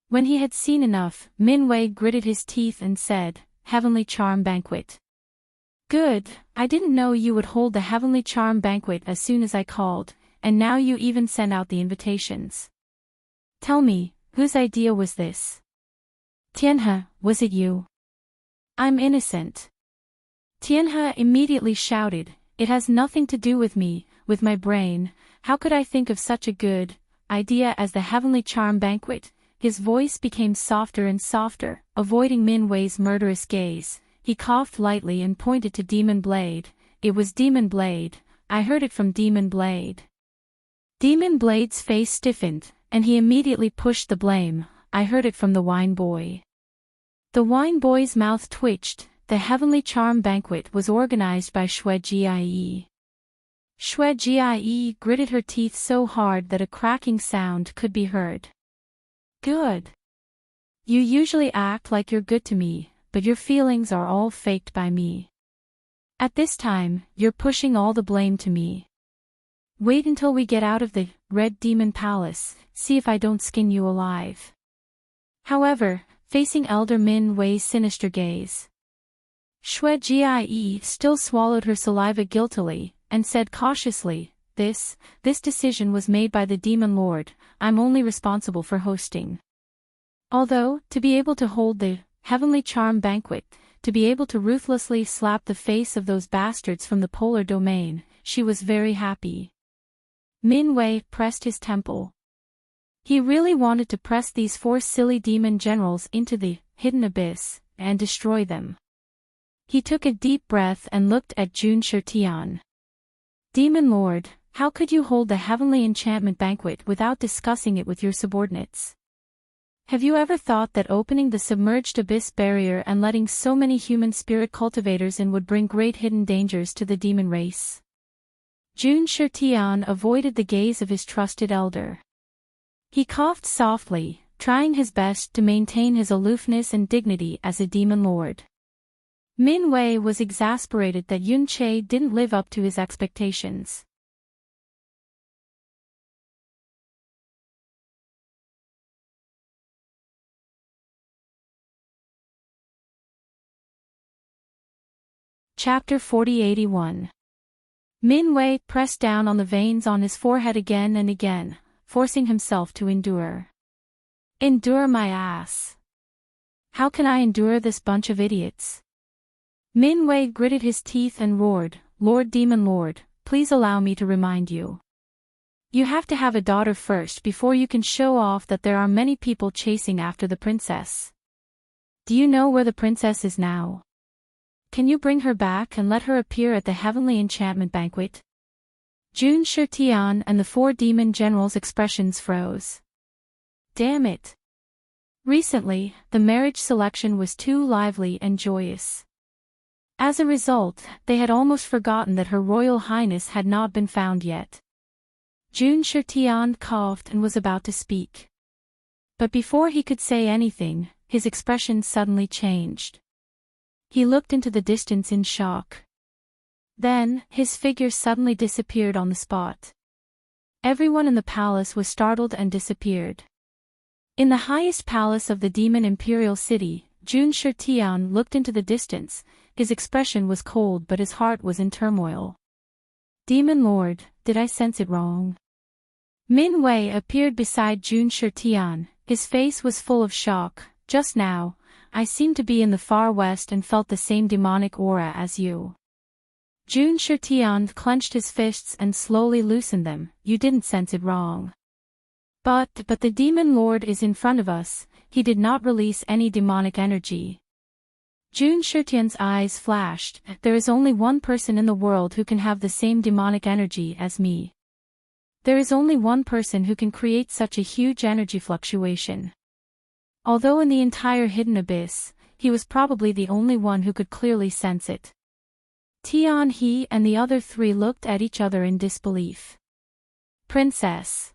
When he had seen enough, Min Wei gritted his teeth and said, "Heavenly Charm Banquet." "Good, I didn't know you would hold the Heavenly Charm Banquet as soon as I called, and now you even sent out the invitations. Tell me, whose idea was this?" "Tianhe, was it you?" "I'm innocent." Tianhe immediately shouted, "It has nothing to do with me, with my brain. How could I think of such a good idea as the Heavenly Charm Banquet?" His voice became softer and softer, avoiding Min Wei's murderous gaze. He coughed lightly and pointed to Demon Blade. "It was Demon Blade. I heard it from Demon Blade." Demon Blade's face stiffened, and he immediately pushed the blame. "I heard it from the Wine Boy." The Wine Boy's mouth twitched. The Heavenly Charm Banquet was organized by Xue Jie. Xue Jie gritted her teeth so hard that a cracking sound could be heard. "Good. You usually act like you're good to me, but your feelings are all faked by me. At this time, you're pushing all the blame to me. Wait until we get out of the Red Demon Palace, see if I don't skin you alive." However, facing Elder Min Wei's sinister gaze, Xue Jie still swallowed her saliva guiltily, and said cautiously, This decision was made by the Demon Lord. I'm only responsible for hosting. Although, to be able to hold the Heavenly Charm Banquet, to be able to ruthlessly slap the face of those bastards from the polar domain, she was very happy. Min Wei pressed his temple. He really wanted to press these 4 silly demon generals into the hidden abyss, and destroy them. He took a deep breath and looked at Jun Shirtian. "Demon Lord, how could you hold the Heavenly Enchantment Banquet without discussing it with your subordinates? Have you ever thought that opening the submerged abyss barrier and letting so many human spirit cultivators in would bring great hidden dangers to the demon race?" Jun Shirtian avoided the gaze of his trusted elder. He coughed softly, trying his best to maintain his aloofness and dignity as a demon lord. Min Wei was exasperated that Yun Che didn't live up to his expectations. Chapter 4081. Min Wei pressed down on the veins on his forehead again and again, forcing himself to endure. Endure my ass. How can I endure this bunch of idiots? Min Wei gritted his teeth and roared, Lord Demon Lord, please allow me to remind you. You have to have a daughter first before you can show off that there are many people chasing after the princess. Do you know where the princess is now? Can you bring her back and let her appear at the heavenly enchantment banquet? Jun Shitian and the 4 demon generals' expressions froze. Damn it. Recently, the marriage selection was too lively and joyous. As a result, they had almost forgotten that Her Royal Highness had not been found yet. Jun Shitian coughed and was about to speak. But before he could say anything, his expression suddenly changed. He looked into the distance in shock. Then, his figure suddenly disappeared on the spot. Everyone in the palace was startled and disappeared. In the highest palace of the demon imperial city, Jun Shitian looked into the distance. His expression was cold but his heart was in turmoil. Demon Lord, did I sense it wrong? Min Wei appeared beside Jun Shitian. His face was full of shock. Just now, I seemed to be in the far west and felt the same demonic aura as you. Jun Shitian clenched his fists and slowly loosened them. You didn't sense it wrong. But the demon lord is in front of us. He did not release any demonic energy. Jun Shitian's eyes flashed. There is only one person in the world who can have the same demonic energy as me. There is only one person who can create such a huge energy fluctuation. Although in the entire hidden abyss, he was probably the only one who could clearly sense it. Tian He and the other 3 looked at each other in disbelief. Princess.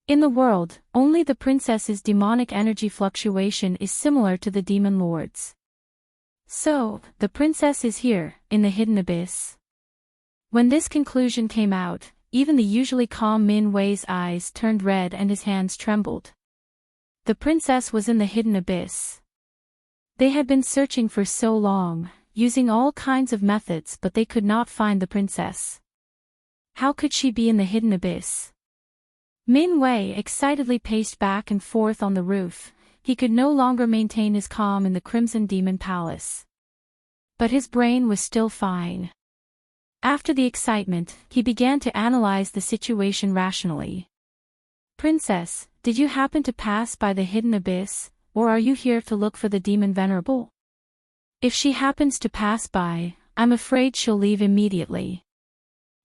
In the world, only the princess's demonic energy fluctuation is similar to the demon lord's. So, the princess is here, in the hidden abyss. When this conclusion came out, even the usually calm Min Wei's eyes turned red and his hands trembled. The princess was in the hidden abyss. They had been searching for so long, using all kinds of methods, but they could not find the princess. How could she be in the hidden abyss? Min Wei excitedly paced back and forth on the roof. He could no longer maintain his calm in the Crimson Demon Palace. But his brain was still fine. After the excitement, he began to analyze the situation rationally. Princess, did you happen to pass by the hidden abyss, or are you here to look for the demon venerable? If she happens to pass by, I'm afraid she'll leave immediately.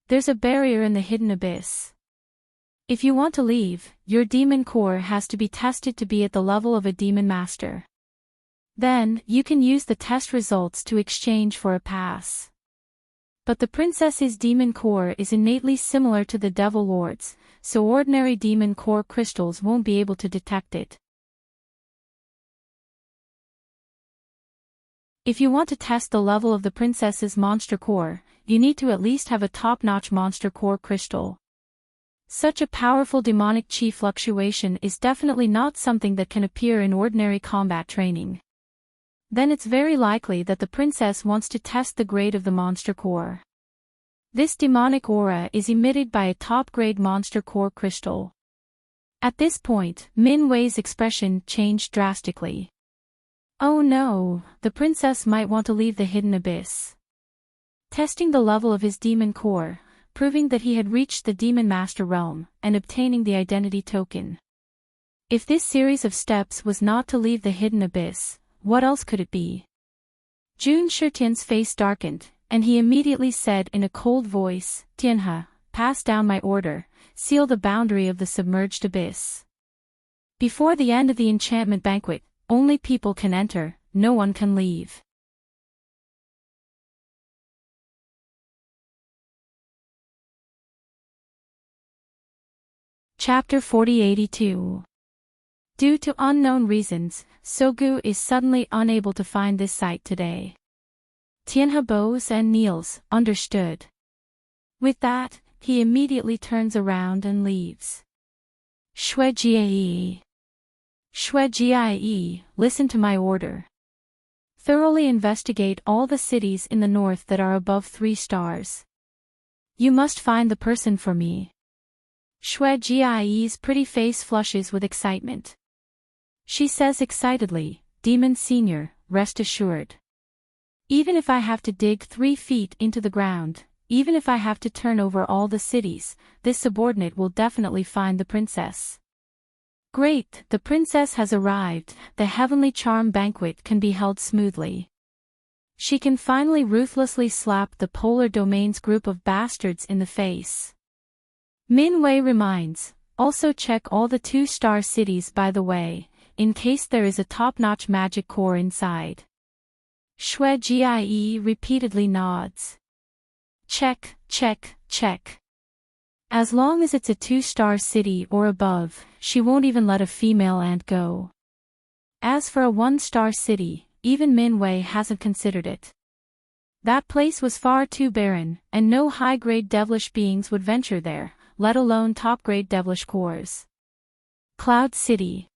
There's a barrier in the hidden abyss. If you want to leave, your demon core has to be tested to be at the level of a demon master. Then, you can use the test results to exchange for a pass. But the princess's demon core is innately similar to the devil lord's, so ordinary demon core crystals won't be able to detect it. If you want to test the level of the princess's monster core, you need to at least have a top-notch monster core crystal. Such a powerful demonic chi fluctuation is definitely not something that can appear in ordinary combat training. Then it's very likely that the princess wants to test the grade of the monster core. This demonic aura is emitted by a top-grade monster core crystal. At this point, Min Wei's expression changed drastically. Oh no, the princess might want to leave the hidden abyss. Testing the level of his demon core, proving that he had reached the demon master realm, and obtaining the identity token. If this series of steps was not to leave the hidden abyss, what else could it be? Jun Shitian's face darkened, and he immediately said in a cold voice, Tianhe, pass down my order, seal the boundary of the submerged abyss. Before the end of the enchantment banquet, only people can enter, no one can leave. Chapter 4082. Due to unknown reasons, Sogu is suddenly unable to find this site today. Tianhe bows and kneels, understood. With that, he immediately turns around and leaves. Shui Jie, listen to my order. Thoroughly investigate all the cities in the north that are above 3 stars. You must find the person for me. Shui Jie's pretty face flushes with excitement. She says excitedly, Demon Senior, rest assured. Even if I have to dig 3 feet into the ground, even if I have to turn over all the cities, this subordinate will definitely find the princess. Great, the princess has arrived, the heavenly charm banquet can be held smoothly. She can finally ruthlessly slap the Polar Domains group of bastards in the face. Min Wei reminds, also check all the 2-star cities by the way, in case there is a top-notch magic core inside. Shui Jie repeatedly nods. Check, check, check. As long as it's a 2-star city or above, she won't even let a female ant go. As for a 1-star city, even Min Wei hasn't considered it. That place was far too barren, and no high-grade devilish beings would venture there, let alone top-grade devilish cores. Cloud City.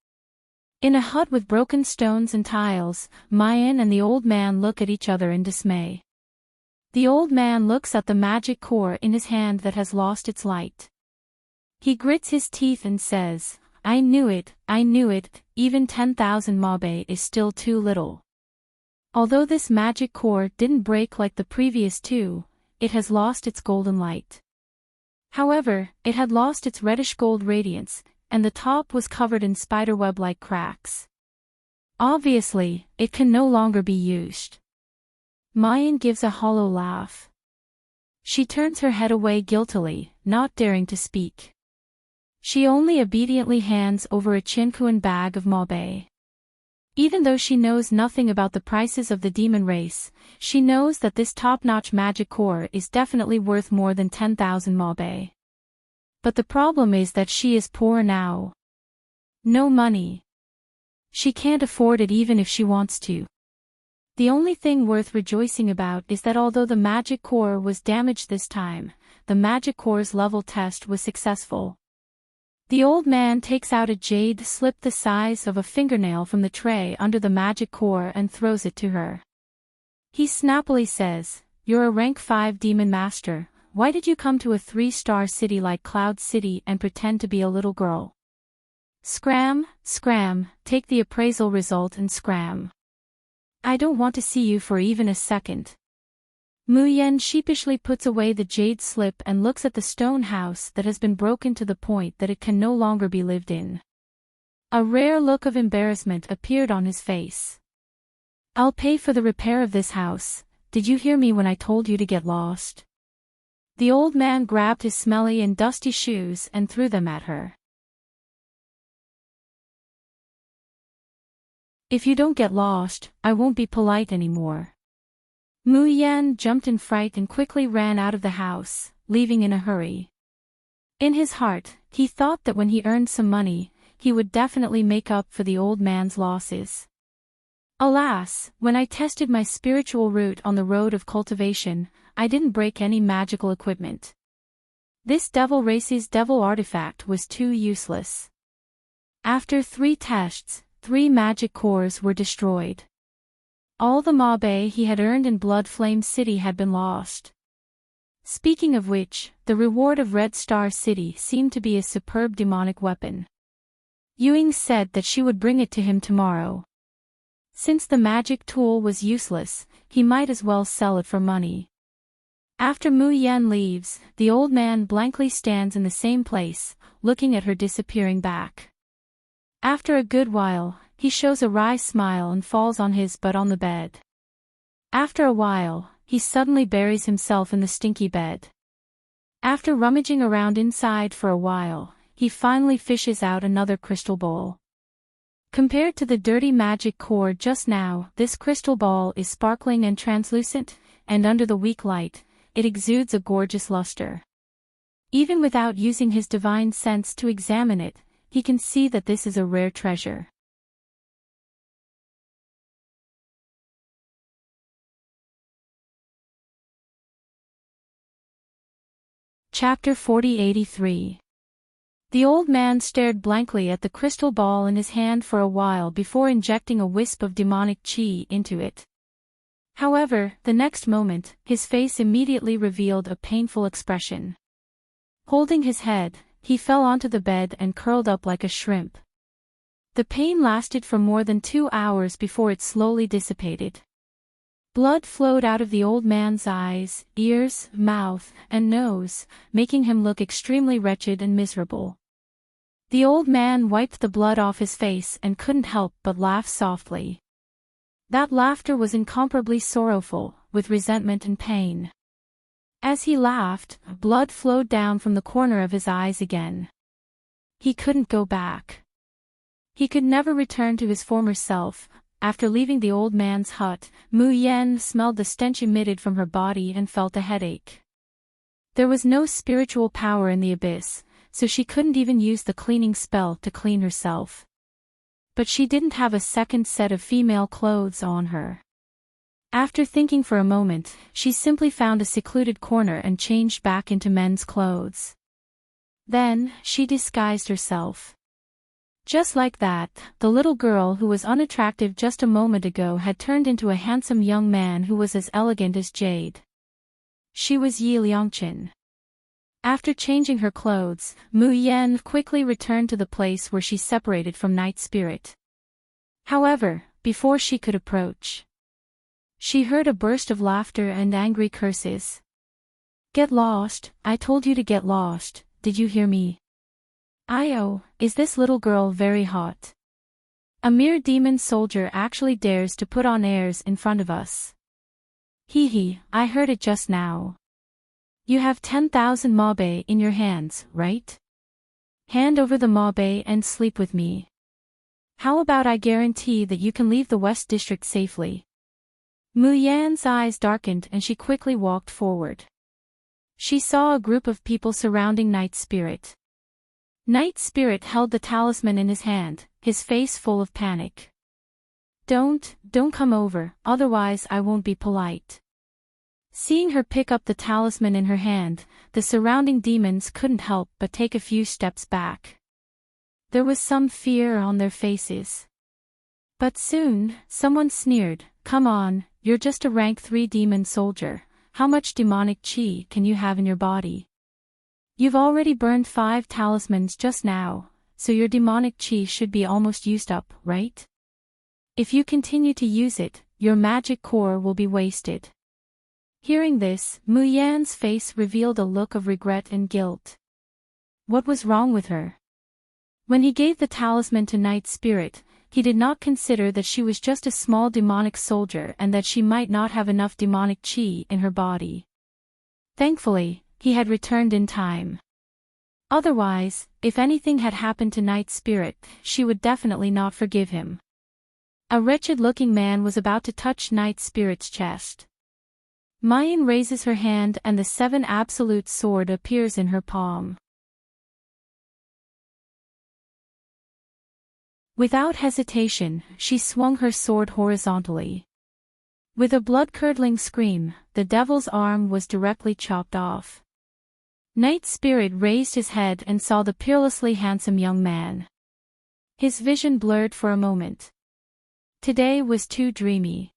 In a hut with broken stones and tiles, Mayan and the old man look at each other in dismay. The old man looks at the magic core in his hand that has lost its light. He grits his teeth and says, I knew it, even 10,000 mabe is still too little. Although this magic core didn't break like the previous 2, it has lost its golden light. However, it had lost its reddish-gold radiance, and the top was covered in spiderweb-like cracks. Obviously, it can no longer be used. Mayan gives a hollow laugh. She turns her head away guiltily, not daring to speak. She only obediently hands over a Chinkuan bag of mabe. Even though she knows nothing about the prices of the demon race, she knows that this top-notch magic core is definitely worth more than 10,000 mabe. But the problem is that she is poor now. No money. She can't afford it even if she wants to. The only thing worth rejoicing about is that although the magic core was damaged this time, the magic core's level test was successful. The old man takes out a jade slip the size of a fingernail from the tray under the magic core and throws it to her. He snappily says, You're a rank 5 demon master, why did you come to a 3-star city like Cloud City and pretend to be a little girl? Scram, take the appraisal result and scram. I don't want to see you for even a second. Mu Yen sheepishly puts away the jade slip and looks at the stone house that has been broken to the point that it can no longer be lived in. A rare look of embarrassment appeared on his face. I'll pay for the repair of this house, did you hear me when I told you to get lost? The old man grabbed his smelly and dusty shoes and threw them at her. If you don't get lost, I won't be polite anymore. Mu Yan jumped in fright and quickly ran out of the house, leaving in a hurry. In his heart, he thought that when he earned some money, he would definitely make up for the old man's losses. Alas, when I tested my spiritual route on the road of cultivation, I didn't break any magical equipment. This devil race's devil artifact was too useless. After 3 tests, 3 magic cores were destroyed. All the mabe he had earned in Blood Flame City had been lost. Speaking of which, the reward of Red Star City seemed to be a superb demonic weapon. Yuing said that she would bring it to him tomorrow. Since the magic tool was useless, he might as well sell it for money. After Mu Yan leaves, the old man blankly stands in the same place, looking at her disappearing back. After a good while, he shows a wry smile and falls on his butt on the bed. After a while, he suddenly buries himself in the stinky bed. After rummaging around inside for a while, he finally fishes out another crystal bowl. Compared to the dirty magic core just now, this crystal ball is sparkling and translucent, and under the weak light, it exudes a gorgeous luster. Even without using his divine sense to examine it, he can see that this is a rare treasure. Chapter 4083. The old man stared blankly at the crystal ball in his hand for a while before injecting a wisp of demonic chi into it. However, the next moment, his face immediately revealed a painful expression. Holding his head, he fell onto the bed and curled up like a shrimp. The pain lasted for more than 2 hours before it slowly dissipated. Blood flowed out of the old man's eyes, ears, mouth, and nose, making him look extremely wretched and miserable. The old man wiped the blood off his face and couldn't help but laugh softly. That laughter was incomparably sorrowful, with resentment and pain. As he laughed, blood flowed down from the corner of his eyes again. He couldn't go back. He could never return to his former self. After leaving the old man's hut, Mu Yan smelled the stench emitted from her body and felt a headache. There was no spiritual power in the abyss, so she couldn't even use the cleaning spell to clean herself. But she didn't have a second set of female clothes on her. After thinking for a moment, she simply found a secluded corner and changed back into men's clothes. Then, she disguised herself. Just like that, the little girl who was unattractive just a moment ago had turned into a handsome young man who was as elegant as jade. She was Yi Liangqin. After changing her clothes, Mu Yan quickly returned to the place where she separated from Night Spirit. However, before she could approach, she heard a burst of laughter and angry curses. "Get lost, I told you to get lost, did you hear me? Io, is this little girl very hot? A mere demon soldier actually dares to put on airs in front of us. Hee hee, I heard it just now. You have 10,000 mabe in your hands, right? Hand over the mabe and sleep with me. How about I guarantee that you can leave the West District safely?" Mu Yan's eyes darkened and she quickly walked forward. She saw a group of people surrounding Night Spirit. Night Spirit held the talisman in his hand, his face full of panic. Don't come over, otherwise I won't be polite." Seeing her pick up the talisman in her hand, the surrounding demons couldn't help but take a few steps back. There was some fear on their faces. But soon, someone sneered, "Come on, you're just a rank 3 demon soldier, how much demonic chi can you have in your body? You've already burned 5 talismans just now, so your demonic chi should be almost used up, right? If you continue to use it, your magic core will be wasted." Hearing this, Mu Yan's face revealed a look of regret and guilt. What was wrong with her? When he gave the talisman to Night Spirit, he did not consider that she was just a small demonic soldier and that she might not have enough demonic chi in her body. Thankfully, he had returned in time. Otherwise, if anything had happened to Night Spirit, she would definitely not forgive him. A wretched-looking man was about to touch Night Spirit's chest. Mayan raises her hand and the 7 absolute sword appears in her palm. Without hesitation, she swung her sword horizontally. With a blood-curdling scream, the devil's arm was directly chopped off. Night Spirit raised his head and saw the peerlessly handsome young man. His vision blurred for a moment. Today was too dreamy.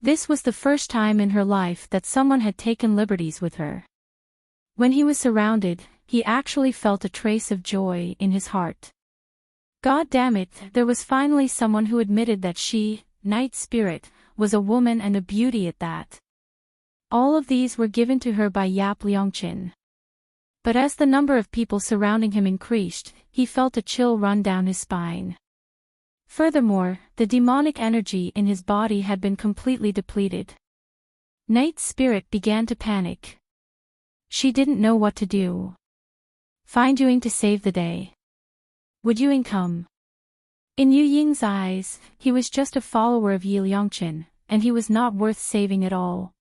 This was the first time in her life that someone had taken liberties with her. When he was surrounded, he actually felt a trace of joy in his heart. God damn it, there was finally someone who admitted that she, Night Spirit, was a woman and a beauty at that. All of these were given to her by Yap Liangqin. But as the number of people surrounding him increased, he felt a chill run down his spine. Furthermore, the demonic energy in his body had been completely depleted. Night Spirit began to panic. She didn't know what to do. Find Yuing to save the day. Would Yuing come? In Yu Ying's eyes, he was just a follower of Yi Liangqin, and he was not worth saving at all.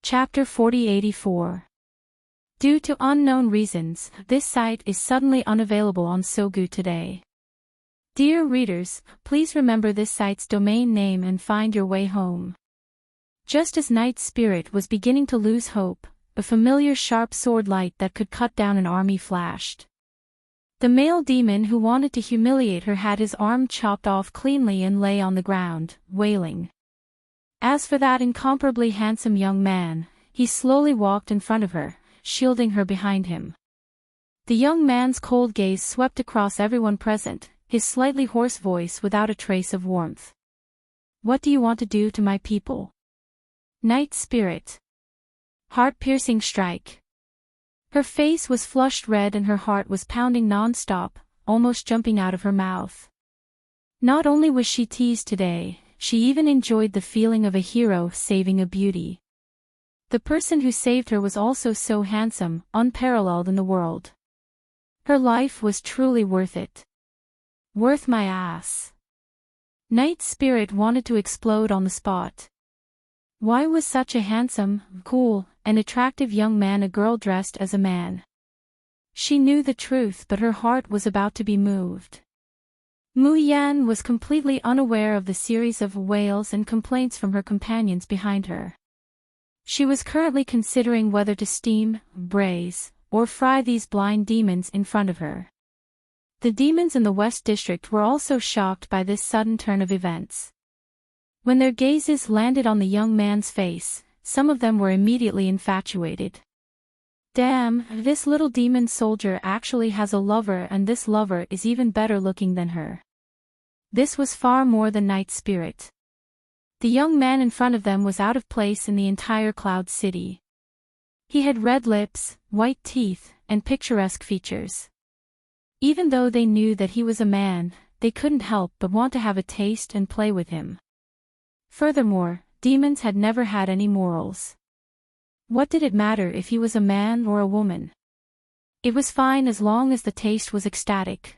Chapter 4084. Due to unknown reasons, this site is suddenly unavailable on Sogu today. Dear readers, please remember this site's domain name and find your way home. Just as Night Spirit was beginning to lose hope, a familiar sharp sword light that could cut down an army flashed. The male demon who wanted to humiliate her had his arm chopped off cleanly and lay on the ground, wailing. As for that incomparably handsome young man, he slowly walked in front of her, shielding her behind him. The young man's cold gaze swept across everyone present, his slightly hoarse voice without a trace of warmth. "What do you want to do to my people?" "Night spirit. Heart-piercing strike." Her face was flushed red and her heart was pounding non-stop, almost jumping out of her mouth. Not only was she teased today, she even enjoyed the feeling of a hero saving a beauty. The person who saved her was also so handsome, unparalleled in the world. Her life was truly worth it. Worth my ass. Night Spirit wanted to explode on the spot. Why was such a handsome, cool, and attractive young man a girl dressed as a man? She knew the truth, but her heart was about to be moved. Mu Yan was completely unaware of the series of wails and complaints from her companions behind her. She was currently considering whether to steam, braise, or fry these blind demons in front of her. The demons in the West District were also shocked by this sudden turn of events. When their gazes landed on the young man's face, some of them were immediately infatuated. Damn, this little demon soldier actually has a lover, and this lover is even better looking than her. This was far more than Night Spirit. The young man in front of them was out of place in the entire Cloud City. He had red lips, white teeth, and picturesque features. Even though they knew that he was a man, they couldn't help but want to have a taste and play with him. Furthermore, demons had never had any morals. What did it matter if he was a man or a woman? It was fine as long as the taste was ecstatic.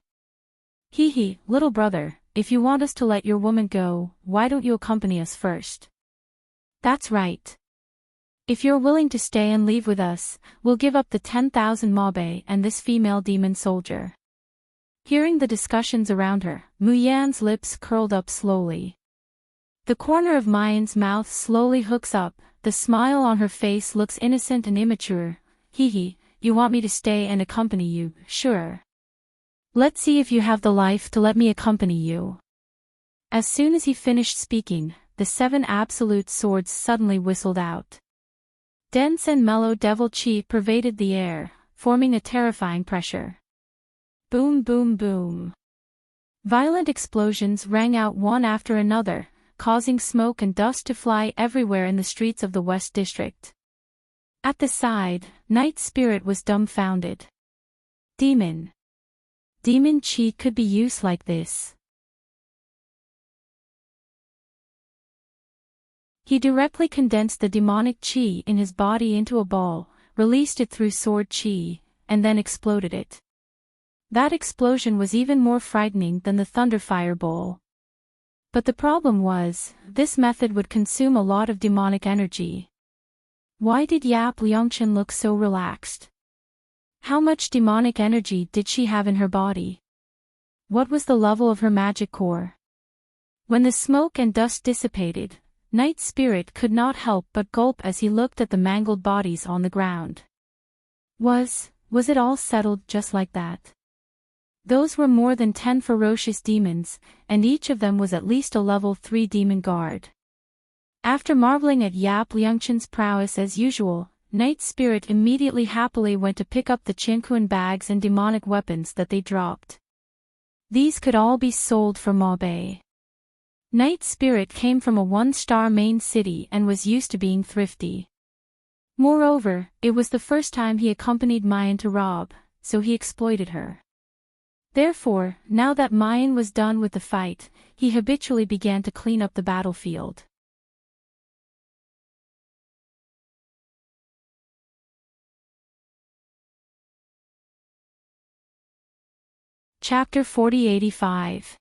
Hee, little brother, if you want us to let your woman go, why don't you accompany us first? That's right. If you're willing to stay and leave with us, we'll give up the 10,000 mabe and this female demon soldier. Hearing the discussions around her, Mu Yan's lips curled up slowly. The corner of Mayan's mouth slowly hooks up, the smile on her face looks innocent and immature. Hee, you want me to stay and accompany you, sure. Let's see if you have the life to let me accompany you. As soon as he finished speaking, the 7 absolute swords suddenly whistled out. Dense and mellow devil chi pervaded the air, forming a terrifying pressure. Boom, boom, boom. Violent explosions rang out one after another, causing smoke and dust to fly everywhere in the streets of the West District. At the side, Night Spirit was dumbfounded. Demon chi could be used like this. He directly condensed the demonic chi in his body into a ball, released it through sword chi, and then exploded it. That explosion was even more frightening than the thunder fireball. But the problem was, this method would consume a lot of demonic energy. Why did Yap Liangchen look so relaxed? How much demonic energy did she have in her body? What was the level of her magic core? When the smoke and dust dissipated, Night Spirit could not help but gulp as he looked at the mangled bodies on the ground. Was it all settled just like that? Those were more than 10 ferocious demons, and each of them was at least a level 3 demon guard. After marveling at Yap Liangchen's prowess as usual, Night Spirit immediately happily went to pick up the Qianquan bags and demonic weapons that they dropped. These could all be sold for mabe. Night Spirit came from a 1-star main city and was used to being thrifty. Moreover, it was the first time he accompanied Mayan to rob, so he exploited her. Therefore, now that Mayan was done with the fight, he habitually began to clean up the battlefield. Chapter 4085.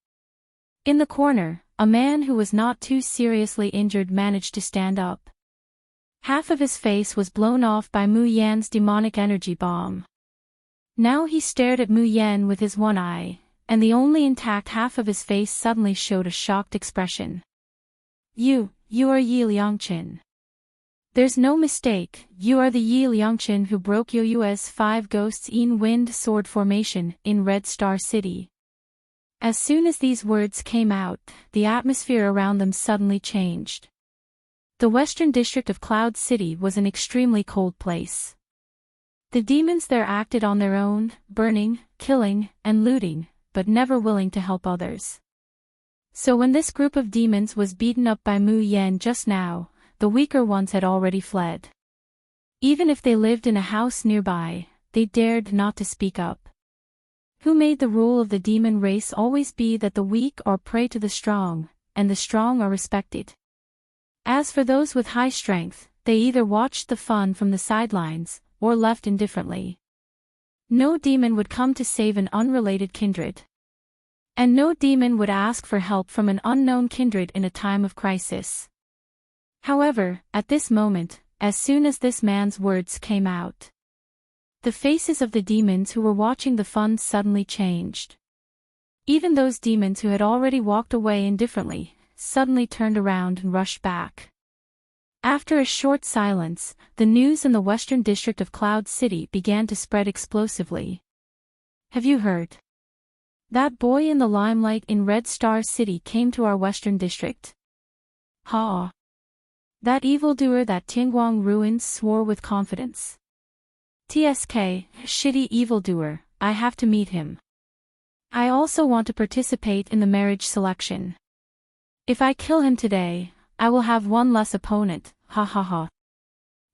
In the corner, a man who was not too seriously injured managed to stand up. Half of his face was blown off by Mu Yan's demonic energy bomb. Now he stared at Mu Yan with his one eye, and the only intact half of his face suddenly showed a shocked expression. You are Yi Liangchen. There's no mistake, you are the Yi Liangchen who broke Yoyue's 5 ghosts in wind sword formation in Red Star City. As soon as these words came out, the atmosphere around them suddenly changed. The western district of Cloud City was an extremely cold place. The demons there acted on their own, burning, killing, and looting, but never willing to help others. So when this group of demons was beaten up by Mu Yan just now, the weaker ones had already fled. Even if they lived in a house nearby, they dared not to speak up. Who made the rule of the demon race always be that the weak are prey to the strong, and the strong are respected? As for those with high strength, they either watched the fun from the sidelines, or left indifferently. No demon would come to save an unrelated kindred. And no demon would ask for help from an unknown kindred in a time of crisis. However, at this moment, as soon as this man's words came out, the faces of the demons who were watching the fun suddenly changed. Even those demons who had already walked away indifferently, suddenly turned around and rushed back. After a short silence, the news in the western district of Cloud City began to spread explosively. Have you heard? That boy in the limelight in Red Star City came to our western district. Ha! That evildoer that Tianguang ruins swore with confidence. TSK, shitty evildoer, I have to meet him. I also want to participate in the marriage selection. If I kill him today, I will have one less opponent, ha ha ha.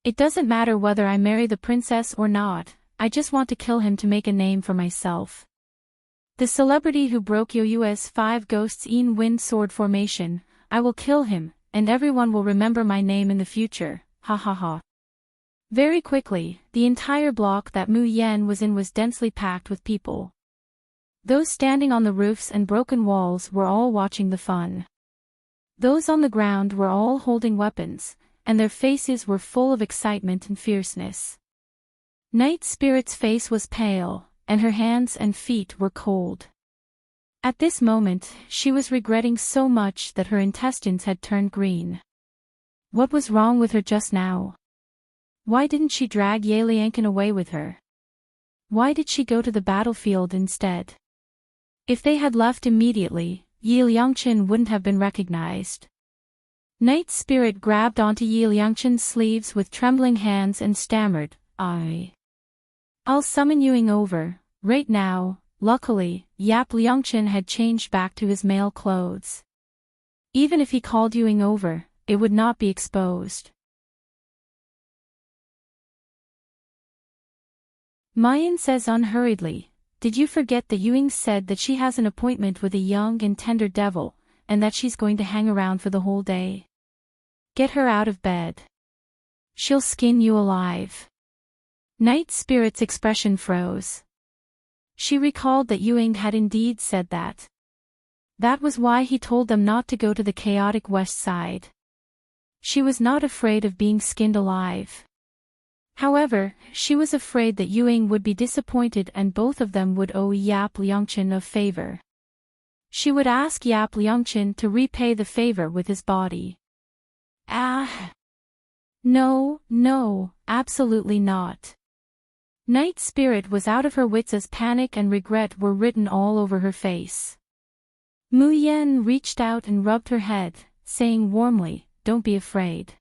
It doesn't matter whether I marry the princess or not, I just want to kill him to make a name for myself. The celebrity who broke Yoyue's 5 ghosts in wind sword formation, I will kill him, and everyone will remember my name in the future, ha ha ha. Very quickly, the entire block that Mu Yan was in was densely packed with people. Those standing on the roofs and broken walls were all watching the fun. Those on the ground were all holding weapons, and their faces were full of excitement and fierceness. Night Spirit's face was pale, and her hands and feet were cold. At this moment, she was regretting so much that her intestines had turned green. What was wrong with her just now? Why didn't she drag Ye Liangchen away with her? Why did she go to the battlefield instead? If they had left immediately, Ye Liangchen wouldn't have been recognized. Night Spirit grabbed onto Ye Liangchen's sleeves with trembling hands and stammered, I'll summon Yuing over, right now. Luckily, Yap Liangchen had changed back to his male clothes. Even if he called Yuing over, it would not be exposed. Mayan says unhurriedly, did you forget that Yuing said that she has an appointment with a young and tender devil, and that she's going to hang around for the whole day? Get her out of bed. She'll skin you alive. Night Spirit's expression froze. She recalled that Yuing had indeed said that. That was why he told them not to go to the chaotic west side. She was not afraid of being skinned alive. However, she was afraid that Yuing would be disappointed and both of them would owe Yap Liangchen a favor. She would ask Yap Liangchen to repay the favor with his body. No, absolutely not. Night Spirit was out of her wits as panic and regret were written all over her face. Mu Yan reached out and rubbed her head, saying warmly, don't be afraid.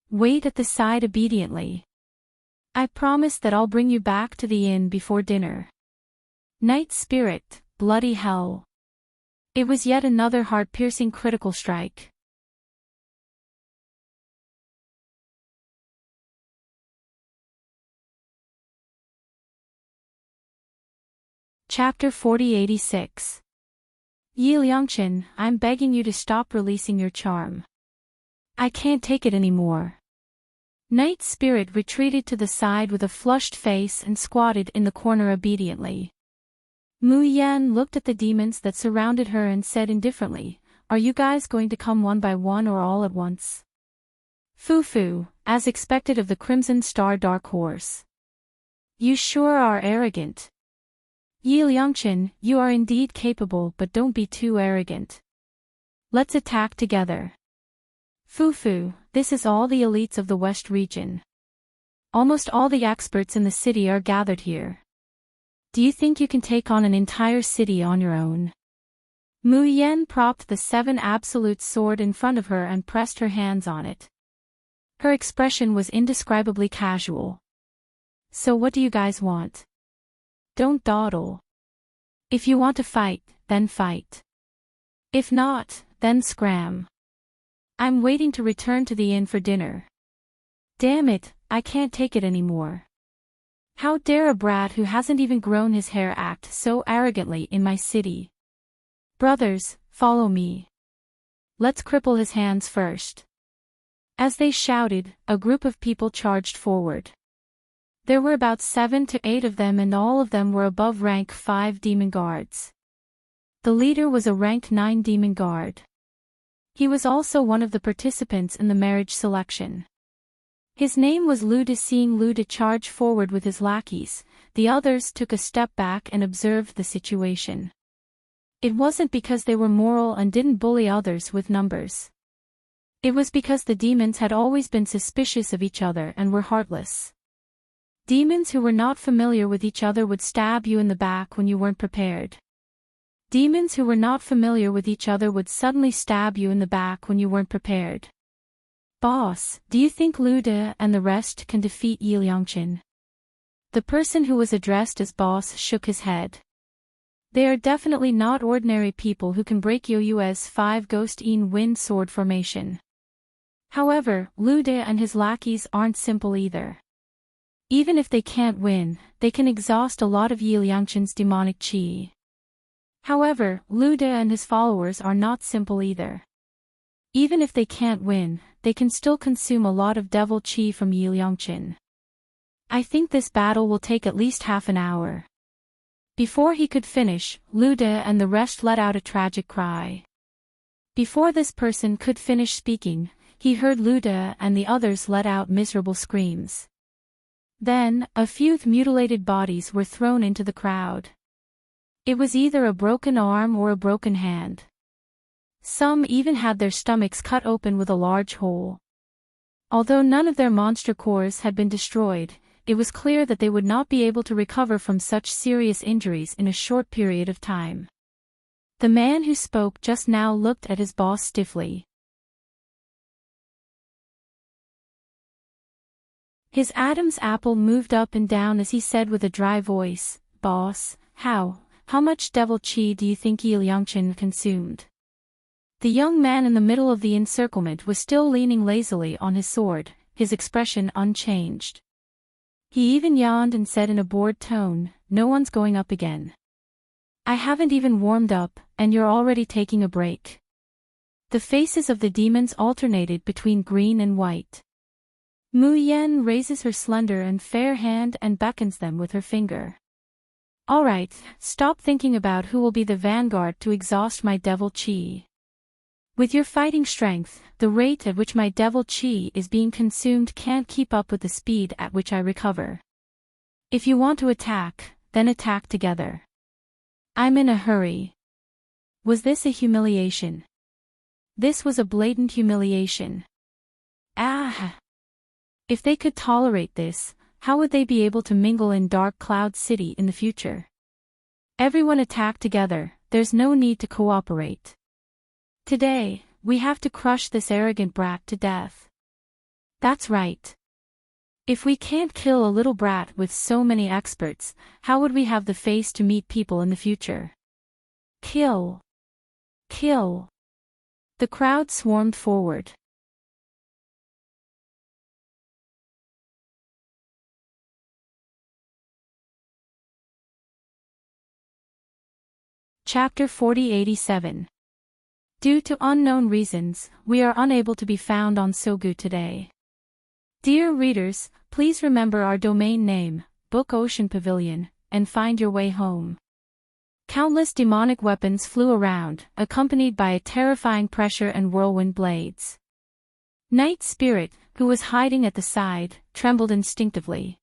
Wait at the side obediently. I promise that I'll bring you back to the inn before dinner. Night Spirit, bloody hell. It was yet another heart-piercing critical strike. Chapter 4086. Yi Liangchen, I'm begging you to stop releasing your charm. I can't take it anymore. Night Spirit retreated to the side with a flushed face and squatted in the corner obediently. Mu Yan looked at the demons that surrounded her and said indifferently, are you guys going to come one by one or all at once? Foo, as expected of the Crimson Star Dark Horse. You sure are arrogant. Yi Liangchen, you are indeed capable but don't be too arrogant. Let's attack together. Foo-foo, this is all the elites of the West region. Almost all the experts in the city are gathered here. Do you think you can take on an entire city on your own? Mu Yen propped the 7 Absolute sword in front of her and pressed her hands on it. Her expression was indescribably casual. So what do you guys want? Don't dawdle. If you want to fight, then fight. If not, then scram. I'm waiting to return to the inn for dinner. Damn it, I can't take it anymore. How dare a brat who hasn't even grown his hair act so arrogantly in my city? Brothers, follow me. Let's cripple his hands first. As they shouted, a group of people charged forward. There were about 7 to 8 of them, and all of them were above rank 5 demon guards. The leader was a rank 9 demon guard. He was also one of the participants in the marriage selection. His name was Luda. Seeing Luda charge forward with his lackeys, the others took a step back and observed the situation. It wasn't because they were moral and didn't bully others with numbers. It was because the demons had always been suspicious of each other and were heartless. Demons who were not familiar with each other would stab you in the back when you weren't prepared. Demons who were not familiar with each other would suddenly stab you in the back when you weren't prepared. Boss, do you think Luda and the rest can defeat Yi Liangqin? The person who was addressed as boss shook his head. They are definitely not ordinary people who can break Yo Yue's 5 Ghost In Wind sword formation. However, Luda and his lackeys aren't simple either. Even if they can't win, they can exhaust a lot of Yi Liangqin's demonic qi. However, Luda and his followers are not simple either. Even if they can't win, they can still consume a lot of devil qi from Yi Liangqin. I think this battle will take at least half an hour. Before he could finish, Luda and the rest let out a tragic cry. Before this person could finish speaking, he heard Luda and the others let out miserable screams. Then, a few mutilated bodies were thrown into the crowd. It was either a broken arm or a broken hand. Some even had their stomachs cut open with a large hole. Although none of their monster cores had been destroyed, it was clear that they would not be able to recover from such serious injuries in a short period of time. The man who spoke just now looked at his boss stiffly. His Adam's apple moved up and down as he said with a dry voice, "Boss, how much devil qi do you think Yi Liangqin consumed?" The young man in the middle of the encirclement was still leaning lazily on his sword, his expression unchanged. He even yawned and said in a bored tone, "No one's going up again. I haven't even warmed up, and you're already taking a break." The faces of the demons alternated between green and white. Mu Yen raises her slender and fair hand and beckons them with her finger. "All right, stop thinking about who will be the vanguard to exhaust my devil qi. With your fighting strength, the rate at which my devil qi is being consumed can't keep up with the speed at which I recover. If you want to attack, then attack together. I'm in a hurry." Was this a humiliation? This was a blatant humiliation. Ah! If they could tolerate this, how would they be able to mingle in Dark Cloud City in the future? Everyone attack together, there's no need to cooperate. Today, we have to crush this arrogant brat to death. That's right. If we can't kill a little brat with so many experts, how would we have the face to meet people in the future? Kill! Kill! The crowd swarmed forward. Chapter 4087. Due to unknown reasons, we are unable to be found on Sogu today. Dear readers, please remember our domain name, Book Ocean Pavilion, and find your way home. Countless demonic weapons flew around, accompanied by a terrifying pressure and whirlwind blades. Night Spirit, who was hiding at the side, trembled instinctively.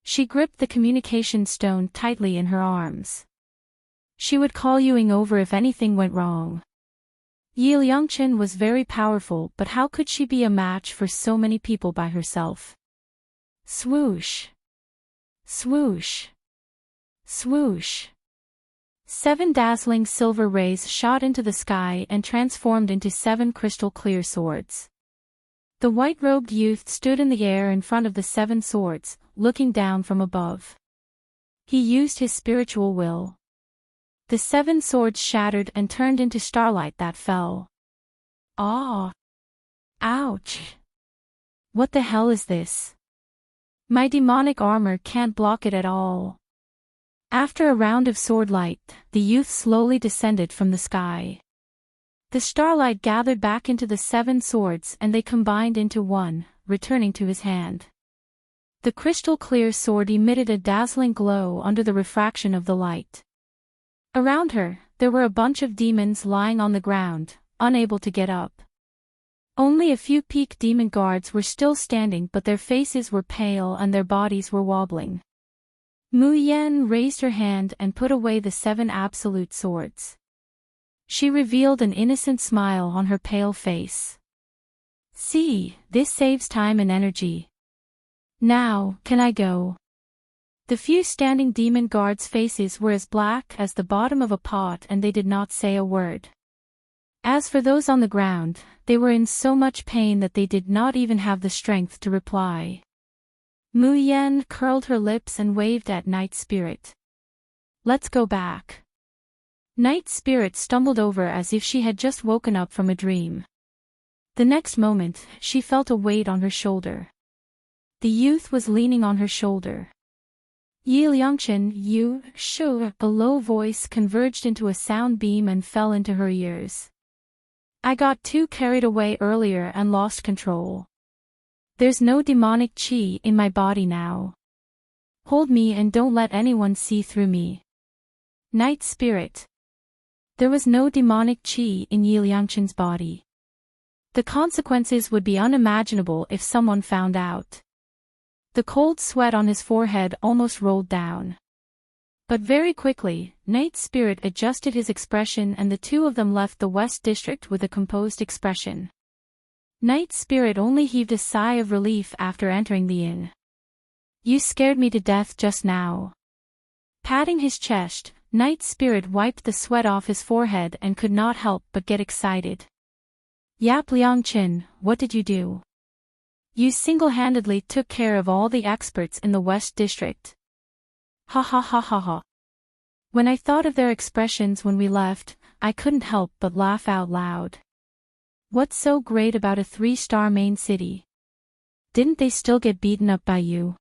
She gripped the communication stone tightly in her arms. She would call Ewing over if anything went wrong. Yi Liangchen was very powerful, but how could she be a match for so many people by herself? Swoosh! Swoosh! Swoosh! 7 dazzling silver rays shot into the sky and transformed into 7 crystal-clear swords. The white-robed youth stood in the air in front of the 7 swords, looking down from above. He used his spiritual will. The 7 swords shattered and turned into starlight that fell. Ah! Ouch! What the hell is this? My demonic armor can't block it at all. After a round of sword light, the youth slowly descended from the sky. The starlight gathered back into the 7 swords and they combined into one, returning to his hand. The crystal-clear sword emitted a dazzling glow under the refraction of the light. Around her, there were a bunch of demons lying on the ground, unable to get up. Only a few peak demon guards were still standing, but their faces were pale and their bodies were wobbling. Mu Yan raised her hand and put away the 7 absolute swords. She revealed an innocent smile on her pale face. See, this saves time and energy. Now, can I go? The few standing demon guards' faces were as black as the bottom of a pot and they did not say a word. As for those on the ground, they were in so much pain that they did not even have the strength to reply. Mu Yan curled her lips and waved at Night Spirit. Let's go back. Night Spirit stumbled over as if she had just woken up from a dream. The next moment, she felt a weight on her shoulder. The youth was leaning on her shoulder. Yi Liangchen, you, shu, a low voice converged into a sound beam and fell into her ears. I got too carried away earlier and lost control. There's no demonic qi in my body now. Hold me and don't let anyone see through me. Night Spirit. There was no demonic qi in Yi Liangchen's body. The consequences would be unimaginable if someone found out. The cold sweat on his forehead almost rolled down. But very quickly, Night Spirit adjusted his expression and the two of them left the West District with a composed expression. Night Spirit only heaved a sigh of relief after entering the inn. You scared me to death just now. Patting his chest, Night Spirit wiped the sweat off his forehead and could not help but get excited. Yap Liangchen, what did you do? You single-handedly took care of all the experts in the West District. Ha ha ha ha ha. When I thought of their expressions when we left, I couldn't help but laugh out loud. What's so great about a 3-star main city? Didn't they still get beaten up by you?